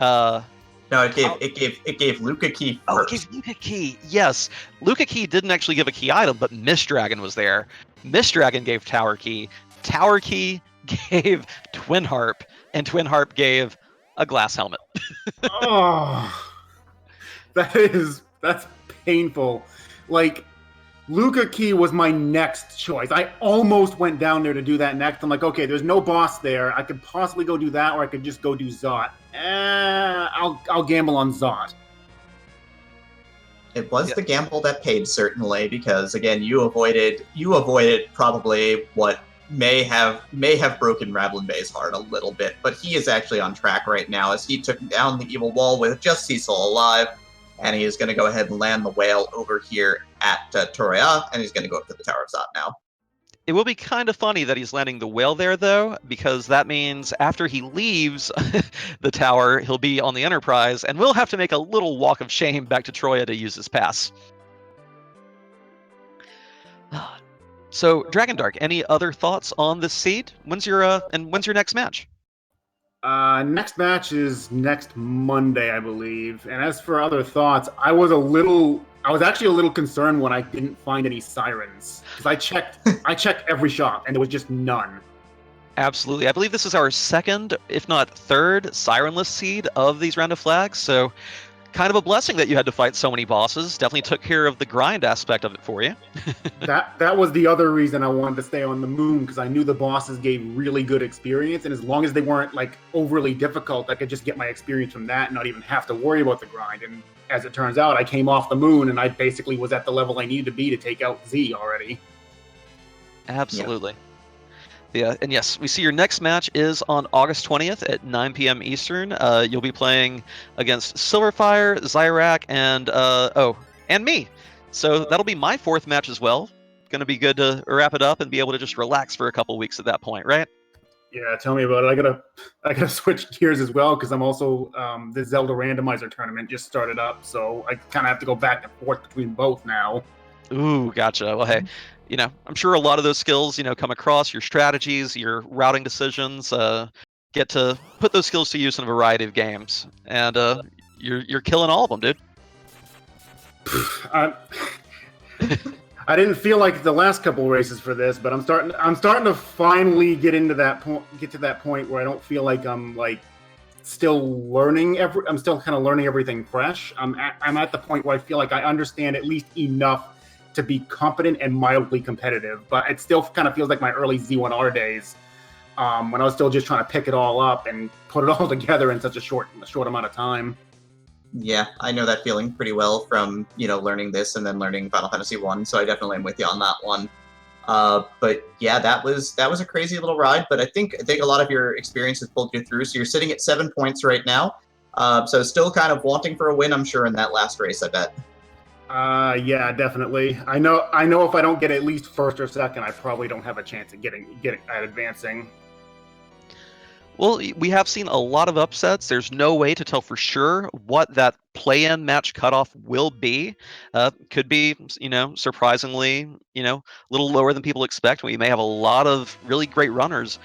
No, it gave Luca Key first. Oh, it gave Luca Key. Yes, Luca Key didn't actually give a key item, but Mist Dragon was there. Mist Dragon gave Tower Key. Tower Key gave Twin Harp, and Twin Harp gave a glass helmet. Oh, that's painful. Like, Luca Key was my next choice. I almost went down there to do that next. I'm like, okay, there's no boss there. I could possibly go do that, or I could just go do Zot. I'll gamble on Zot. It was the gamble that paid, certainly, because again, you avoided probably what may have broken RavlinBay's heart a little bit, but he is actually on track right now as he took down the evil wall with just Cecil alive, and he is going to go ahead and land the whale over here at Torea, and he's going to go up to the Tower of Zot now. It will be kind of funny that he's landing the whale there, though, because that means after he leaves the tower, he'll be on the Enterprise, and we'll have to make a little walk of shame back to Troya to use his pass. So, Dragondarch, any other thoughts on this seed? When's your next match? Next match is next Monday, I believe. And as for other thoughts, I was actually a little concerned when I didn't find any sirens, because I checked every shop and there was just none. Absolutely. I believe this is our second, if not third, sirenless seed of these round of flags, so kind of a blessing that you had to fight so many bosses. Definitely took care of the grind aspect of it for you. That was the other reason I wanted to stay on the moon, because I knew the bosses gave really good experience, and as long as they weren't like overly difficult, I could just get my experience from that and not even have to worry about the grind. And as it turns out, I came off the moon and I basically was at the level I needed to be to take out Z already. Absolutely. Yeah, and yes, we see your next match is on August 20th at 9 p.m. Eastern. You'll be playing against Silverfire, Zyrak, and me. So that'll be my fourth match as well. Going to be good to wrap it up and be able to just relax for a couple weeks at that point, right? Yeah, tell me about it. I gotta switch gears as well, because I'm also the Zelda Randomizer tournament just started up, so I kind of have to go back and forth between both now. Ooh, gotcha. Well, hey, I'm sure a lot of those skills, come across, your strategies, your routing decisions, get to put those skills to use in a variety of games, and you're killing all of them, dude. I didn't feel like the last couple races for this, but I'm starting to finally get to that point where I don't feel like I'm like still learning I'm still kind of learning everything fresh. I'm at the point where I feel like I understand at least enough to be competent and mildly competitive, but it still kind of feels like my early Z1R days, when I was still just trying to pick it all up and put it all together in such a short amount of time. Yeah, I know that feeling pretty well from, learning this and then learning Final Fantasy 1, so I definitely am with you on that one. But yeah, that was a crazy little ride, but I think a lot of your experience has pulled you through, so you're sitting at 7 points right now. So still kind of wanting for a win, I'm sure, in that last race, I bet. Yeah, definitely. I know if I don't get at least first or second, I probably don't have a chance of getting at advancing. Well, we have seen a lot of upsets. There's no way to tell for sure what that play-in match cutoff will be. Could be, surprisingly, a little lower than people expect. We may have a lot of really great runners,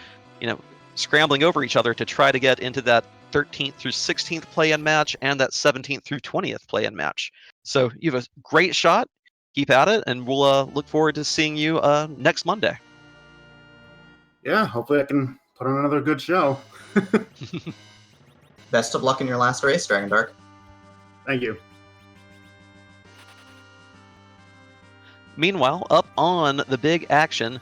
scrambling over each other to try to get into that 13th through 16th play-in match and that 17th through 20th play-in match. So you have a great shot. Keep at it, and we'll look forward to seeing you next Monday. Yeah, hopefully I can put on another good show. Best of luck in your last race, Dragondarch. Thank you. Meanwhile, up on the big action,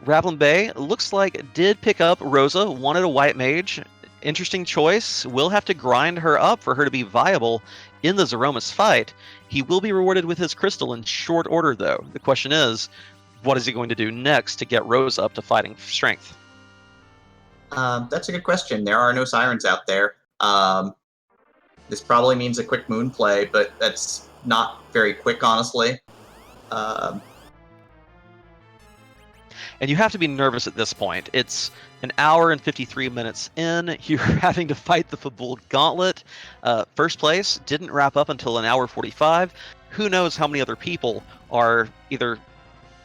RavlinBay looks like did pick up Rosa, wanted a white mage. Interesting choice. Will have to grind her up for her to be viable in the Zeromus fight. He will be rewarded with his crystal in short order, though. The question is, what is he going to do next to get Rosa up to fighting strength? That's a good question. There are no sirens out there. This probably means a quick moon play, but that's not very quick, honestly. And you have to be nervous at this point. It's an hour and 53 minutes in. You're having to fight the Fabul Gauntlet. First place didn't wrap up until an hour 45. Who knows how many other people are either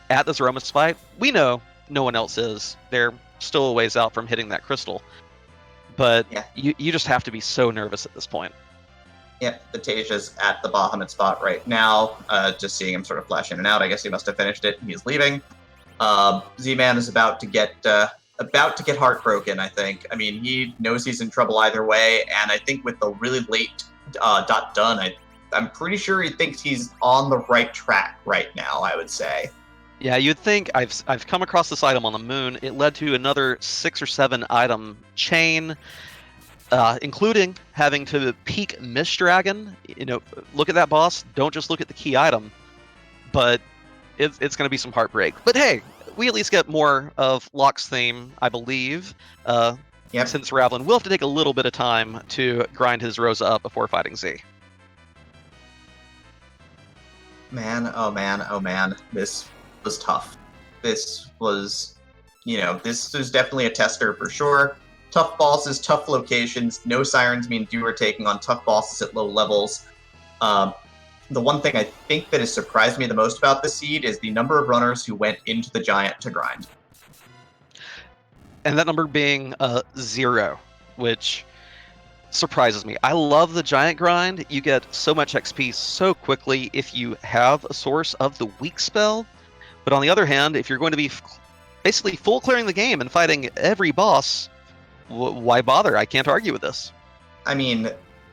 at the Zeromus fight? We know no one else is. They're still a ways out from hitting that crystal. But yeah. you just have to be so nervous at this point. Yep, Vitasia's at the Bahamut spot right now. Just seeing him sort of flash in and out. I guess he must have finished it. He's leaving. Z-Man is about to get heartbroken, I think. I mean, he knows he's in trouble either way, and I think with the really late dot done, I'm pretty sure he thinks he's on the right track right now, I would say. Yeah, you'd think. I've come across this item on the moon. It led to another 6 or 7 item chain, including having to peek Mist Dragon. You know, look at that boss. Don't just look at the key item. But it's going to be some heartbreak. But hey, we at least get more of Locke's theme, I believe. Since Ravlin will have to take a little bit of time to grind his Rosa up before fighting Z. Man, oh man, oh man. This was tough. This was definitely a tester for sure. Tough bosses, tough locations. No sirens means you are taking on tough bosses at low levels. The one thing I think that has surprised me the most about this seed is the number of runners who went into the Giant to grind. And that number being 0, which surprises me. I love the Giant grind. You get so much XP so quickly if you have a source of the weak spell. But on the other hand, if you're going to be basically full clearing the game and fighting every boss, why bother? I can't argue with this. I mean,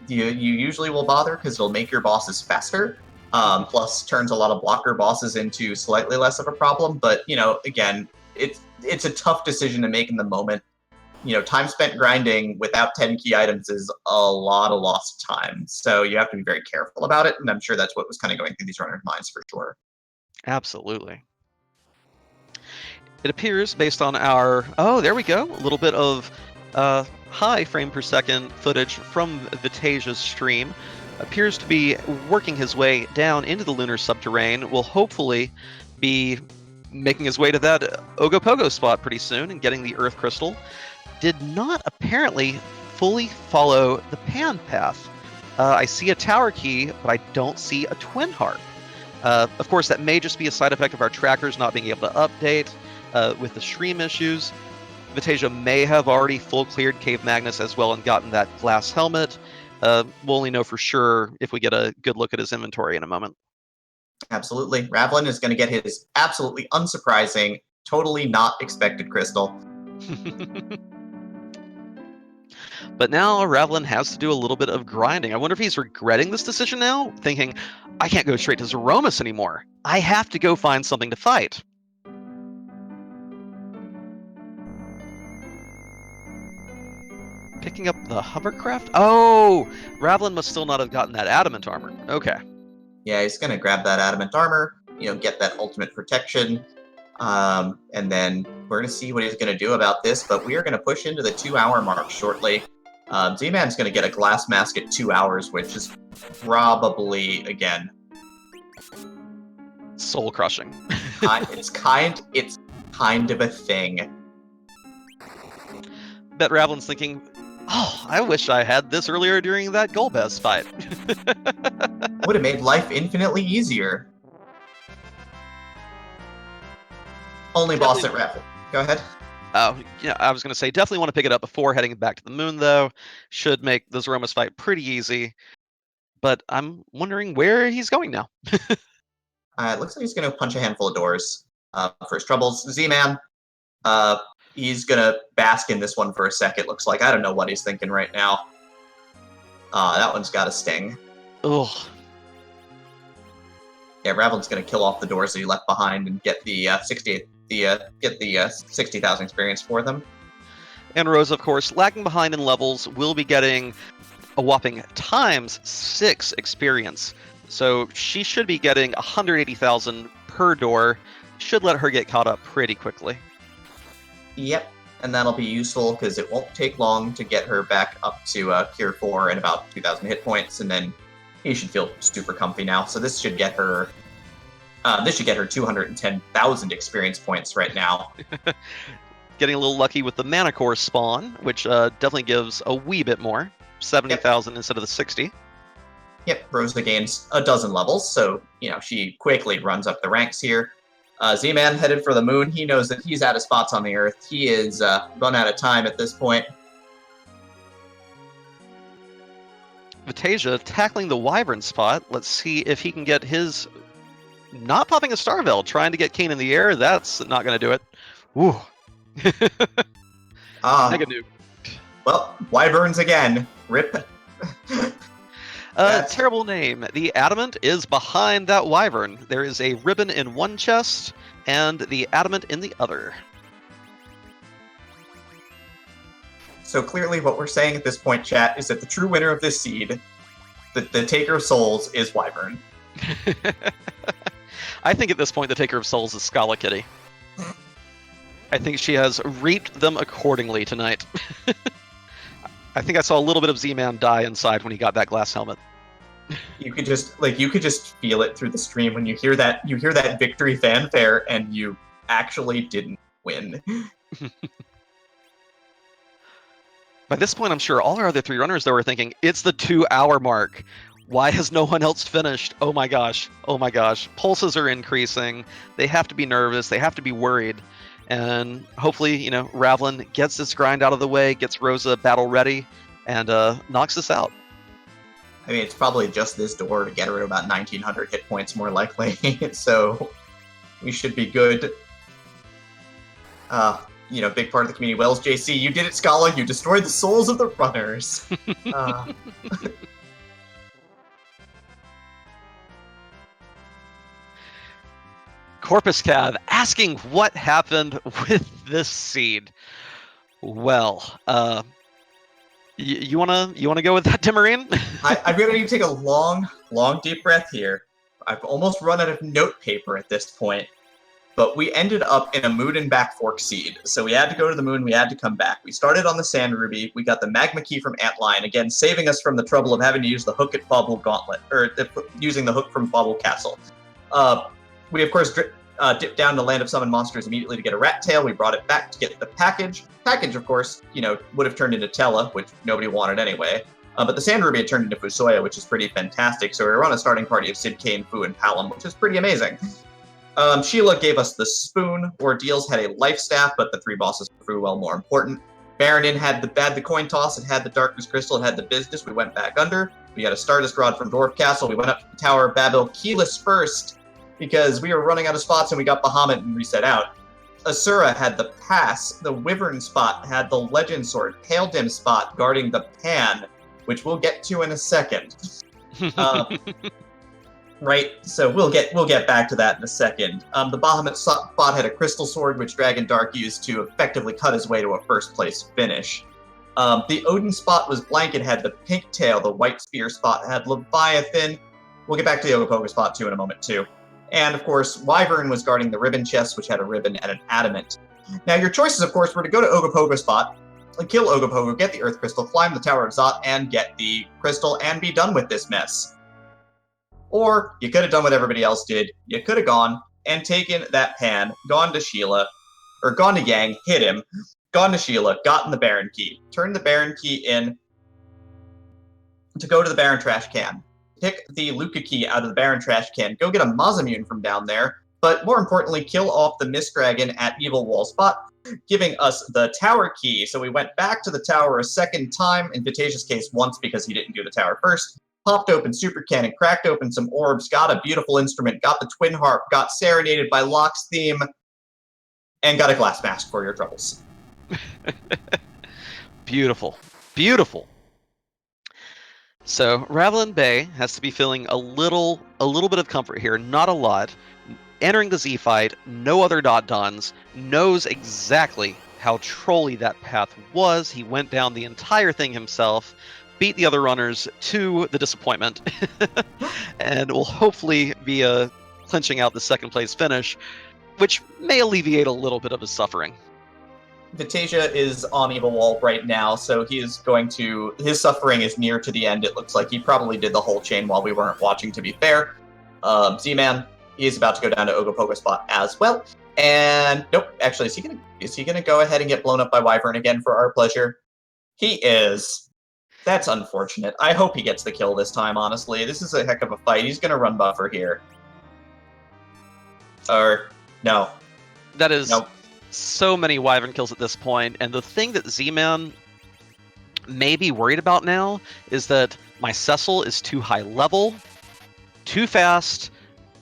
you usually will bother because it'll make your bosses faster, plus turns a lot of blocker bosses into slightly less of a problem. But, again, it's a tough decision to make in the moment. Time spent grinding without 10 key items is a lot of lost time. So you have to be very careful about it, and I'm sure that's what was kind of going through these runners' minds for sure. Absolutely. It appears, based on our... Oh, there we go. A little bit of high frame per second footage from Vitasia's stream. Appears to be working his way down into the Lunar Subterrane. Will hopefully be making his way to that Ogopogo spot pretty soon and getting the Earth Crystal. Did not apparently fully follow the Pan path. I see a tower key, but I don't see a Twin Harp. Of course, that may just be a side effect of our trackers not being able to update with the stream issues. Vitasia may have already full cleared Cave Magnus as well and gotten that glass helmet. We'll only know for sure if we get a good look at his inventory in a moment. Absolutely. Ravlin is going to get his absolutely unsurprising, totally not expected crystal. But now Ravlin has to do a little bit of grinding. I wonder if he's regretting this decision now, thinking, I can't go straight to Zeromus anymore. I have to go find something to fight. Picking up the hovercraft? Oh, Ravlin must still not have gotten that adamant armor. Okay. Yeah, he's going to grab that adamant armor, get that ultimate protection, and then we're going to see what he's going to do about this, but we are going to push into the 2-hour mark shortly. Z-Man's going to get a glass mask at 2 hours, which is probably, again... soul-crushing. it's kind of a thing. Bet Ravlin's thinking, oh, I wish I had this earlier during that Golbez fight. Would have made life infinitely easier. Only boss at Raffle. Go ahead. Oh, yeah, I was going to say, definitely want to pick it up before heading back to the moon, though. Should make the Zeromus fight pretty easy. But I'm wondering where he's going now. It looks like he's going to punch a handful of doors for his troubles. Z-Man, He's gonna bask in this one for a second, looks like. I don't know what he's thinking right now. That one's got a sting. Ugh. Yeah, Ravlin's gonna kill off the doors that he left behind and get the 60,000 experience for them. And Rose, of course, lagging behind in levels, will be getting a whopping ×6 experience. So she should be getting 180,000 per door. Should let her get caught up pretty quickly. Yep, and that'll be useful because it won't take long to get her back up to Cure 4 and about 2,000 hit points, and then he should feel super comfy now. So this should get her 210,000 experience points right now. Getting a little lucky with the Mana Core spawn, which definitely gives a wee bit more. 70,000 instead of the 60. Yep, Rosa gains a dozen levels, so, she quickly runs up the ranks here. Z-Man headed for the moon. He knows that he's out of spots on the Earth. He is run out of time at this point. Vitasia tackling the Wyvern spot. Let's see if he can get his... Not popping a Star Veil, trying to get Kane in the air. That's not going to do it. Woo. Mega nuke. Well, Wyverns again. Rip. Terrible name. The Adamant is behind that Wyvern. There is a ribbon in one chest and the Adamant in the other. So clearly what we're saying at this point, chat, is that the true winner of this seed, the Taker of Souls, is Wyvern. I think at this point the Taker of Souls is Scala Kitty. I think she has reaped them accordingly tonight. I think I saw a little bit of Z-Man die inside when he got that glass helmet. You could just feel it through the stream when you hear that victory fanfare and you actually didn't win. By this point, I'm sure all our other 3 runners though were thinking, it's the 2-hour mark. Why has no one else finished? Oh my gosh. Oh my gosh. Pulses are increasing. They have to be nervous. They have to be worried. And hopefully, Ravlin gets this grind out of the way, gets Rosa battle ready, and knocks this out. I mean, it's probably just this door to get her at about 1,900 hit points, more likely. So we should be good. Big part of the community. Wells, JC, you did it, Scala. You destroyed the souls of the runners. Corpus Cav asking what happened with this seed. Well, you wanna go with that, Timorine? I'm gonna need to take a long, deep breath here. I've almost run out of note paper at this point, but we ended up in a moon and back fork seed. So we had to go to the moon, we had to come back. We started on the Sand Ruby, we got the Magma Key from Antlion, again saving us from the trouble of having to use the hook at Fauble Gauntlet, or using the hook from Fauble Castle. We, of course, dipped down to Land of Summon Monsters immediately to get a Rat Tail. We brought it back to get the package. Package, of course, would have turned into Tella, which nobody wanted anyway. But the Sand Ruby had turned into Fusoya, which is pretty fantastic. So we were on a starting party of Sid, Kane, Fu, and Palom, which is pretty amazing. Sheila gave us the Spoon. Ordeals had a Life Staff, but the 3 bosses proved well more important. Baronin had the coin toss, it had the Darkness Crystal, it had the business. We went back under. We got a Stardust Rod from Dwarf Castle. We went up to the Tower of Babel, keyless first, because we were running out of spots and we got Bahamut and reset out. Asura had the Pass, the Wyvern spot had the Legend Sword, Pale Dim spot guarding the Pan, which we'll get to in a second. Right, so we'll get back to that in a second. The Bahamut spot had a Crystal Sword, which Dragondarch used to effectively cut his way to a first place finish. The Odin spot was blank, it had the Pink Tail, the White Spear spot had Leviathan. We'll get back to the Ogopogo spot too in a moment too. And, of course, Wyvern was guarding the ribbon chest, which had a ribbon and an adamant. Now, your choices, of course, were to go to Ogopogo spot, kill Ogopogo, get the Earth Crystal, climb the Tower of Zot, and get the Crystal, and be done with this mess. Or, you could have done what everybody else did. You could have gone and taken that Pan, gone to Sheila, or gone to Yang, hit him, gone to Sheila, gotten the Baron Key, turned the Baron Key in to go to the Baron Trash Can. Pick the Luca Key out of the Baron Trash Can, go get a Mazamune from down there, but more importantly, kill off the Mist Dragon at Evil Wall spot, giving us the Tower Key. So we went back to the tower a second time, in Vitasia's case once because he didn't do the tower first, popped open Super Cannon, cracked open some orbs, got a beautiful instrument, got the Twin Harp, got serenaded by Locke's theme, and got a Glass Mask for your troubles. Beautiful. Beautiful. So RavlinBay has to be feeling a little bit of comfort here, not a lot. Entering the Z fight, no other dons, knows exactly how trolly that path was. He went down the entire thing himself, beat the other runners to the disappointment, and will hopefully be clinching out the second place finish, which may alleviate a little bit of his suffering. Vitasia is on Evil Wall right now, so he is going to... His suffering is near to the end, it looks like. He probably did the whole chain while we weren't watching, to be fair. Z-Man, he is about to go down to Ogopogo spot as well. And, nope, actually, is he gonna go ahead and get blown up by Wyvern again for our pleasure? He is. That's unfortunate. I hope he gets the kill this time, honestly. This is a heck of a fight. He's gonna run buffer here. Or, no. That is... Nope. So many Wyvern kills at this point, and the thing that Z-Man may be worried about now is that my Cecil is too high level, too fast.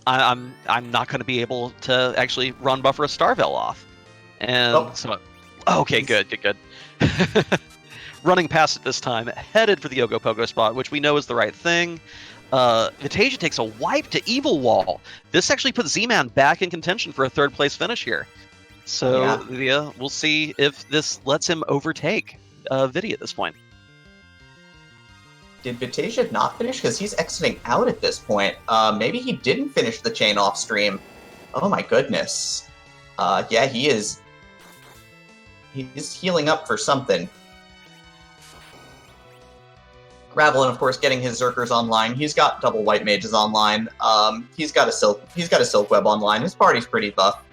I'm not going to be able to actually run buffer a Starvel off. And so, okay, good. Running past it this time, headed for the Ogopogo spot, which we know is the right thing. Vitasia takes a wipe to Evil Wall. This actually puts Z-Man back in contention for a third place finish here. So yeah, we'll see if this lets him overtake Vidi at this point. Did Vitasia not finish? Because he's exiting out at this point. Maybe he didn't finish the chain off stream. Oh my goodness. Yeah, he is. He's healing up for something. Ravlin, of course, getting his Zerkers online. He's got double white mages online. He's got a silk web online. His party's pretty buff.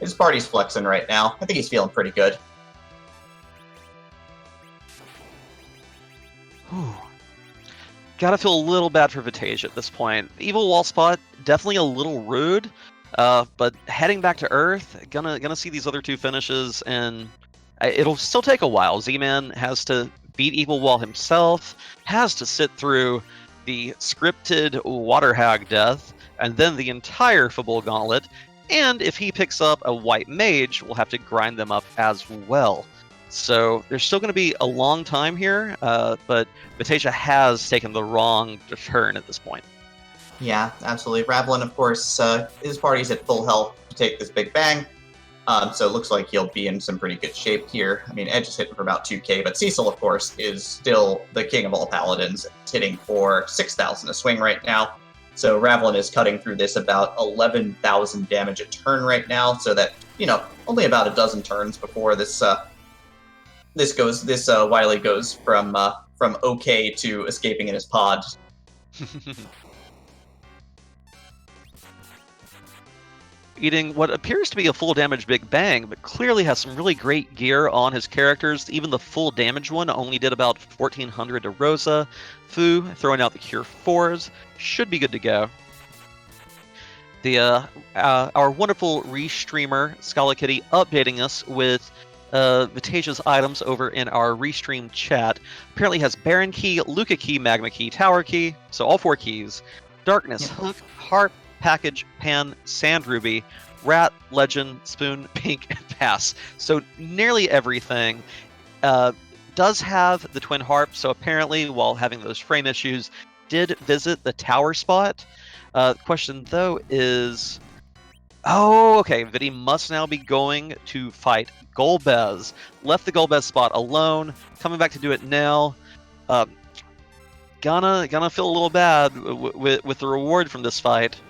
His party's flexing right now. I think he's feeling pretty good. Whew. Gotta feel a little bad for Vitasia at this point. Evil Wall spot, definitely a little rude, but heading back to Earth, gonna see these other two finishes, and it'll still take a while. Z-Man has to beat Evil Wall himself, has to sit through the scripted Water Hag death, and then the entire Fable Gauntlet. And if he picks up a white mage, we'll have to grind them up as well. So there's still going to be a long time here, but Vitasia has taken the wrong turn at this point. Yeah, absolutely. Ravlin, of course, his party's at full health to take this big bang. So it looks like he'll be in some pretty good shape here. I mean, Edge is hitting for about 2k, but Cecil, of course, is still the king of all paladins. It's hitting for 6,000 a swing right now. So Ravlin is cutting through this about 11,000 damage a turn right now, so that, only about a dozen turns before this Wily goes from okay to escaping in his pod. Eating what appears to be a full damage Big Bang, but clearly has some really great gear on his characters. Even the full damage one only did about 1,400 to Rosa. Fu throwing out the Cure 4s should be good to go. Our wonderful restreamer Scala Kitty updating us with Vitasia's items over in our restream chat. Apparently has Baron Key, Luca Key, Magma Key, Tower Key, so all 4 keys. Darkness, Hook, Harp, Package, Pan, Sand Ruby, Rat, Legend, Spoon, Pink, and Pass. So nearly everything. Does have the Twin Harp, so apparently while having those frame issues, did visit the tower spot. The question though is... Oh, okay, Vidi must now be going to fight Golbez. Left the Golbez spot alone, coming back to do it now. Gonna feel a little bad with the reward from this fight.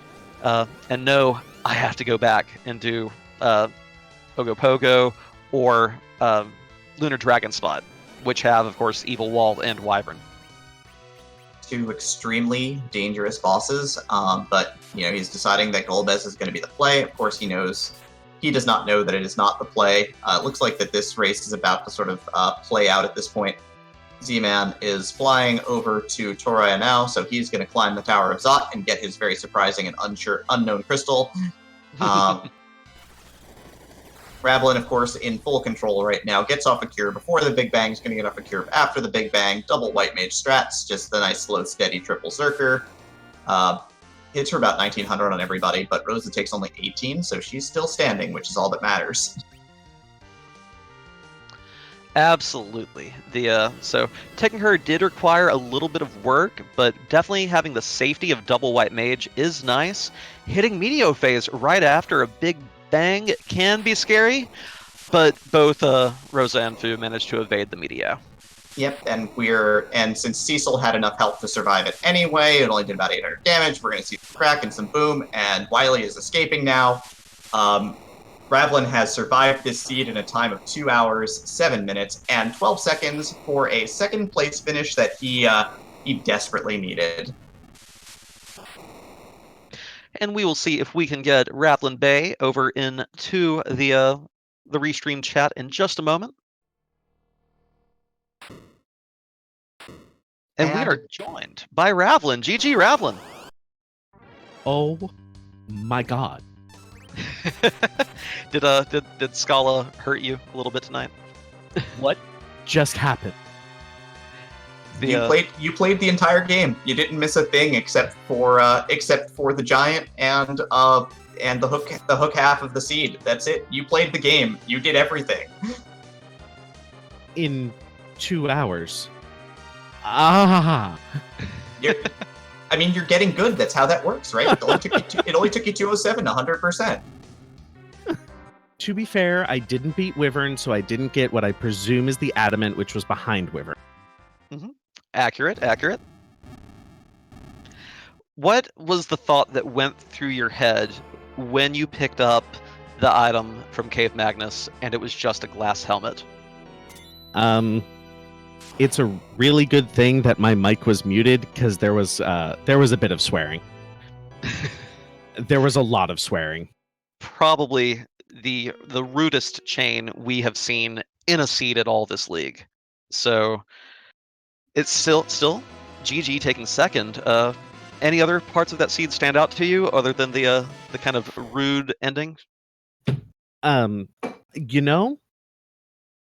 And no, I have to go back and do Ogopogo or Lunar Dragon spot, which have, of course, Evil Wall and Wyvern. Two extremely dangerous bosses, but he's deciding that Golbez is going to be the play. Of course, he does not know that it is not the play. It looks like that this race is about to sort of play out at this point. Z-Man is flying over to Toraya now, so he's going to climb the Tower of Zot and get his very surprising and unknown crystal. Ravlin, of course, in full control right now, gets off a cure before the Big Bang. He's going to get off a cure after the Big Bang. Double White Mage strats, just the nice, slow, steady triple Zerker. Hits for about 1,900 on everybody, but Rosa takes only 18, so she's still standing, which is all that matters. Absolutely. So taking her did require a little bit of work, but definitely having the safety of double white mage is nice. Hitting Meteo phase right after a big bang can be scary, but both Rosa and Fu managed to evade the Meteo. Yep, and since Cecil had enough health to survive it anyway, it only did about 800 damage. We're going to see some crack and some boom, and Wily is escaping now. Ravlin has survived this seed in a time of 2 hours, 7 minutes, and 12 seconds for a second place finish that he desperately needed. And we will see if we can get RavlinBay over into the restream chat in just a moment. And we are joined by Ravlin. GG, Ravlin. Oh my god. Did Scala hurt you a little bit tonight? What just happened? You played the entire game. You didn't miss a thing except for the giant and the hook half of the seed. That's it. You played the game. You did everything. In 2 hours. Ah. You're getting good. That's how that works, right? It only took you 207, 100%. To be fair, I didn't beat Wyvern, so I didn't get what I presume is the adamant, which was behind Wyvern. Mm-hmm. Accurate. What was the thought that went through your head when you picked up the item from Cave Magnus and it was just a glass helmet? It's a really good thing that my mic was muted because there was a bit of swearing. There was a lot of swearing. Probably the rudest chain we have seen in a seed at all this league. So it's still GG taking second. Any other parts of that seed stand out to you other than the kind of rude ending?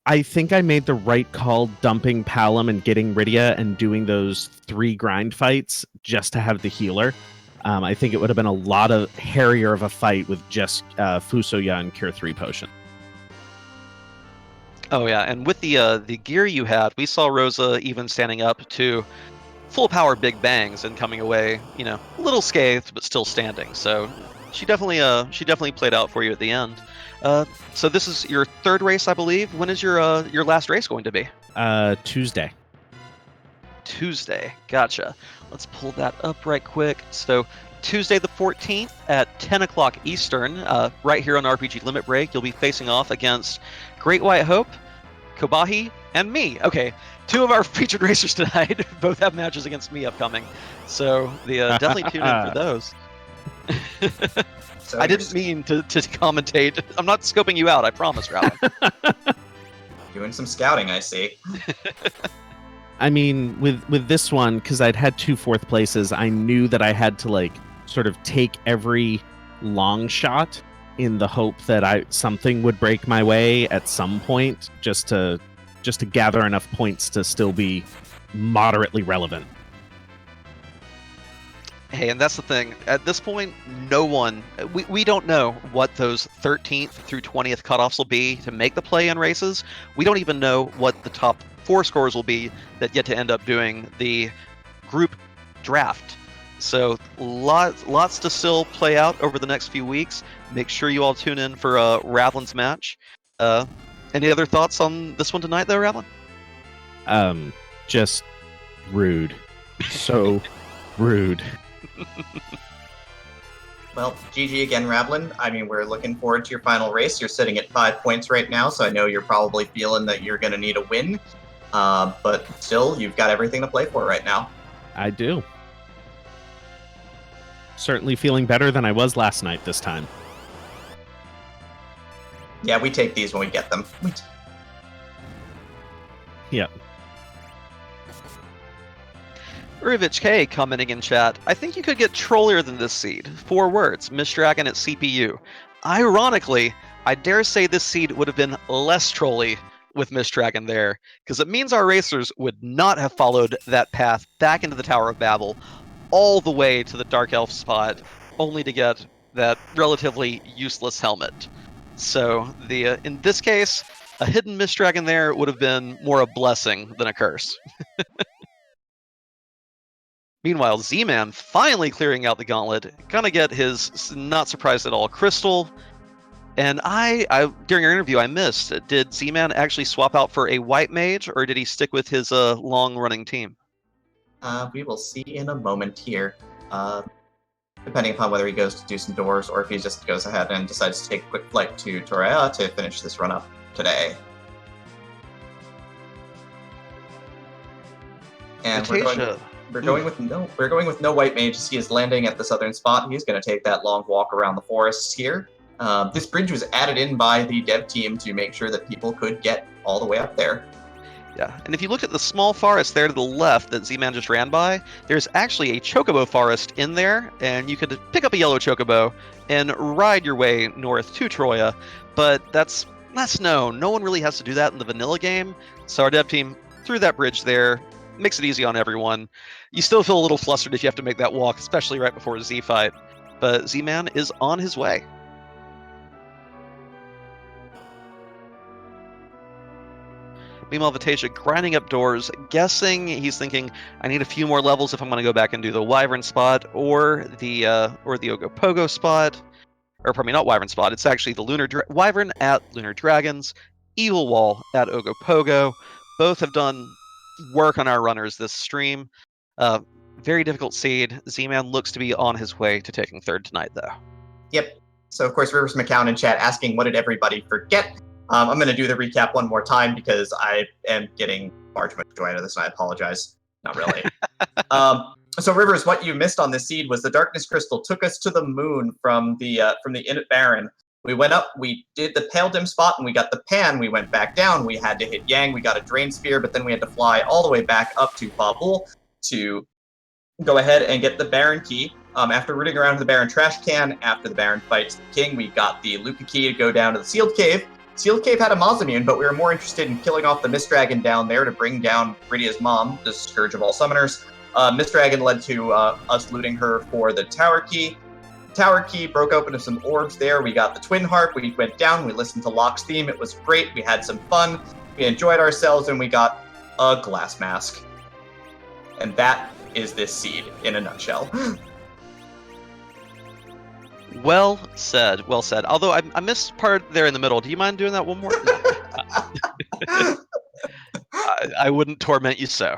I think I made the right call dumping Palom and getting Rydia and doing those 3 grind fights just to have the healer. I think it would have been a lot of hairier of a fight with just Fusoya and Cure 3 potion. Oh yeah, and with the gear you had, we saw Rosa even standing up to full power big bangs and coming away, a little scathed but still standing. So she definitely played out for you at the end. So this is your 3rd race, I believe. When is your last race going to be? Tuesday. Tuesday, gotcha. Let's pull that up right quick. So Tuesday the 14th at 10 o'clock Eastern, right here on RPG Limit Break, you'll be facing off against Great White Hope, Kobahi, and me. Okay, 2 of our featured racers tonight both have matches against me upcoming. So definitely tune in for those. So I didn't mean to commentate. I'm not scoping you out, I promise, Ralph. Doing some scouting, I see. I mean, with this one, because I'd had 2 4th places, I knew that I had to sort of take every long shot in the hope that something would break my way at some point, just to gather enough points to still be moderately relevant. Hey, and that's the thing. At this point, no one... We don't know what those 13th through 20th cutoffs will be to make the play-in races. We don't even know what the top 4 scores will be that get to end up doing the group draft. So lots to still play out over the next few weeks. Make sure you all tune in for Ravlin's match. Any other thoughts on this one tonight, though, Ravlin? Just rude. So rude. Well, GG again, Ravlin. We're looking forward to your final race. You're sitting at 5 points right now, so I know you're probably feeling that you're going to need a win. But still, you've got everything to play for right now. I do. Certainly feeling better than I was last night this time. Yeah, we take these when we get them. Yep. Rivich K commenting in chat, I think you could get trollier than this seed. 4 words, Miss Dragon at CPU. Ironically, I dare say this seed would have been less trolly with Miss Dragon there, because it means our racers would not have followed that path back into the Tower of Babel, all the way to the Dark Elf spot, only to get that relatively useless helmet. So the in this case, a hidden Mist Dragon there would have been more a blessing than a curse. Meanwhile, Z-Man finally clearing out the gauntlet, gonna get his, not surprised at all, crystal. And I during your interview, I missed. Did Z-Man actually swap out for a white mage, or did he stick with his long-running team? We will see in a moment here. Depending upon whether he goes to do some doors or if he just goes ahead and decides to take a quick flight to Torea to finish this run up today. And Vitasia. we're going with no white mages. He is landing at the southern spot. He's going to take that long walk around the forests here. This bridge was added in by the dev team to make sure that people could get all the way up there. Yeah, and if you look at the small forest there to the left that Z-Man just ran by, there's actually a chocobo forest in there, and you could pick up a yellow chocobo and ride your way north to Troya, but that's less known. No one really has to do that in the vanilla game, so our dev team threw that bridge there, makes it easy on everyone. You still feel a little flustered if you have to make that walk, especially right before a Z fight, but Z-Man is on his way. Meanwhile, Vitasia grinding up doors, guessing he's thinking, I need a few more levels if I'm going to go back and do the Wyvern spot or the Ogopogo spot. Or, pardon me, not Wyvern spot. It's actually the Wyvern at Lunar Dragons, Evil Wall at Ogopogo. Both have done work on our runners this stream. Very difficult seed. Z-Man looks to be on his way to taking third tonight, though. Yep. So, of course, Rivers McCown in chat asking, what did everybody forget? I'm going to do the recap one more time because I am getting far too much joy out of this, and I apologize. Not really. So, Rivers, what you missed on this seed was the Darkness Crystal took us to the moon from the Init Baron. We went up, we did the Pale Dim spot, and we got the Pan. We went back down. We had to hit Yang. We got a Drain Spear, but then we had to fly all the way back up to Babul to go ahead and get the Baron key. After rooting around the Baron trash can, after the Baron fights the King, we got the Luca key to go down to the Sealed Cave. Sealed Cave had a Mausoleum, but we were more interested in killing off the Mist Dragon down there to bring down Bridia's mom, the Scourge of all Summoners. Mist Dragon led to us looting her for the Tower Key. Tower Key broke open to some orbs there. We got the Twin Harp. We went down. We listened to Locke's theme. It was great. We had some fun. We enjoyed ourselves, and we got a glass mask. And that is this seed in a nutshell. Well said, well said. Although I missed part there in the middle. Do you mind doing that one more? I wouldn't torment you so.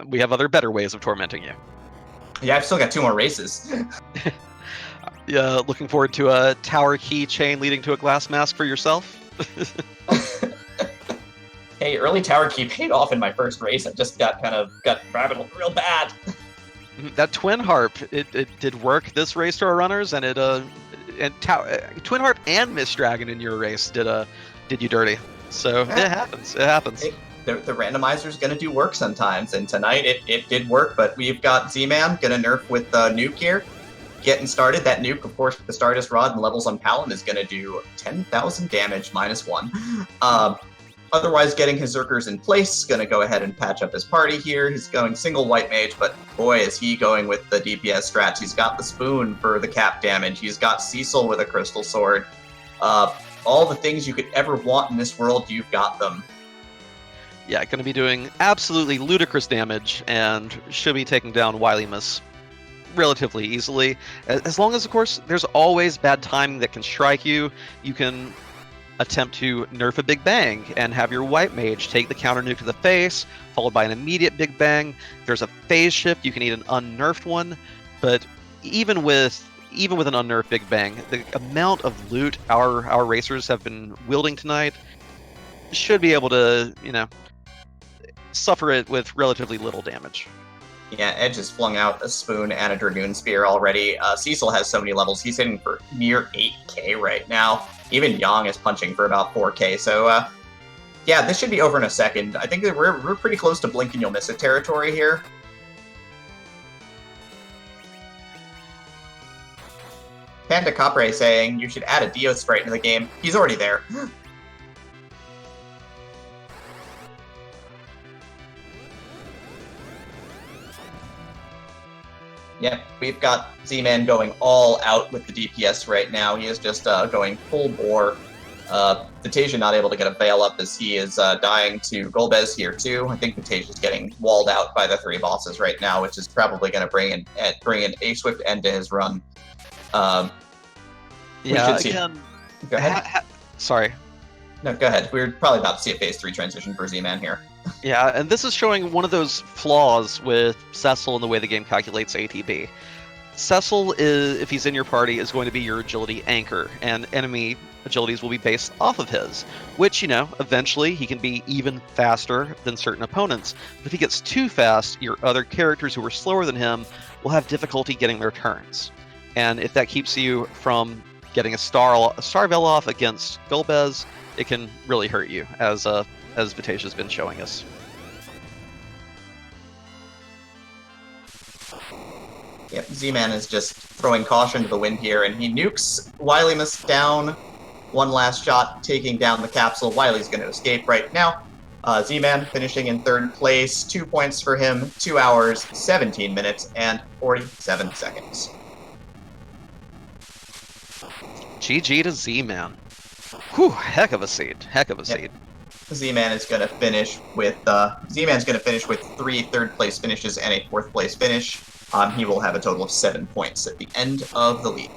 We have other better ways of tormenting you. Yeah, I've still got 2 more races. Yeah, looking forward to a Tower Key chain leading to a glass mask for yourself. Hey, early Tower Key paid off in my first race. I just got rabbit real bad. That Twin Harp, it did work this race to our runners, and Twin Harp and Mist Dragon in your race did you dirty. So it happens. It happens. Hey, the randomizer's gonna do work sometimes, and tonight it did work. But we've got Z-Man gonna nerf with Nuke here, getting started. That Nuke, of course, with the Stardust Rod and levels on Palin is gonna do 10,000 damage -1. Otherwise, getting his Zerkers in place, going to go ahead and patch up his party here. He's going single white mage, but boy, is he going with the DPS strats. He's got the Spoon for the cap damage. He's got Cecil with a Crystal Sword. All the things you could ever want in this world, you've got them. Yeah, going to be doing absolutely ludicrous damage, and should be taking down Wilymus relatively easily. As long as, of course, there's always bad timing that can strike you. You can attempt to nerf a Big Bang and have your white mage take the counter nuke to the face, followed by an immediate Big Bang. If there's a phase shift, you can eat an unnerfed one, but even with an unnerfed Big Bang, the amount of loot our racers have been wielding tonight should be able to, suffer it with relatively little damage. Yeah, Edge has flung out a Spoon and a Dragoon Spear already. Cecil has so many levels. He's hitting for near 8k right now. Even Yang is punching for about 4k. So, yeah, this should be over in a second. I think that we're pretty close to blink and you'll miss it territory here. Panda Capre saying you should add a Dio sprite into the game. He's already there. Yep, we've got Z-Man going all out with the DPS right now. He is just going full bore. Vitasia not able to get a veil up as he is dying to Golbez here too. I think Vitasia's getting walled out by the 3 bosses right now, which is probably going to bring in a swift end to his run. Yeah, again. Go ahead. Sorry. No, go ahead. We're probably about to see a phase 3 transition for Z-Man here. Yeah, and this is showing one of those flaws with Cecil in the way the game calculates ATB. Cecil, if he's in your party, is going to be your agility anchor, and enemy agilities will be based off of his, which, eventually he can be even faster than certain opponents. But if he gets too fast, your other characters who are slower than him will have difficulty getting their turns. And if that keeps you from getting a star veil off against Golbez, it can really hurt you, as Vitasia's been showing us. Yep, Z-Man is just throwing caution to the wind here, and he nukes Wilymus down. One last shot, taking down the capsule. Wily's going to escape right now. Z-Man finishing in 3rd place. 2 points for him. 2 hours, 17 minutes, and 47 seconds. GG to Z-Man. Whew, heck of a seed. Heck of a seed. Z-Man is going to finish with 3 3rd place finishes and a 4th place finish. He will have a total of 7 points at the end of the league.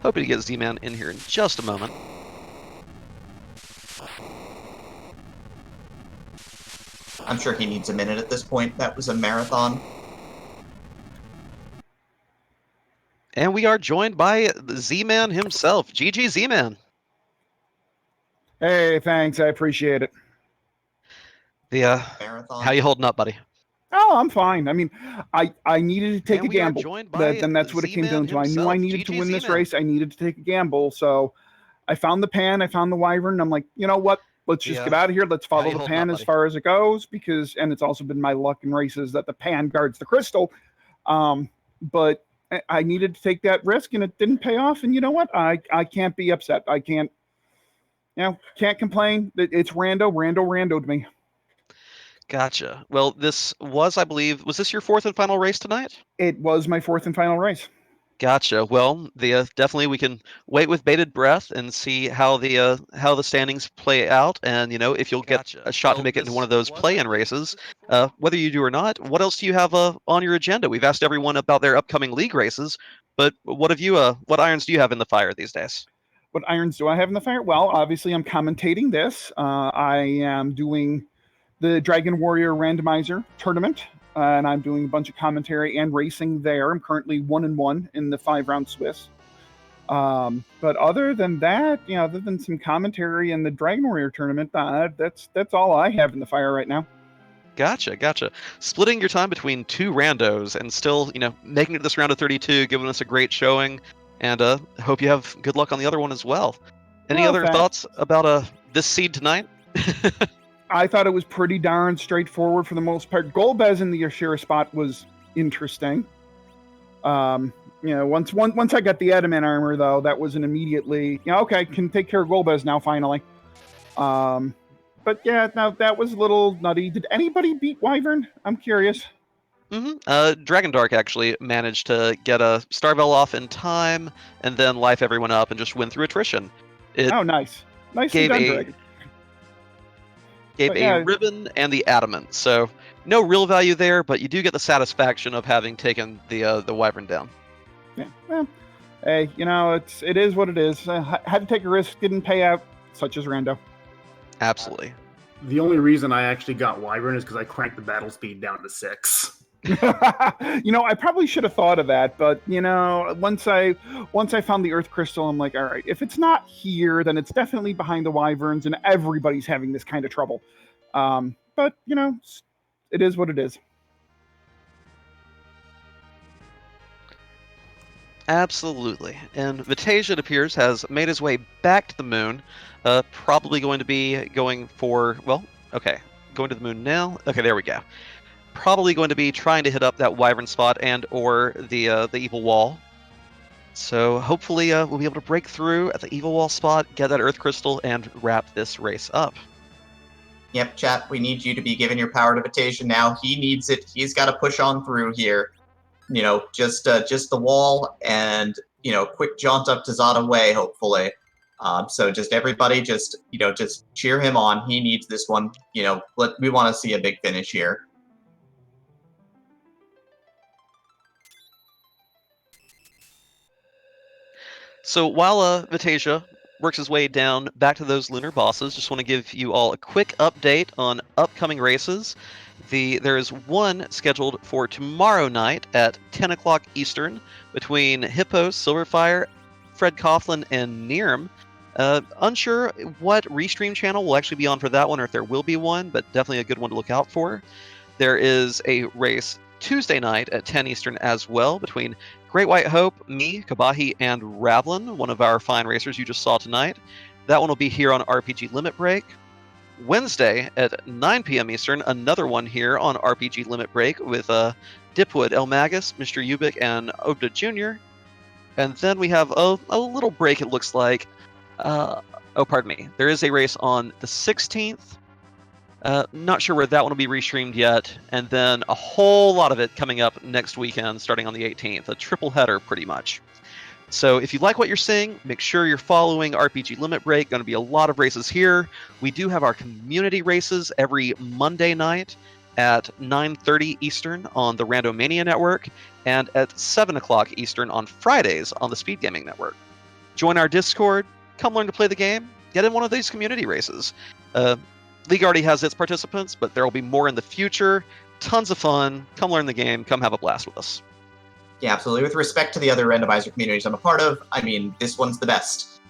Hoping to get Z-Man in here in just a moment. I'm sure he needs a minute at this point. That was a marathon. And we are joined by the Z-Man himself. GG Z-Man. Hey, thanks. I appreciate it. Marathon. How you holding up, buddy? Oh, I'm fine. I mean, I needed to take a gamble. Then that's what it came down to. I knew I needed to win this race. I needed to take a gamble. So I found the pan. I found the wyvern. I'm like, you know what? Let's just get out of here. Let's follow the pan as far as it goes, and it's also been my luck in races that the pan guards the crystal. But I needed to take that risk, and it didn't pay off. And you know what? I can't be upset. I can't complain. It's randoed me. Gotcha. Well, this was, I believe, was this your 4th and final race tonight? It was my 4th and final race. Gotcha. Well, definitely we can wait with bated breath and see how the standings play out, and if you'll get a shot to make it into one of those play-in races, whether you do or not. What else do you have on your agenda? We've asked everyone about their upcoming league races, but what irons do you have in the fire these days? What irons do I have in the fire? Well, obviously I'm commentating this. I am doing the Dragon Warrior Randomizer tournament, and I'm doing a bunch of commentary and racing there. I'm currently 1-1 in the 5-round Swiss. But other than that, other than some commentary in the Dragon Warrior tournament, that's all I have in the fire right now. Gotcha. Splitting your time between 2 randos and still, making it to this round of 32, giving us a great showing, and hope you have good luck on the other one as well. Any other thoughts about this seed tonight? I thought it was pretty darn straightforward for the most part. Golbez in the Ashira spot was interesting. Once I got the adamant armor, though, that wasn't immediately, okay, can take care of Golbez now, finally. But yeah, now that was a little nutty. Did anybody beat Wyvern? I'm curious. Dragondarch actually managed to get a Starvel off in time, and then life everyone up and just win through attrition. Nice. Nicely done, Dragon. Gave a ribbon and the adamant, so no real value there, but you do get the satisfaction of having taken the wyvern down. Yeah, well, hey, it is what it is. Had to take a risk, didn't pay out, such as Rando. Absolutely. The only reason I actually got wyvern is because I cranked the battle speed down to 6. I probably should have thought of that, but once I found the earth crystal, I'm like, all right, if it's not here, then it's definitely behind the wyverns, and everybody's having this kind of trouble. But it is what it is. Absolutely. And Vitasia, it appears, has made his way back to the moon, probably going to be going to the moon now. Okay, there we go. Probably going to be trying to hit up that wyvern spot and or the evil wall. So hopefully we'll be able to break through at the evil wall spot, get that earth crystal, and wrap this race up. Yep, chat, we need you to be giving your power to Vitasia now. He needs it. He's got to push on through here. just the wall and, quick jaunt up to Zada Way, hopefully. So just everybody just cheer him on. He needs this one. We want to see a big finish here. So while Vitasia works his way down back to those lunar bosses, just want to give you all a quick update on upcoming races. There is one scheduled for tomorrow night at 10 o'clock Eastern between Hippos, Silverfire, Fred Coughlin, and Nirm. Unsure what restream channel will actually be on for that one, or if there will be one, but definitely a good one to look out for. There is a race Tuesday night at 10 Eastern as well between Great White Hope, me, Kabahi, and Ravlin, one of our fine racers you just saw tonight. That one will be here on RPG Limit Break. Wednesday at 9 p.m. Eastern, another one here on RPG Limit Break with Dipwood, El Magus, Mr. Ubik, and Obda Jr. And then we have a little break, it looks like. Pardon me. There is a race on the 16th. Not sure where that one will be restreamed yet. And then a whole lot of it coming up next weekend, starting on the 18th. A triple header, pretty much. So if you like what you're seeing, make sure you're following RPG Limit Break. Going to be a lot of races here. We do have our community races every Monday night at 9:30 Eastern on the Randomania Network and at 7 o'clock Eastern on Fridays on the Speed Gaming Network. Join our Discord. Come learn to play the game. Get in one of these community races. League already has its participants, but there will be more in the future. Tons of fun. Come learn the game. Come have a blast with us. Yeah, absolutely. With respect to the other randomizer communities I'm a part of, this one's the best.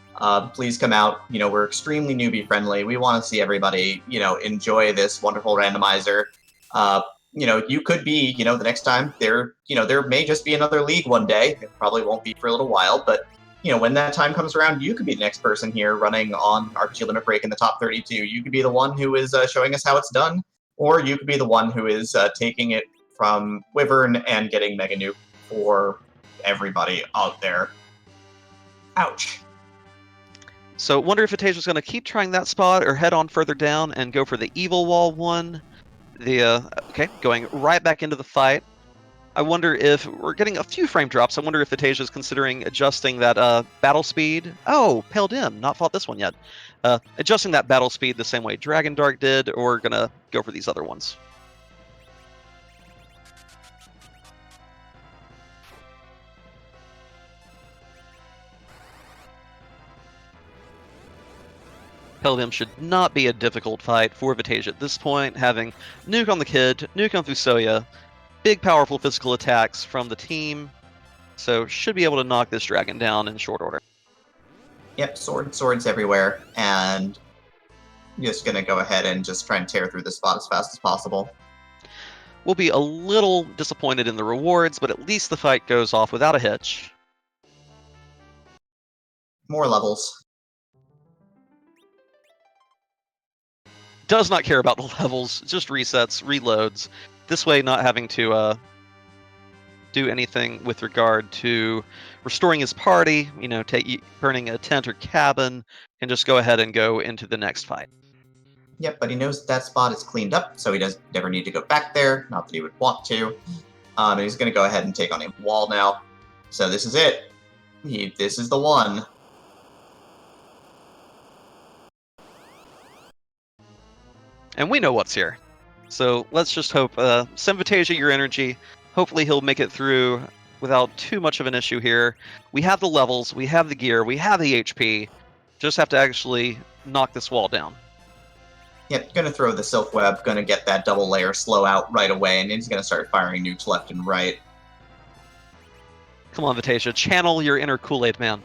Please come out. We're extremely newbie friendly. We want to see everybody, enjoy this wonderful randomizer. You could be, the next time there may just be another league one day. It probably won't be for a little while, but when that time comes around, you could be the next person here running on RPG Limit Break in the top 32. You could be the one who is showing us how it's done, or you could be the one who is taking it from Wyvern and getting Mega Nuke for everybody out there. Ouch. So wonder if Vitasia's going to keep trying that spot or head on further down and go for the Evil Wall one. Okay, going right back into the fight. I wonder if we're getting a few frame drops. I wonder if Vitasia's considering adjusting that battle speed. Oh, Pale Dim, not fought this one yet. Adjusting that battle speed the same way Dragondarch did, or gonna go for these other ones. Pale Dim should not be a difficult fight for Vitasia at this point, having Nuke on the Kid, Nuke on Fusoya, big powerful physical attacks from the team, so should be able to knock this dragon down in short order. Yep, swords everywhere, and just gonna go ahead and just try and tear through the spot as fast as possible. We'll be a little disappointed in the rewards, but at least the fight goes off without a hitch. More levels. Does not care about the levels, just resets, reloads. This way, not having to do anything with regard to restoring his party, burning a tent or cabin, and just go ahead and go into the next fight. Yep, but he knows that spot is cleaned up, so he does never need to go back there. Not that he would want to. And he's going to go ahead and take on a wall now. So this is it. This is the one. And we know what's here. So let's just hope, send Vitasia your energy. Hopefully he'll make it through without too much of an issue here. We have the levels, we have the gear, we have the HP. Just have to actually knock this wall down. Yep, gonna throw the Silk Web, gonna get that double layer slow out right away, and he's gonna start firing nukes left and right. Come on, Vitasia, channel your inner Kool-Aid man.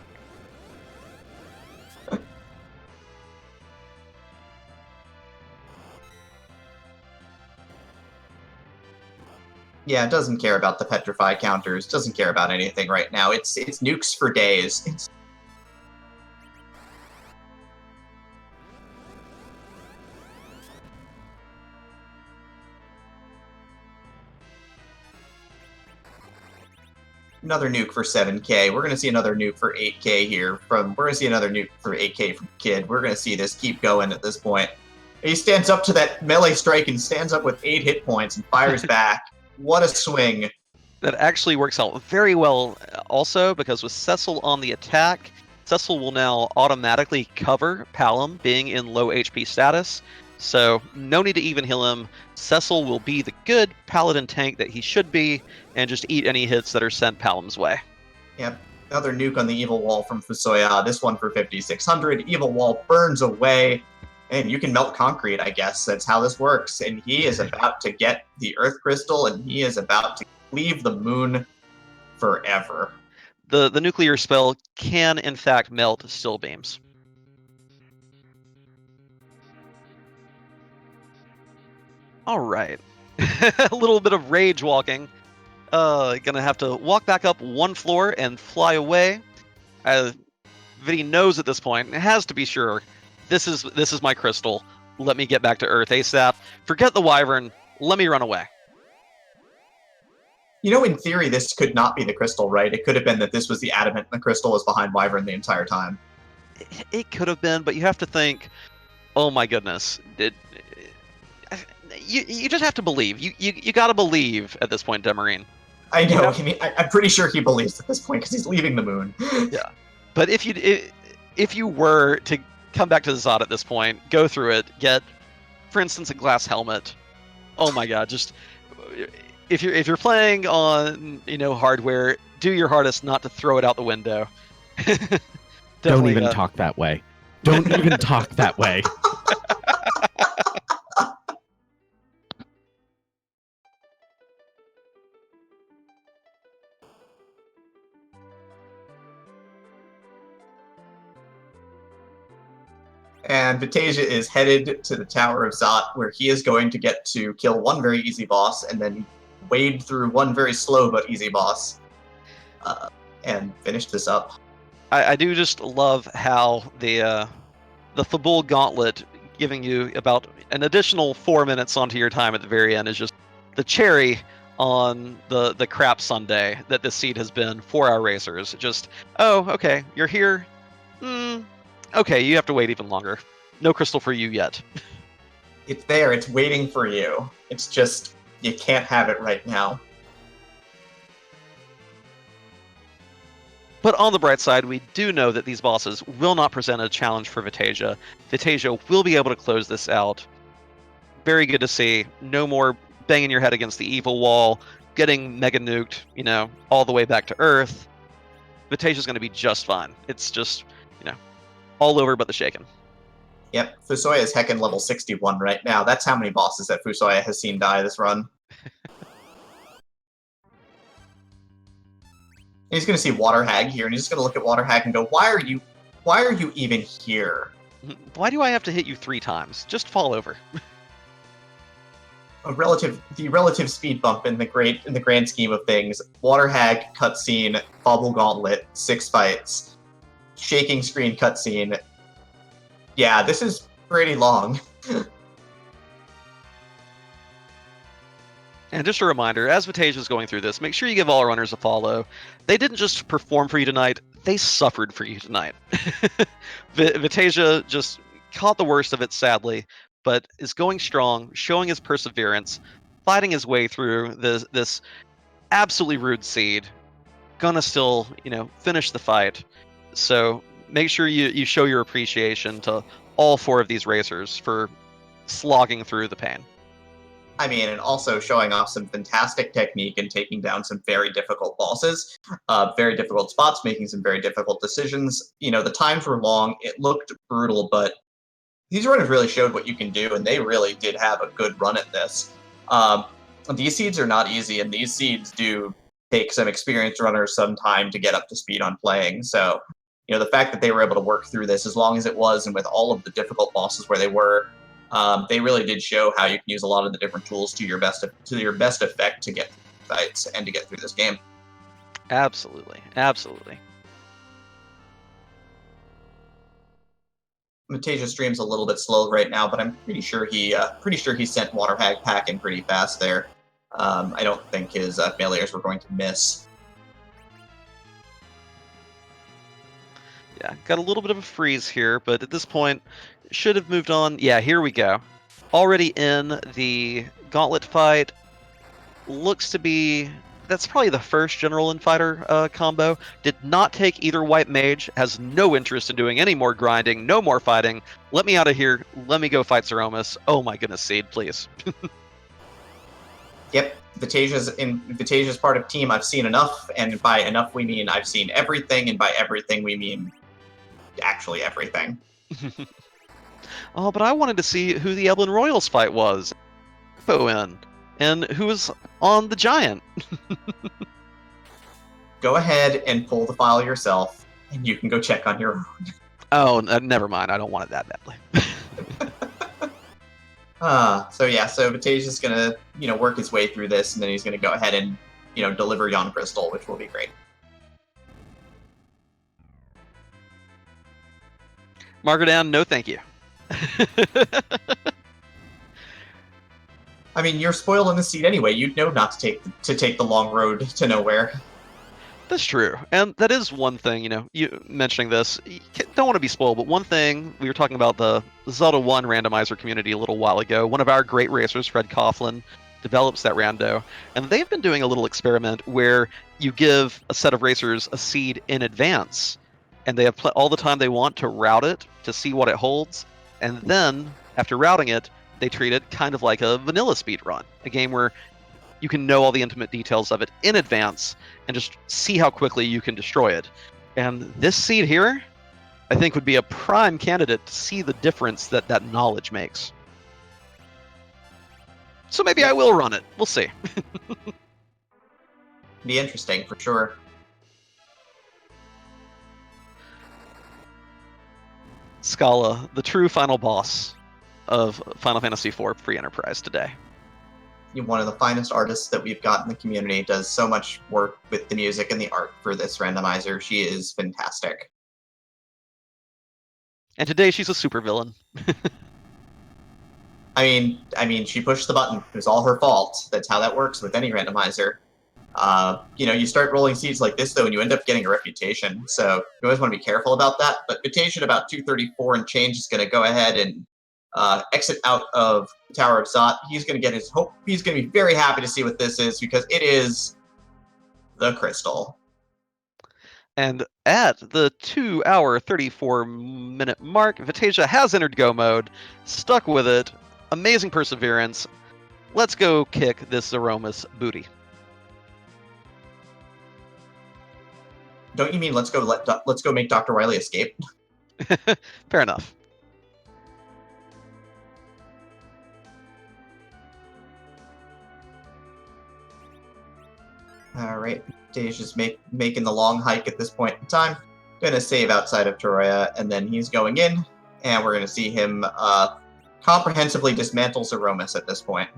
Yeah, it doesn't care about the petrify counters, doesn't care about anything right now. It's nukes for days. Another nuke for 7k. We're going to see another nuke for 8k here. We're going to see another nuke for 8k from Kid. We're going to see this keep going at this point. He stands up to that melee strike and stands up with 8 hit points and fires back. What a swing. That actually works out very well also, because with Cecil on the attack, Cecil will now automatically cover Palom being in low HP status, so no need to even heal him. Cecil will be the good paladin tank that he should be, and just eat any hits that are sent Palom's way. Yep. Another nuke on the Evil Wall from Fusoya. This one for 5,600. Evil Wall burns away, and you can melt concrete, I guess. That's how this works. And he is about to get the Earth Crystal, and he is about to leave the moon forever. The nuclear spell can, in fact, melt still beams. All right. A little bit of rage walking. Gonna have to walk back up one floor and fly away. Vidi knows at this point, it has to be sure, this is my crystal. Let me get back to Earth ASAP. Forget the Wyvern. Let me run away. You know, in theory, this could not be the crystal, right? It could have been that this was the adamant and the crystal was behind Wyvern the entire time. It could have been, but you have to think, oh my goodness. You just have to believe. You got to believe at this point, Demarine. I know. I mean, I'm pretty sure he believes at this point because he's leaving the moon. Yeah, but if you were to come back to the Zod at this point, go through it, get, for instance, a glass helmet. Oh my God! Just if you're playing on hardware, do your hardest not to throw it out the window. Don't even talk that way. Don't even talk that way. And Vitasia is headed to the Tower of Zot, where he is going to get to kill one very easy boss, and then wade through one very slow but easy boss, and finish this up. I do just love how the Fabul Gauntlet giving you about an additional 4 minutes onto your time at the very end is just the cherry on the crap sundae that this seed has been for our racers. Just, oh, okay, you're here. Okay, you have to wait even longer. No crystal for you yet. It's there. It's waiting for you. It's just, you can't have it right now. But on the bright side, we do know that these bosses will not present a challenge for Vitasia. Vitasia will be able to close this out. Very good to see. No more banging your head against the evil wall, getting mega nuked, all the way back to Earth. Vitasia's going to be just fine. It's just, all over but the shaken. Yep, Fusoya is heckin' level 61 right now. That's how many bosses that Fusoya has seen die this run. He's gonna see Water Hag here, and he's just gonna look at Water Hag and go, Why are you even here? Why do I have to hit you 3 times? Just fall over. The relative speed bump in the grand scheme of things. Water Hag cutscene, Fabul Gauntlet, 6 fights. Shaking screen cutscene. Yeah, this is pretty long. And just a reminder, as Vitasia is going through this, make sure you give all runners a follow. They didn't just perform for you tonight, they suffered for you tonight. Vitasia just caught the worst of it, sadly, but is going strong, showing his perseverance, fighting his way through this absolutely rude seed. Gonna still, finish the fight. So make sure you show your appreciation to all 4 of these racers for slogging through the pain. I mean, and also showing off some fantastic technique and taking down some very difficult bosses, very difficult spots, making some very difficult decisions. The times were long, it looked brutal, but these runners really showed what you can do, and they really did have a good run at this. These seeds are not easy, and these seeds do take some experienced runners some time to get up to speed on playing, so the fact that they were able to work through this as long as it was, and with all of the difficult bosses where they were, they really did show how you can use a lot of the different tools to your best effect to get through fights and to get through this game. Absolutely. Vitasia stream's a little bit slow right now, but I'm pretty sure he sent Water Hag packing pretty fast there. I don't think his failures were going to miss. Yeah, got a little bit of a freeze here, but at this point, should have moved on. Yeah, here we go. Already in the gauntlet fight. Looks to be that's probably the first General and Fighter combo. Did not take either White Mage, has no interest in doing any more grinding, no more fighting. Let me out of here. Let me go fight Zeromus. Oh my goodness, Seed, please. Yep, Vitasia's part of team. I've seen enough, and by enough we mean I've seen everything, and by everything we mean actually everything. Oh, but I wanted to see who the Eblin Royals fight was. And who was on the Giant. Go ahead and pull the file yourself, and you can go check on your own. Oh, never mind. I don't want it that badly. So Vitasia's gonna, work his way through this, and then he's gonna go ahead and, deliver Yon Crystal, which will be great. Margaret Ann, no thank you. I mean, you're spoiled in the seat anyway. You'd know not to take the long road to nowhere. That's true, and that is one thing. You mentioning this, you don't want to be spoiled, but one thing we were talking about the Zelda 1 randomizer community a little while ago. One of our great racers, Fred Coughlin, develops that rando, and they've been doing a little experiment where you give a set of racers a seed in advance, and they have all the time they want to route it to see what it holds, and then after routing it, they treat it kind of like a vanilla speed run, a game where you can know all the intimate details of it in advance and just see how quickly you can destroy it. And this seed here, I think, would be a prime candidate to see the difference that knowledge makes. So maybe I will run it. We'll see. Be interesting, for sure. Scala, the true final boss of Final Fantasy IV pre-Enterprise today. One of the finest artists that we've got in the community, does so much work with the music and the art for this randomizer. She is fantastic. And today she's a supervillain. I mean, she pushed the button. It was all her fault. That's how that works with any randomizer. You start rolling seeds like this, though, and you end up getting a reputation. So you always want to be careful about that. But Vitasia, about 234 and change, is going to go ahead and exit out of the Tower of Zot. He's going to get his hope. He's going to be very happy to see what this is, because it is the crystal. And at the 2 hour 34 minute mark, Vitasia has entered go mode, stuck with it, amazing perseverance. Let's go kick this Zeromus booty. Don't you mean let's go make Dr. Wily escape? Fair enough. All right, Dave's just making the long hike at this point in time. Gonna save outside of Toroya, and then he's going in, and we're gonna see him comprehensively dismantle Zeromus at this point.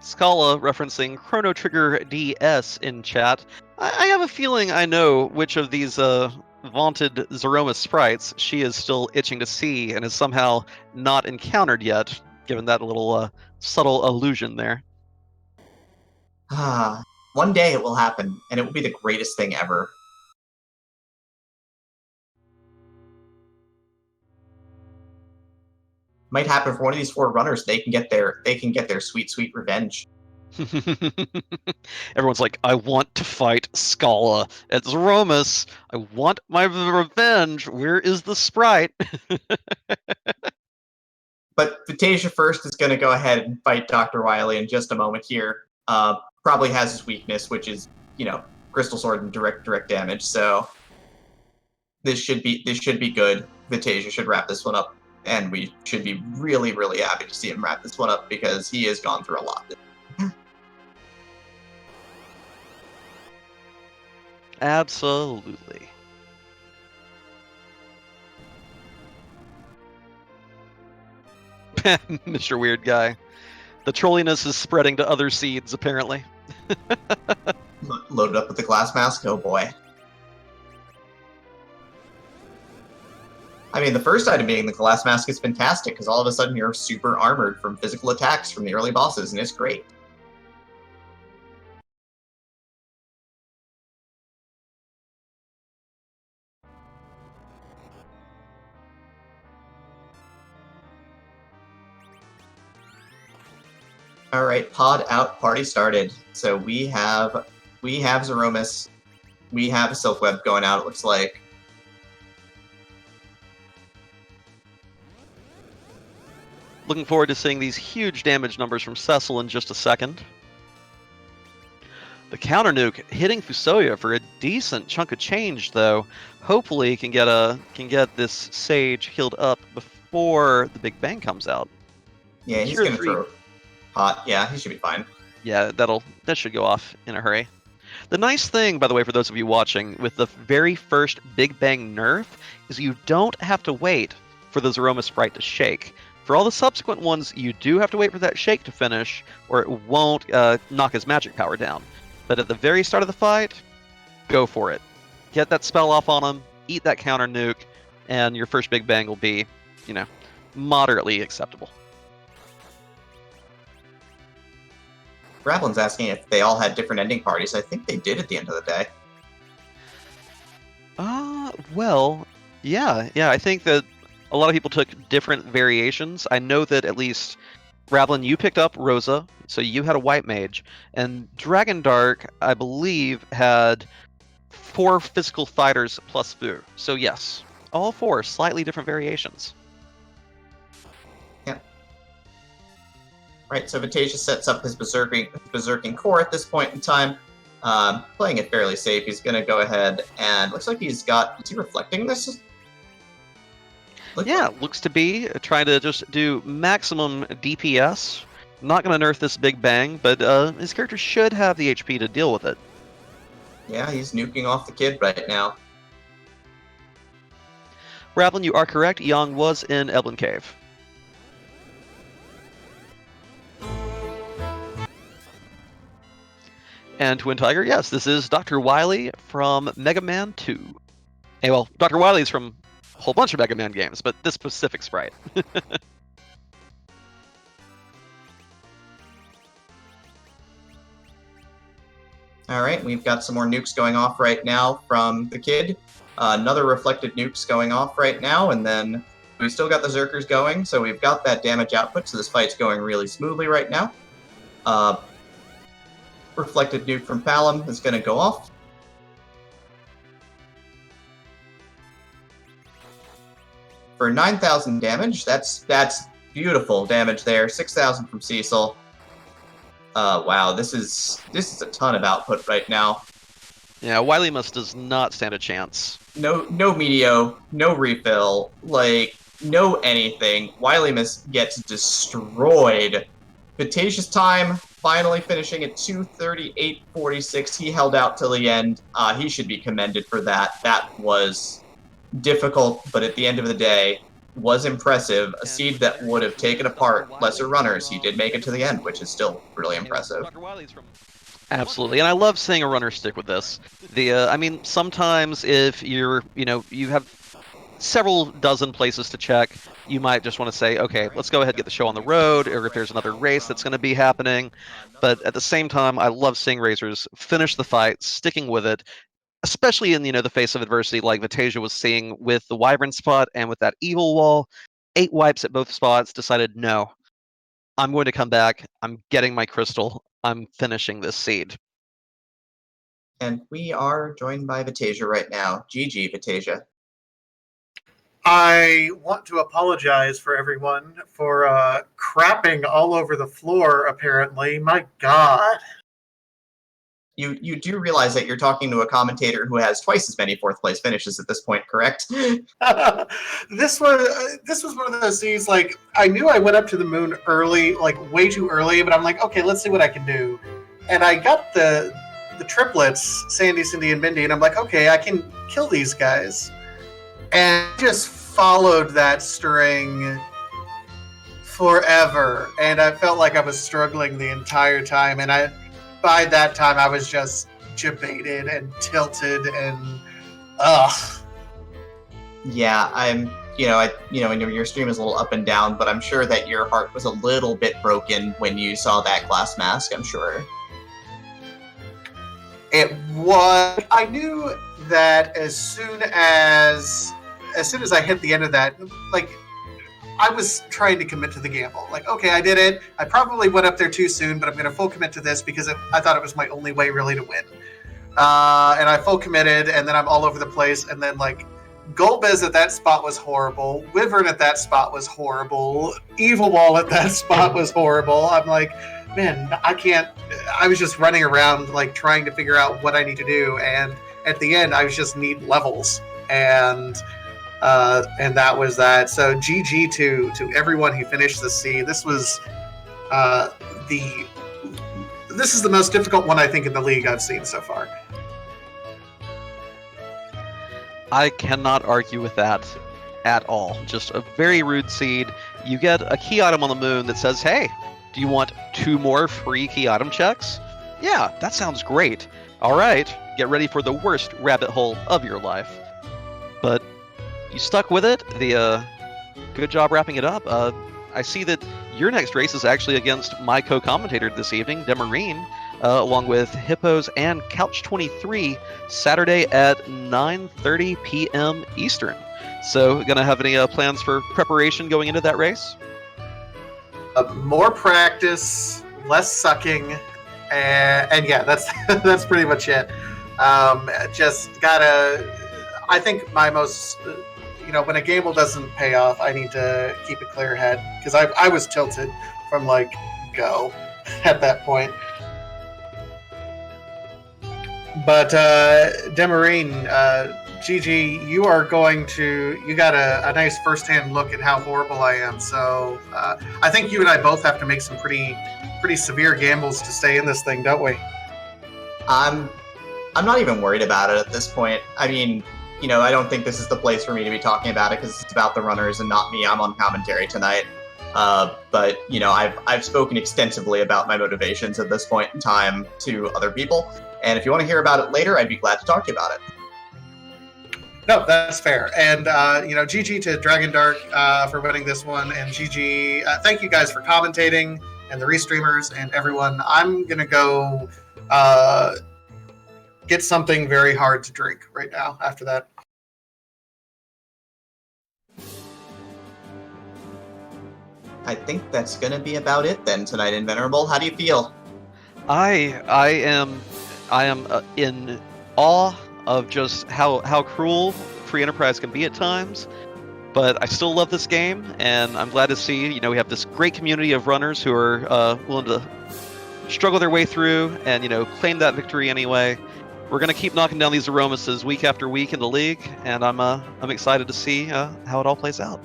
Scala referencing Chrono Trigger DS in chat. I have a feeling I know which of these vaunted Zeromus sprites she is still itching to see and has somehow not encountered yet, given that little subtle allusion there. One day it will happen, and it will be the greatest thing ever. Might happen for one of these 4 runners. They can get their sweet, sweet revenge. Everyone's like, I want to fight Scala at Zeromus. I want my revenge. Where is the sprite? But Vitasia first is going to go ahead and fight Dr. Wily in just a moment here. Probably has his weakness, which is, Crystal Sword and direct damage. So this should be good. Vitasia should wrap this one up, and we should be really, really happy to see him wrap this one up, because he has gone through a lot. Absolutely. Mr. Weird Guy. The trolliness is spreading to other seeds, apparently. Loaded up with the glass mask? Oh boy. I mean, the first item being the glass mask is fantastic, because all of a sudden you're super armored from physical attacks from the early bosses, and it's great. All right, pod out, party started. So we have Zeromus, we have a Silk Web going out. It looks like. Looking forward to seeing these huge damage numbers from Cecil in just a second. The counter nuke hitting Fusoya for a decent chunk of change, though. Hopefully, can get this Sage healed up before the Big Bang comes out. Yeah, he's gonna throw pot. Yeah, he should be fine. Yeah, that should go off in a hurry. The nice thing, by the way, for those of you watching, with the very first Big Bang nerf, is you don't have to wait for the Zeromus sprite to shake. For all the subsequent ones, you do have to wait for that shake to finish, or it won't knock his magic power down. But at the very start of the fight, go for it. Get that spell off on him, eat that counter nuke, and your first Big Bang will be, moderately acceptable. Ravlin's asking if they all had different ending parties. I think they did at the end of the day. Well, yeah. I think that a lot of people took different variations. I know that at least Ravlin, you picked up Rosa, so you had a white mage, and Dragondarch, I believe, had 4 physical fighters plus Fu. So yes, all 4 slightly different variations. Yep. Right, so Vitasia sets up his berserking core at this point in time, playing it fairly safe. He's going to go ahead and looks like is he reflecting this? Looks to be trying to just do maximum DPS. Not going to nerf this Big Bang, but his character should have the HP to deal with it. Yeah, he's nuking off the kid right now. Ravlin, you are correct. Yang was in Eblin Cave. And Twin Tiger, yes, this is Dr. Wily from Mega Man 2. Hey, well, Dr. Wily's from a whole bunch of Mega Man games, but this specific sprite. Alright, we've got some more nukes going off right now from the kid. Another reflected nuke's going off right now, and then we've still got the Zerkers going, so we've got that damage output, so this fight's going really smoothly right now. Reflected nuke from Palom is going to go off. For 9,000 damage, that's beautiful damage there. 6,000 from Cecil. Wow, this is a ton of output right now. Yeah, Wilymus does not stand a chance. No Meteo, no refill, no anything. Wilymus gets destroyed. Vitasia's time finally finishing at 2:38.46. He held out till the end. He should be commended for that. That was difficult, but at the end of the day, was impressive. A seed that would have taken apart lesser runners. He did make it to the end, which is still really impressive. Absolutely, and I love seeing a runner stick with this. Sometimes if you have several dozen places to check, you might just want to say, okay, let's go ahead and get the show on the road, or if there's another race that's going to be happening. But at the same time, I love seeing racers finish the fight, sticking with it, especially in the face of adversity like Vitasia was seeing with the Wyvern spot and with that evil wall. 8 wipes at both spots, decided, no, I'm going to come back, I'm getting my crystal, I'm finishing this seed. And we are joined by Vitasia right now. GG, Vitasia. I want to apologize for everyone for crapping all over the floor, apparently. My God. You do realize that you're talking to a commentator who has twice as many 4th place finishes at this point, correct? This was one of those scenes, I knew I went up to the moon early, way too early, but I'm like, okay, let's see what I can do. And I got the triplets, Sandy, Cindy, and Mindy, and I'm like, okay, I can kill these guys. And just followed that string forever. And I felt like I was struggling the entire time. And by that time, I was just debated and tilted and ugh. Yeah, your stream is a little up and down, but I'm sure that your heart was a little bit broken when you saw that glass mask, I'm sure. It was. I knew that as soon as I hit the end of that, I was trying to commit to the gamble. Like, okay, I did it. I probably went up there too soon, but I'm going to full commit to this because I thought it was my only way really to win. And I full committed, and then I'm all over the place. And then, like, Golbez at that spot was horrible. Wyvern at that spot was horrible. Evil Wall at that spot was horrible. I'm like, man, I can't. I was just running around, like, trying to figure out what I need to do. And at the end, I just need levels. And that was that. So GG to everyone who finished the C. This was this is the most difficult one I think in the league I've seen so far. I cannot argue with that at all. Just a very rude seed. You get a key item on the moon that says, hey, do you want 2 more free key item checks? Yeah, that sounds great. All right, get ready for the worst rabbit hole of your life. But you stuck with it. Good job wrapping it up. I see that your next race is actually against my co-commentator this evening, Demarine, along with Hippos and Couch 23, Saturday at 9:30 p.m. Eastern. So, gonna have any plans for preparation going into that race? More practice, less sucking, and yeah, that's pretty much it. Just gotta. I think my most. When a gamble doesn't pay off, I need to keep a clear head because I was tilted from like go at that point. But Demarine, GG, you got a nice firsthand look at how horrible I am. So I think you and I both have to make some pretty severe gambles to stay in this thing, don't we? I'm not even worried about it at this point. I mean, I don't think this is the place for me to be talking about it because it's about the runners and not me. I'm on commentary tonight. But I've spoken extensively about my motivations at this point in time to other people. And if you want to hear about it later, I'd be glad to talk to you about it. No, that's fair. And, GG to Dragondarch for winning this one. And GG, thank you guys for commentating and the restreamers and everyone. I'm going to go get something very hard to drink right now after that. I think that's going to be about it then tonight, Invenerable. How do you feel? I am in awe of just how cruel Free Enterprise can be at times, but I still love this game, and I'm glad to see we have this great community of runners who are willing to struggle their way through and claim that victory anyway. We're gonna keep knocking down these Zeromuses week after week in the league, and I'm excited to see how it all plays out.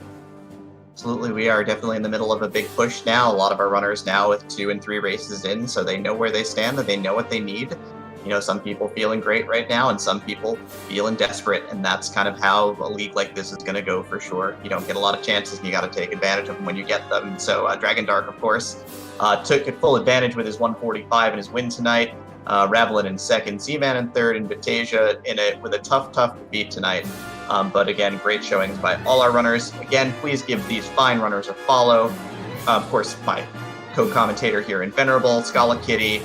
Absolutely, we are definitely in the middle of a big push now. A lot of our runners now with 2 and 3 races in, so they know where they stand and they know what they need. Some people feeling great right now and some people feeling desperate, and that's kind of how a league like this is going to go for sure. You don't get a lot of chances and you got to take advantage of them when you get them. So Dragondarch, of course, took full advantage with his 145 and his win tonight. Ravlin in second, Zman in third, and Vitasia in it with a tough defeat tonight. But again, great showings by all our runners. Again, please give these fine runners a follow. Of course, my co-commentator here, Invenerable, Scala Kitty,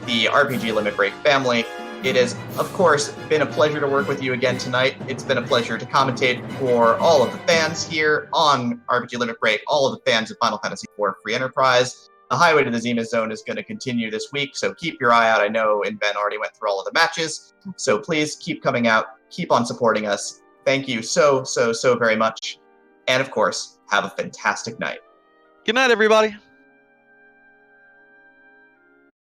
the RPG Limit Break family. It has, of course, been a pleasure to work with you again tonight. It's been a pleasure to commentate for all of the fans here on RPG Limit Break, all of the fans of Final Fantasy IV Free Enterprise. The Highway to the Zemus-Zone is going to continue this week, so keep your eye out. I know Inven already went through all of the matches, so please keep coming out, keep on supporting us. Thank you so very much. And of course, have a fantastic night. Good night, everybody.